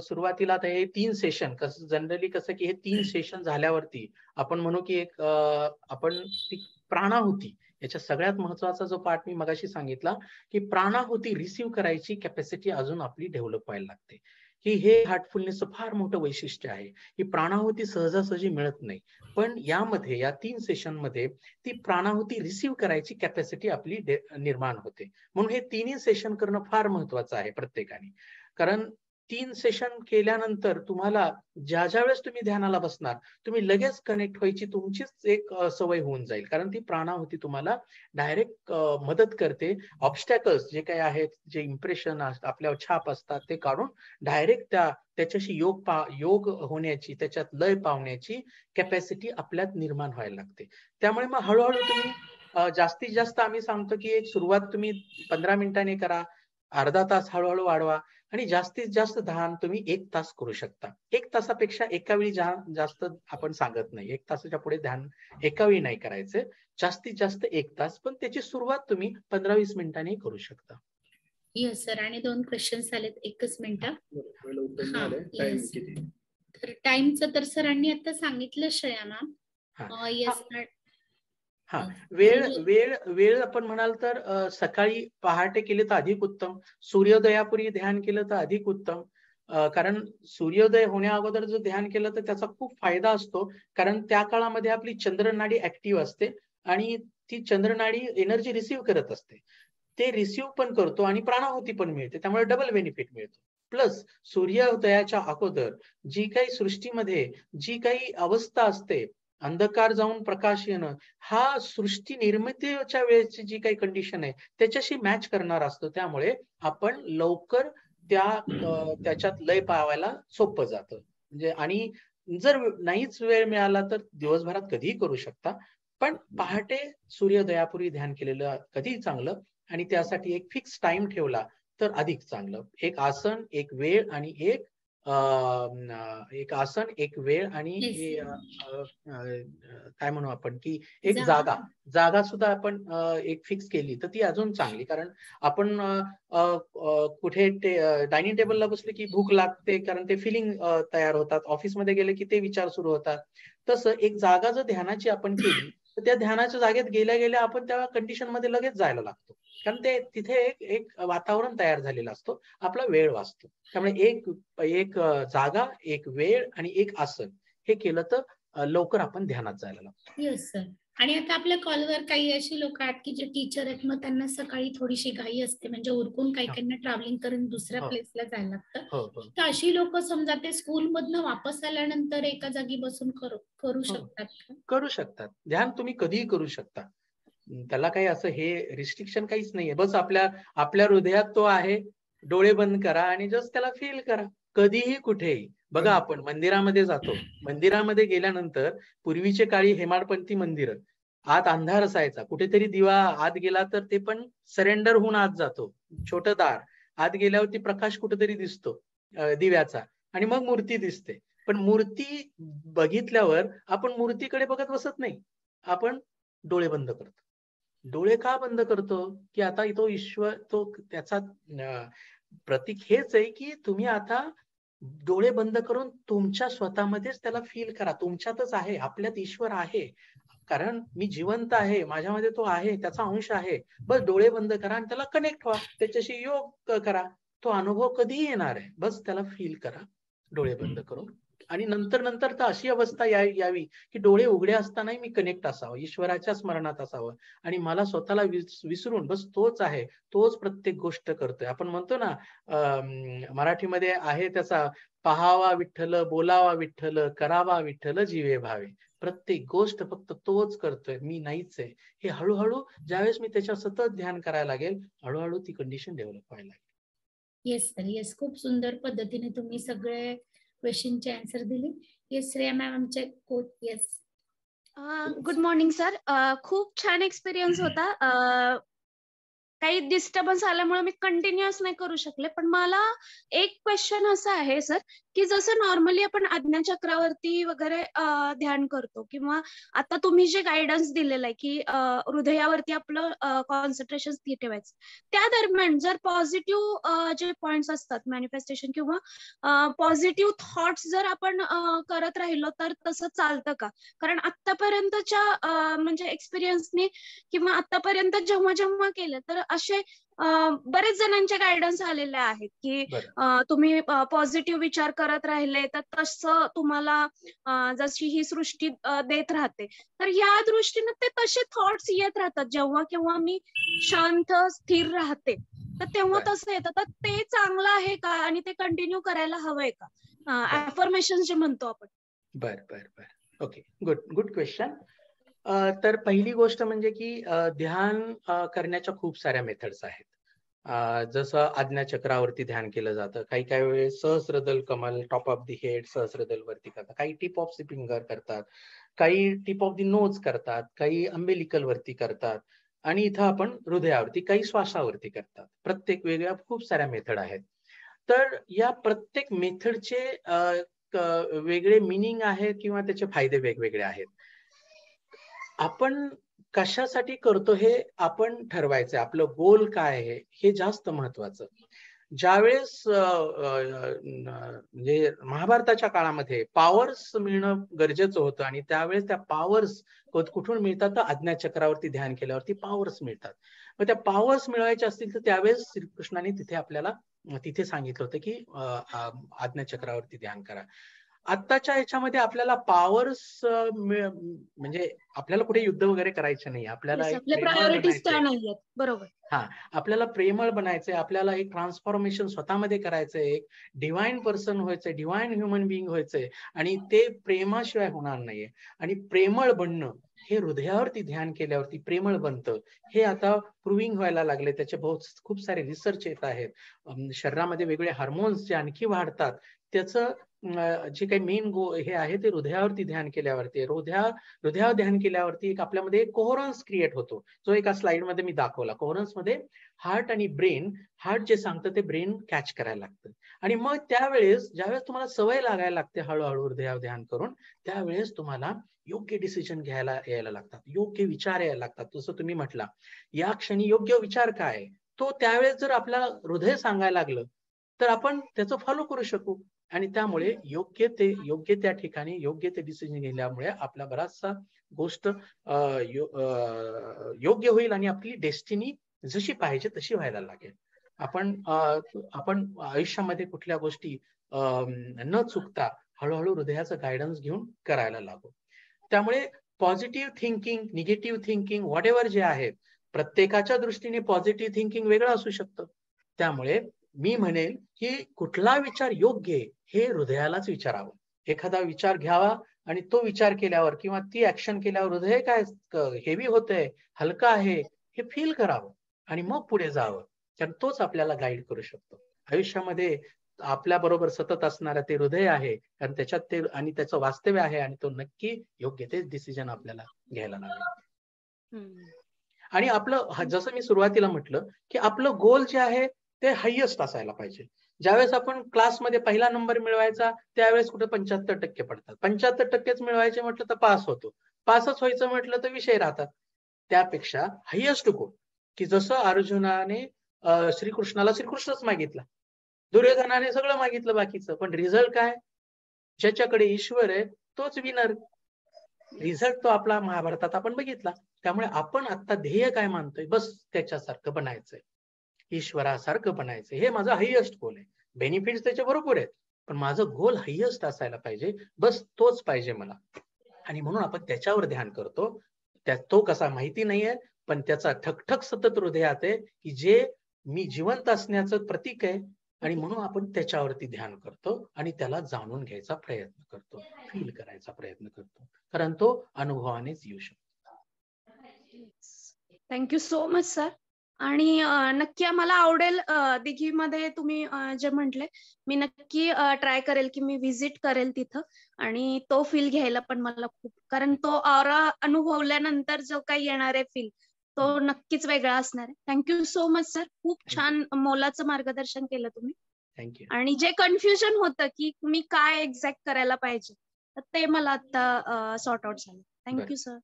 सुरुवातीला आता हे 3 सेशन जनरली कसं की हे 3 सेशन झाल्यावरती आपण म्हणू की एक आपण प्राणाहुती, याच्या सगळ्यात महत्वाचा जो पार्ट मी मगाशी सांगितला की प्राणाहुती रिसीव्ह करायची कॅपॅसिटी अजून आपली डेव्हलप व्हायला लागते. की हे हार्टफुलनेसचं फार मोठं वैशिष्ट्य आहे. ही प्राणाहुती सहजासहजी मिळत नाही, पण यामध्ये या 3 सेशन मध्ये ती प्राणाहुती रिसीव्ह करायची कॅपॅसिटी आपली निर्माण होते. म्हणून हे 3ही सेशन करणं फार महत्वाचं आहे प्रत्येकाने. कारण 3 सेशन केल्यानंतर तुम्हाला ज्या वेळेस तुम्ही ध्यानाला बसणार तुम्ही लगेच कनेक्ट व्हायची तुमचीच एक सवय होऊन जाईल. कारण ती प्राणाहुती तुम्हाला डायरेक्ट मदत करते. ऑब्स्टॅकल्स जे काही आहेत, जे इम्प्रेशन आपल्यावर छाप असतात ते काढून डायरेक्ट त्याच्याशी योग होण्याची, त्याच्यात लय पावण्याची कॅपॅसिटी आपल्यात निर्माण व्हायला लागते. त्यामुळे मग हळूहळू तुम्ही जास्तीत जास्त आम्ही सांगतो की एक सुरुवात तुम्ही 15 मिनिटांनी करा, अर्धा तास हळूहळू वाढवा आणि जास्तीत जास्त ध्यान तुम्ही 1 तास करू शकता. 1 तासापेक्षा एका वेळी जास्त आपण सांगत नाही. 1 तासाच्या पुढे ध्यान एका वेळी नाही करायचं. जास्तीत जास्त 1 तास, पण त्याची सुरुवात तुम्ही 15-20 मिनिटांनी करू शकता. Yes sir. आणि 2 क्वेश्चन्स आलेत, एकच मिनिट. तर टाइमचं तर सरांनी आता सांगितलं श्रेया मॅम. येस. हा, वेळ आपण म्हणाल तर सकाळी पहाटे केले तर अधिक उत्तम, सूर्योदयापूर्वी ध्यान केलं तर अधिक उत्तम. कारण सूर्योदय होण्या अगोदर जर ध्यान केलं तर त्याचा खूप फायदा असतो, कारण त्या काळामध्ये आपली चंद्रनाडी ऍक्टिव्ह असते आणि ती चंद्रनाडी एनर्जी रिसीव्ह करत असते. ते रिसीव्ह पण करतो आणि प्राणाहुती पण मिळते, त्यामुळे डबल बेनिफिट मिळतो. प्लस सूर्योदयाच्या अगोदर जी काही सृष्टीमध्ये जी काही अवस्था असते, अंधकार जाऊन प्रकाश येणं, हा सृष्टी निर्मितीच्या वेळेची जी काही कंडिशन आहे त्याच्याशी मॅच करणार असतो. त्यामुळे आपण लवकर त्याच्यात लय पावायला सोपं जातं. म्हणजे आणि जर नाहीच वेळ मिळाला तर दिवसभरात कधीही करू शकता, पण पहाटे सूर्योदयापूर्वी ध्यान केलेलं कधीही चांगलं आणि त्यासाठी एक फिक्स टाइम ठेवला तर अधिक चांगलं. एक आसन, एक वेळ आणि एक आसन, एक वेळ आणि काय म्हणू आपण की एक जागा सुद्धा आपण एक फिक्स केली तर ती अजून चांगली. कारण आपण कुठे डायनिंग टेबलला बसले की भूक लागते, कारण ते फिलिंग तयार होतात. ऑफिसमध्ये गेले की ते विचार सुरू होतात. तसं एक जागा जर ध्यानाची आपण केली तर त्या ध्यानाच्या जागेत गेल्या गेल्या आपण त्या कंडिशन मध्ये लगेच जायला लागतो, कारण ते तिथे एक वातावरण तयार झालेलं असतो, आपला वेळ वाचतो. त्यामुळे एक जागा, एक वेळ आणि एक आसन हे केलं तर लवकर आपण ध्यानात जायला लागतो. Yes sir. आणि आता आपल्या कॉलवर काही अशी लोक आहेत की जे टीचर आहेत, मग त्यांना सकाळी थोडीशी घाई असते, म्हणजे उरकून काही ट्रॅव्हलिंग करून दुसऱ्या प्लेसला जायला लागतं. तर अशी लोक समजा ते स्कूल मधनं वापस आल्यानंतर एका जागी बसून करू शकतात? करू शकतात. ध्यान तुम्ही कधीही करू शकता. त्याला काही असं हे रिस्ट्रिक्शन काहीच नाहीये. बस आपल्या हृदयात तो आहे. डोळे बंद करा आणि जस्ट त्याला फील करा, कधीही कुठेही. बघा, आपण मंदिरामध्ये जातो, मंदिरामध्ये गेल्यानंतर पूर्वीचे काळी हेमाडपंथी मंदिर, आत अंधार असायचा, कुठेतरी दिवा आत गेला तर ते पण सरेंडर होऊन आत जातो. छोटं दार, आत गेल्यावरती प्रकाश कुठेतरी दिसतो दिव्याचा आणि मग मूर्ती दिसते. पण मूर्ती बघितल्यावर आपण मूर्तीकडे बघत बसत नाही, आपण डोळे बंद करतो. डोळे का बंद करतो की आता तो ईश्वर, तो त्याचा प्रतीक हेच आहे की तुम्ही आता डोळे बंद करून तुमच्या स्वतःमध्येच त्याला फील करा, तुमच्यातच आहे, आपल्यात ईश्वर आहे, कारण मी जिवंत आहे, माझ्यामध्ये तो आहे, त्याचा अंश आहे. बस डोळे बंद करा आणि त्याला कनेक्ट व्हा, त्याच्याशी योग करा. तो अनुभव कधीही येणार आहे, बस त्याला फील करा डोळे बंद करून. आणि नंतर तर अशी अवस्था यावी की डोळे उघडे असतानाही मी कनेक्ट असावं, ईश्वराच्या स्मरणात असावं आणि मला स्वतःला विसरून बस तोच आहे, तोच प्रत्येक गोष्ट करतोय. आपण म्हणतो ना, मराठीमध्ये आहे त्याचा, पाहावा विठ्ठल, बोलावा विठ्ठल, करावा विठ्ठल, जीवे भावे. प्रत्येक गोष्ट फक्त तोच करतोय, मी नाहीच आहे. हे हळूहळू ज्यावेळेस मी त्याच्या सतत ध्यान करायला लागेल, हळूहळू ती कंडिशन डेव्हलप व्हायला लागेल. Yes sir, yes. खूप सुंदर पद्धतीने तुम्ही सगळे क्वेश्चनचे आन्सर दिले. येस श्रेया मॅम, आमचे coach. Yes. Good morning sir. खूप छान एक्सपिरियन्स होता. काही डिस्टर्बन्स आल्यामुळे मी कंटिन्युअस नाही करू शकले, पण मला एक क्वेश्चन असा आहे सर की जसं नॉर्मली आपण आज्ञाचक्रावरती वगैरे ध्यान करतो, किंवा आता तुम्ही जे गायडन्स दिलेलं आहे की हृदयावरती आपलं कॉन्सन्ट्रेशन स्थिर ठेवायचं, त्या दरम्यान जर पॉझिटिव्ह जे पॉइंट्स असतात मॅनिफेस्टेशन किंवा पॉझिटिव्ह थॉट्स जर आपण करत राहिलो तर तसं चालतं का? कारण आतापर्यंतच्या म्हणजे एक्सपिरियन्सने किंवा आतापर्यंत जेव्हा केलं तर असे बरेच जणांचे गायडन्स आलेले आहेत की तुम्ही पॉझिटिव्ह विचार करत राहिले तर तसं तुम्हाला जशी ही सृष्टी देत राहते. तर या दृष्टीने ते तसे थॉट्स येत राहतात जेव्हा केव्हा मी शांत स्थिर राहते, तर तेव्हा तसं येतं. तर ते चांगलं आहे का आणि ते कंटिन्यू करायला हवंय का? अफर्मेशन जे म्हणतो आपण. बर. Okay, good question. तर पहिली गोष्ट म्हणजे की ध्यान करण्याच्या खूप साऱ्या मेथड्स आहेत. जसं आज्ञाचक्रावरती ध्यान केलं जातं, काही वेळेस सहस्रदल कमल, टॉप ऑफ द हेड सहस्रदल वरती करतात, काही टिप ऑफ द फिंगर करतात, काही टिप ऑफ द नोज करतात, काही अंबेलिकल वरती करतात, आणि इथं आपण हृदयावरती, काही श्वासावरती करतात. प्रत्येक वेगळ्या खूप साऱ्या मेथड आहेत. तर या प्रत्येक मेथडचे वेगळे मिनिंग आहे किंवा त्याचे फायदे वेगवेगळे आहेत. आपण कशासाठी करतो हे आपण ठरवायचं, आपलं गोल काय आहे हे जास्त महत्वाचं. ज्यावेळेस म्हणजे महाभारताच्या काळामध्ये पॉवर्स मिळणं गरजेचं होतं आणि त्यावेळेस त्या पॉवर्स कुठून मिळतात, तर आज्ञाचक्रावरती ध्यान केल्यावरती पॉवर्स मिळतात. मग त्या पॉवर्स मिळवायचे असतील तर त्यावेळेस श्रीकृष्णाने तिथे आपल्याला तिथे सांगितलं होतं की आज्ञाचक्रावरती ध्यान करा. आत्ताच्या ह्याच्यामध्ये आपल्याला पॉवर्स म्हणजे आपल्याला कुठे युद्ध वगैरे करायचं नाही, आपल्याला एक प्रायोरिटीज त्या नाहीयेत. बरोबर. हा, आपल्याला प्रेमळ बनायचंय, आपल्याला एक ट्रान्सफॉर्मेशन स्वतःमध्ये करायचंय, एक डिवाइन पर्सन व्हायचंय, डिवाइन ह्युमन बिईंग व्हायचंय आणि ते प्रेमाशिवाय होणार नाहीये. आणि प्रेमळ बनणं हे हृदयावरती ध्यान केल्यावरती प्रेमळ बनतं, हे आता प्रूव्हिंग व्हायला लागले. त्याचे खूप सारे रिसर्च येत आहेत. शरीरामध्ये वेगवेगळे हार्मोन्स जे आणखी वाढतात, त्याचं जे काही मेन हे आहे ते हृदयावरती ध्यान केल्यावरती. हृदयावर ध्यान केल्यावरती एक आपल्यामध्ये कोहरन्स क्रिएट होतो, जो एका स्लाइड मध्ये मी दाखवला. कोहरन्स मध्ये हार्ट आणि ब्रेन, हार्ट जे सांगतं ते ब्रेन कॅच करायला लागतं. आणि मग त्यावेळेस ज्यावेळेस तुम्हाला सवय लागायला लागते हळूहळू हृदयावर ध्यान करून, त्यावेळेस तुम्हाला योग्य डिसिजन घ्यायला यायला लागतात, योग्य विचार यायला लागतात. जसं तुम्ही म्हटला, या क्षणी योग्य विचार काय तो त्यावेळेस जर आपल्याला हृदय सांगायला लागलं तर आपण त्याचं फॉलो करू शकू. आणि त्यामुळे योग्य त्या ठिकाणी योग्य ते डिसिजन घेतल्यामुळे आपला बराचसा गोष्ट योग्य होईल आणि आपली डेस्टिनी जशी पाहिजे तशी व्हायला लागेल. आपण आयुष्यामध्ये कुठल्या गोष्टी न चुकता हळूहळू हृदयाचं गायडन्स घेऊन करायला लागू. त्यामुळे positive thinking, negative thinking, whatever जे आहे, प्रत्येकाच्या दृष्टीने पॉझिटिव्ह थिंकिंग वेगळं असू शकतं. त्यामुळे मी म्हणेल की कुठला विचार योग्य आहे हे हृदयालाच विचारावं. एखादा विचार घ्यावा आणि तो विचार केल्यावर किंवा ती ऍक्शन केल्यावर हृदय काय हेवी होतंय, हलका आहे हे फील करावं आणि मग पुढे जावं. कारण तोच आपल्याला गाईड करू शकतो. आयुष्यामध्ये आपल्या बरोबर सतत असणारा ते हृदय आहे, कारण त्याच्यात ते आणि त्याचं वास्तव्य आहे आणि तो नक्की योग्य ते डिसिजन आपल्याला घ्यायला लागेल. आणि आपलं, जसं मी सुरुवातीला म्हटलं की आपलं गोल जे आहे ते हायेस्ट असायला पाहिजे. ज्यावेळेस आपण क्लासमध्ये पहिला नंबर मिळवायचा त्यावेळेस कुठे 75% पडतात, 75%च मिळवायचे म्हटलं तर पास होतो, पासच व्हायचं म्हटलं तर विषय राहतात. त्यापेक्षा हायेस्ट गोल, की जसं अर्जुनाने श्रीकृष्णाला श्रीकृष्णच मागितला, दुर्योधनाने सगळं मागितलं बाकीचं, पण रिझल्ट काय, ज्याच्याकडे ईश्वर आहे तोच विनर. रिझल्ट तो आपला महाभारतात आपण बघितला. त्यामुळे आपण आता ध्येय काय मानतोय, बस त्याच्यासारखं बनायचंय, ईश्वरासारखं बनायचं, हे माझं हायेस्ट गोल आहे. बेनिफिट्स त्याचे भरपूर आहेत, पण माझं गोल हायेस्ट असायला पाहिजे, बस तोच पाहिजे मला. आणि म्हणून आपण त्याच्यावर ध्यान करतो. तो कसा माहिती नाहीये, पण त्याचा ठकठक सतत हृदयात आहे की जे मी जिवंत असण्याचं प्रतीक आहे. आणि म्हणून आपण त्याच्यावरती ध्यान करतो आणि त्याला जाणून घ्यायचा प्रयत्न करतो, फील करायचा प्रयत्न करतो, कारण तो अनुभवानेच येऊ शकतो. Thank you so much sir. आणि नक्की आम्हाला आवडेल, दिघीमध्ये तुम्ही जे म्हटले, मी नक्की ट्राय करेल की मी व्हिजिट करेल तिथं आणि तो फील घ्यायला पण मला खूप, कारण तो ऑरा अनुभवल्यानंतर जो काही येणार आहे फील तो नक्कीच वेगळा असणार आहे. Thank you so much sir. खूप छान मोलाचं मार्गदर्शन केलं तुम्ही. थँक्यू. आणि जे कन्फ्युजन होतं की मी काय एक्झॅक्ट करायला पाहिजे, तर ते मला आता सॉर्ट आउट झालं. Thank you sir.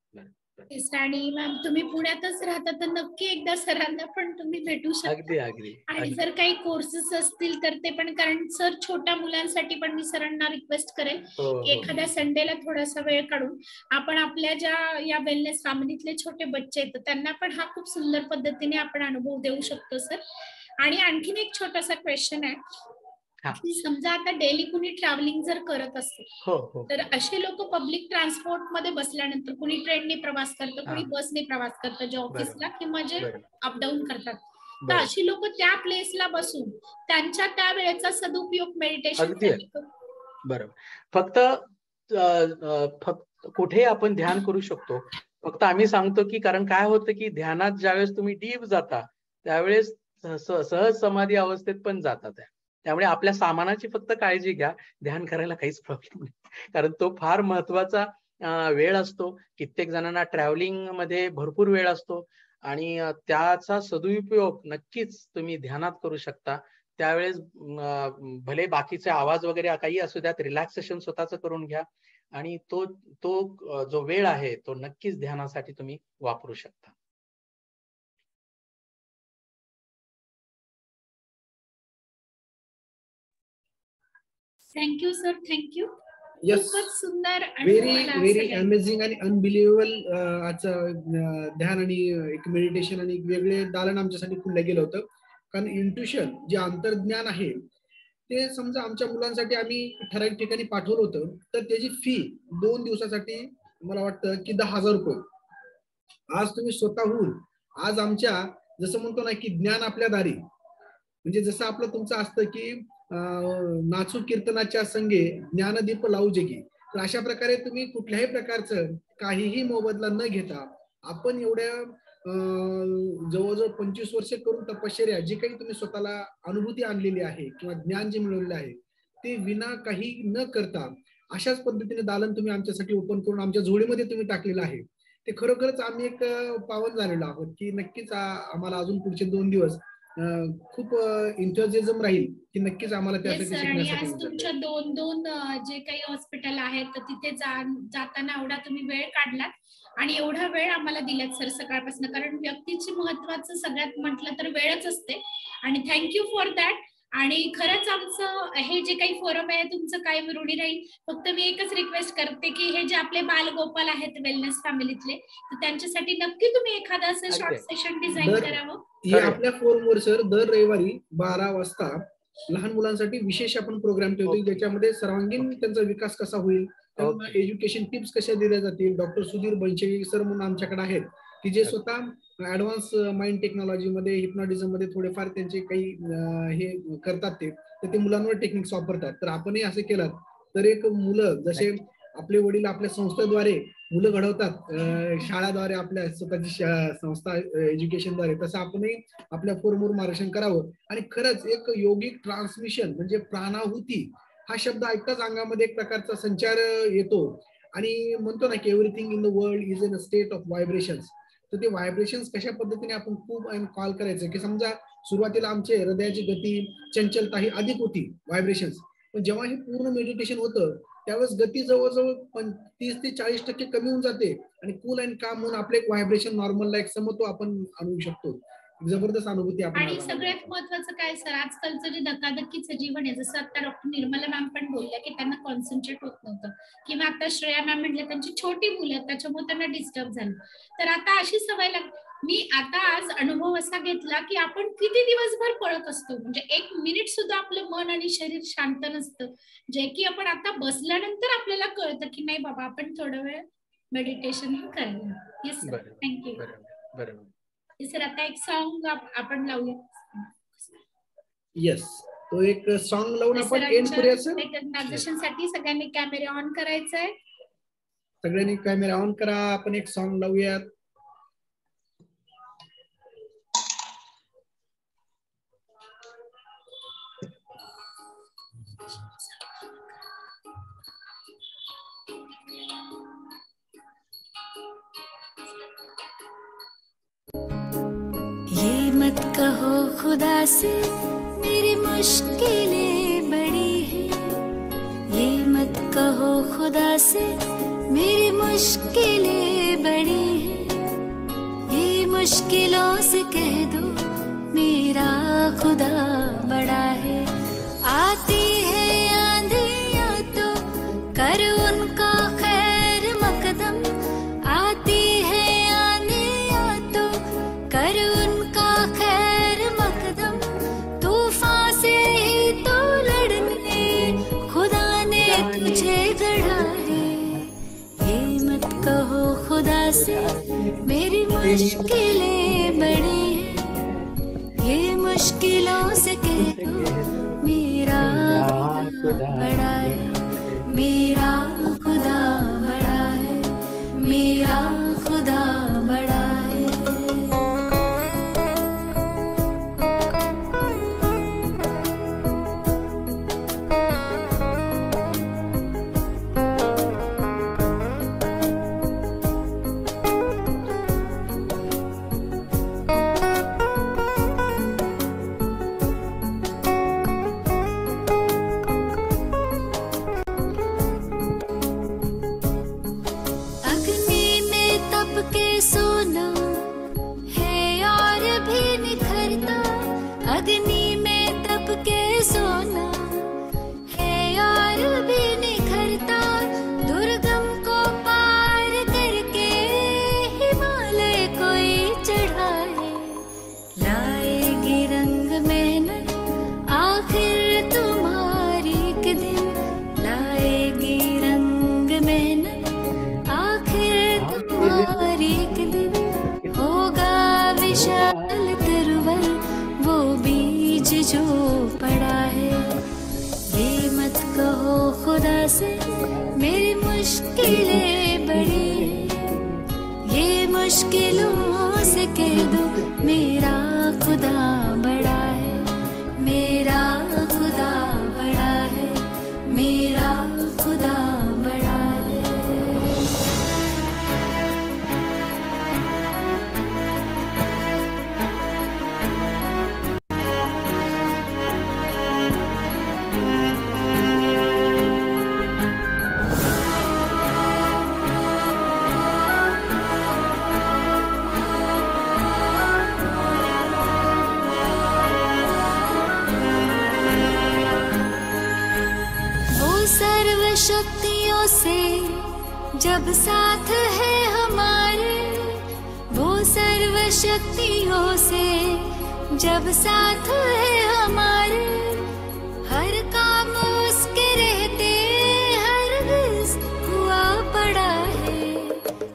आणि मॅम तुम्ही पुण्यातच राहता तर नक्की एकदा सरांना पण तुम्ही भेटू शकता. आणि जर काही कोर्सेस असतील तर ते पण, कारण सर छोट्या मुलांसाठी पण मी सरांना रिक्वेस्ट करेल की एखाद्या संडेला थोडासा वेळ काढून आपण आपल्या ज्या या वेलनेस फॅमिलीतले छोटे बच्चे आहेत त्यांना पण हा खूप सुंदर पद्धतीने आपण अनुभव देऊ शकतो सर. आणि आणखीन एक छोटासा क्वेश्चन आहे की समजा आता डेली कुणी ट्रॅव्हलिंग जर करत असेल तर असे लोक पब्लिक ट्रान्सपोर्ट मध्ये बसल्यानंतर कुणी ट्रेनने प्रवास करतं, कुणी बसने प्रवास करतं जे ऑफिसला किंवा जे अपडाऊन करतात, तर अशी लोक त्या प्लेसला बसून त्यांच्या त्या वेळेचा सदुपयोग मेडिटेशन बरोबर. फक्त कुठे आपण ध्यान करू शकतो, फक्त आम्ही सांगतो की, कारण काय होतं की ध्यानात ज्यावेळेस तुम्ही डीप जाता त्यावेळेस सहज समाधी अवस्थेत पण जातात. त्यामुळे आपल्या सामानाची फक्त काळजी घ्या, ध्यान करायला काहीच प्रॉब्लेम नाही, कारण तो फार महत्वाचा वेळ असतो. कित्येक जणांना ट्रॅव्हलिंग मध्ये भरपूर वेळ असतो आणि त्याचा सदुपयोग नक्कीच तुम्ही ध्यानात करू शकता. त्यावेळेस भले बाकीचे आवाज वगैरे काही असू द्यात, रिलॅक्सेशन स्वतःच करून घ्या आणि तो जो वेळ आहे तो नक्कीच ध्यानासाठी तुम्ही वापरू शकता. Thank you sir, thank you. यस, खूपच सुंदर, व्हेरी अमेझिंग आणि अनबिलिव्हेबल ध्यान आणि एक मेडिटेशन आणि एक वेगळे दालन आमच्यासाठी खुललं गेलं होतं. कारण इंट्युशन जे अंतर्ज्ञान आहे ते समजा आमच्या मुलांसाठी आम्ही ठराविक ठिकाणी पाठवलं होतं, तर त्याची फी 2 दिवसासाठी मला वाटतं की 10,000 रुपये. आज तुम्ही स्वतःहून आज आमच्या जसं म्हणतो ना की ज्ञान आपल्या दारी, म्हणजे जसं आपलं तुमचं असतं की नाचू कीर्तनाच्या संगे ज्ञानदीप लावू जगी, तर अशा प्रकारे तुम्ही कुठल्याही प्रकारचं काहीही मोबदला न घेता आपण एवढ्या जवळजवळ 25 वर्ष करून तपश्चर्या जी काही तुम्ही स्वतःला अनुभूती आणलेली आहे किंवा ज्ञान जे मिळवलेलं आहे ते विना काही न करता अशाच पद्धतीने दालन तुम्ही आमच्यासाठी ओपन करून आमच्या झोळीमध्ये तुम्ही टाकलेलं आहे. ते खरोखरच आम्ही एक पावन झालेलो आहोत की नक्कीच आम्हाला अजून पुढचे 2 दिवस खूप एन्थुसियाझम राहील की नक्कीच आम्हाला त्यासाठी शिकण्यासाठी. आज तुमच्या दोन जे काही हॉस्पिटल आहेत तर तिथे जाताना एवढा तुम्ही वेळ काढलात आणि एवढा वेळ आम्हाला दिलात सर सकाळपासून, कारण व्यक्तीची महत्वाचं सगळ्यात म्हटलं तर वेळच असते. आणि थँक्यू फॉर दॅट. आणि खरंच आमचं हे जे काही फोरम आहे तुमचं काय ऋणी राहील. फक्त मी एकच रिक्वेस्ट करते की हे जे आपले बालगोपाल आहेत वेलनेस फॅमिलीतले, तर त्यांच्यासाठी नक्की तुम्ही एखादं असं शॉर्ट सेशन डिझाईन करावं. हे आपल्या फोरमवर सर दर रविवारी 12 वाजता लहान मुलांसाठी विशेष आपण प्रोग्राम ठेवतो, ज्याच्यामध्ये सर्वांगीण त्यांचा विकास कसा होईल, त्यांना एज्युकेशन टिप्स कशा दिल्या जातील. डॉक्टर सुधीर बनशेगी सर म्हणून आमच्याकडे आहेत की जे स्वतः ऍडव्हान्स माइंड टेक्नॉलॉजी मध्ये हिप्नॉटिझम मध्ये थोडेफार त्यांचे काही हे करतात, ते मुलांवर टेक्निक्स वापरतात. तर आपणही असं केलं तर एक मुलं जसे आपले वडील आपल्या संस्थेद्वारे मुलं घडवतात, शाळाद्वारे आपल्या स्वतःची संस्था एज्युकेशनद्वारे, तसं आपणही आपल्या फोरमवर मार्गदर्शन करावं. आणि खरंच एक योगिक ट्रान्समिशन म्हणजे प्राणाहुती हा शब्द ऐकताच अंगामध्ये एक प्रकारचा संचार येतो आणि म्हणतो ना की everything in the world is in a state of vibrations. तर ते व्हायब्रेशन्स कशा पद्धतीने आपण खूप कॉल करायचं की समजा सुरुवातीला आमचे हृदयाची गती चंचलता ही अधिक होती व्हायब्रेशन्स, पण जेव्हा हे पूर्ण मेडिटेशन होतं त्यावेळेस गती जवळजवळ 30 ते 40% कमी होऊन जाते आणि कूल अँड काम होऊन आपले एक व्हायब्रेशन नॉर्मलला एक समत्व आपण आणू शकतो. जबरदस्त अनुभूती आपण. आणि सगळ्यात महत्वाचं काय सर, आजकालचं जे धकाधकीचं जीवन आहे, जसं आता डॉक्टर निर्मला मॅम पण बोलल्या की त्यांना कॉन्सन्ट्रेट होत नव्हतं, किंवा आता श्रेया मॅम म्हटलं त्यांची छोटी मुलं आहेत त्याच्यामुळे त्यांना डिस्टर्ब झालं. तर आता अशी सवय मी आता आज अनुभव असा घेतला की आपण किती दिवसभर पळत असतो, म्हणजे 1 मिनिट सुद्धा आपलं मन आणि शरीर शांत नसतं, जे की आपण आता बसल्यानंतर आपल्याला कळतं की नाही बाबा आपण थोडा वेळ मेडिटेशन करायला. Yes sir, thank you. सर आता एक सॉन्ग आपण लावूया. येस, तो एक सॉन्ग लावून आपण एंड करूया सर. ट्रान्झॅक्शन साठी सगळ्यांनी कॅमेरा ऑन करायचा आहे. सगळ्यांनी कॅमेरा ऑन करा, आपण एक सॉन्ग लावूया. ये मत कहो खुदा से मेरी मुश्किलें बड़ी हैं, ये मत कहो खुदा से मेरी मुश्किलें बड़ी हैं, ये मुश्किलों से कह दो मेरा खुदा बड़ा है। आती है आंधियां तो कर उनका खैर मकदम, आती है आंधियां तो कर उनका खैर मकदम, तूफान से ही तो लड़ने खुदा ने तुझे गढ़ा है। ये मत कहो खुदा से मेरी मुश्किलें बड़ी हैं, ये मुश्किलों से कह दो मेरा खुदा बड़ा है, मेरा खुदा बड़ा है, मेरा खुदा बड़ा है। कहो खुदा से मेरी मुश्किलें बड़ी हैं, ये मुश्किलों से कह दो मेरा खुदा बड़ा है, मेरा खुदा बड़ा है, मेरा खुदा बड़ा है। शक्तियों से जब साथ है हमारे, वो सर्व शक्तियों से जब साथ है हमारे, हर काम उसके रहते हरगिज़ हुआ पड़ा है।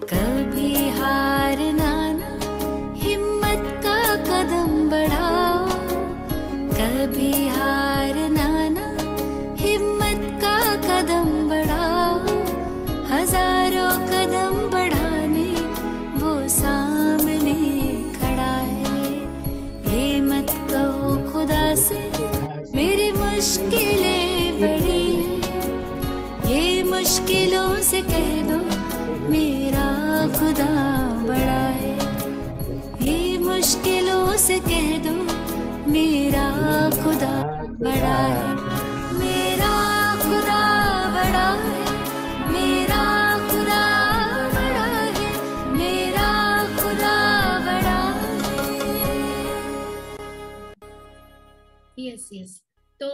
कभी हारना ना, हिम्मत का कदम बढ़ाओ, कभी हारना ना, हिम्मत का कदम बढ़ाओ, हजारों कदम बढ़ाने वो सामने खड़ा है। ये मत कहो खुदा से मेरी मुश्किलें बड़ी हैं, ये मुश्किलों से कह दो मेरा खुदा बड़ा है, ये मुश्किलों से कह दो मेरा खुदा बड़ा है, मेरा खुदा बड़ा है, मेरा खुदा बड़ा है, मेरा खुदा बड़ा है। यस यस, तो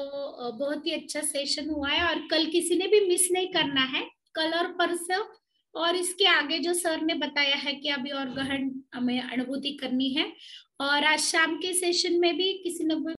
बहुत ही अच्छा सेशन हुआ है और कल किसी ने भी मिस नहीं करना है, कल और परसों और इसके आगे जो सर ने बताया है कि अभी और गहन हमें अनुभूति करनी है। और आज शाम के सेशन में भी किसी ने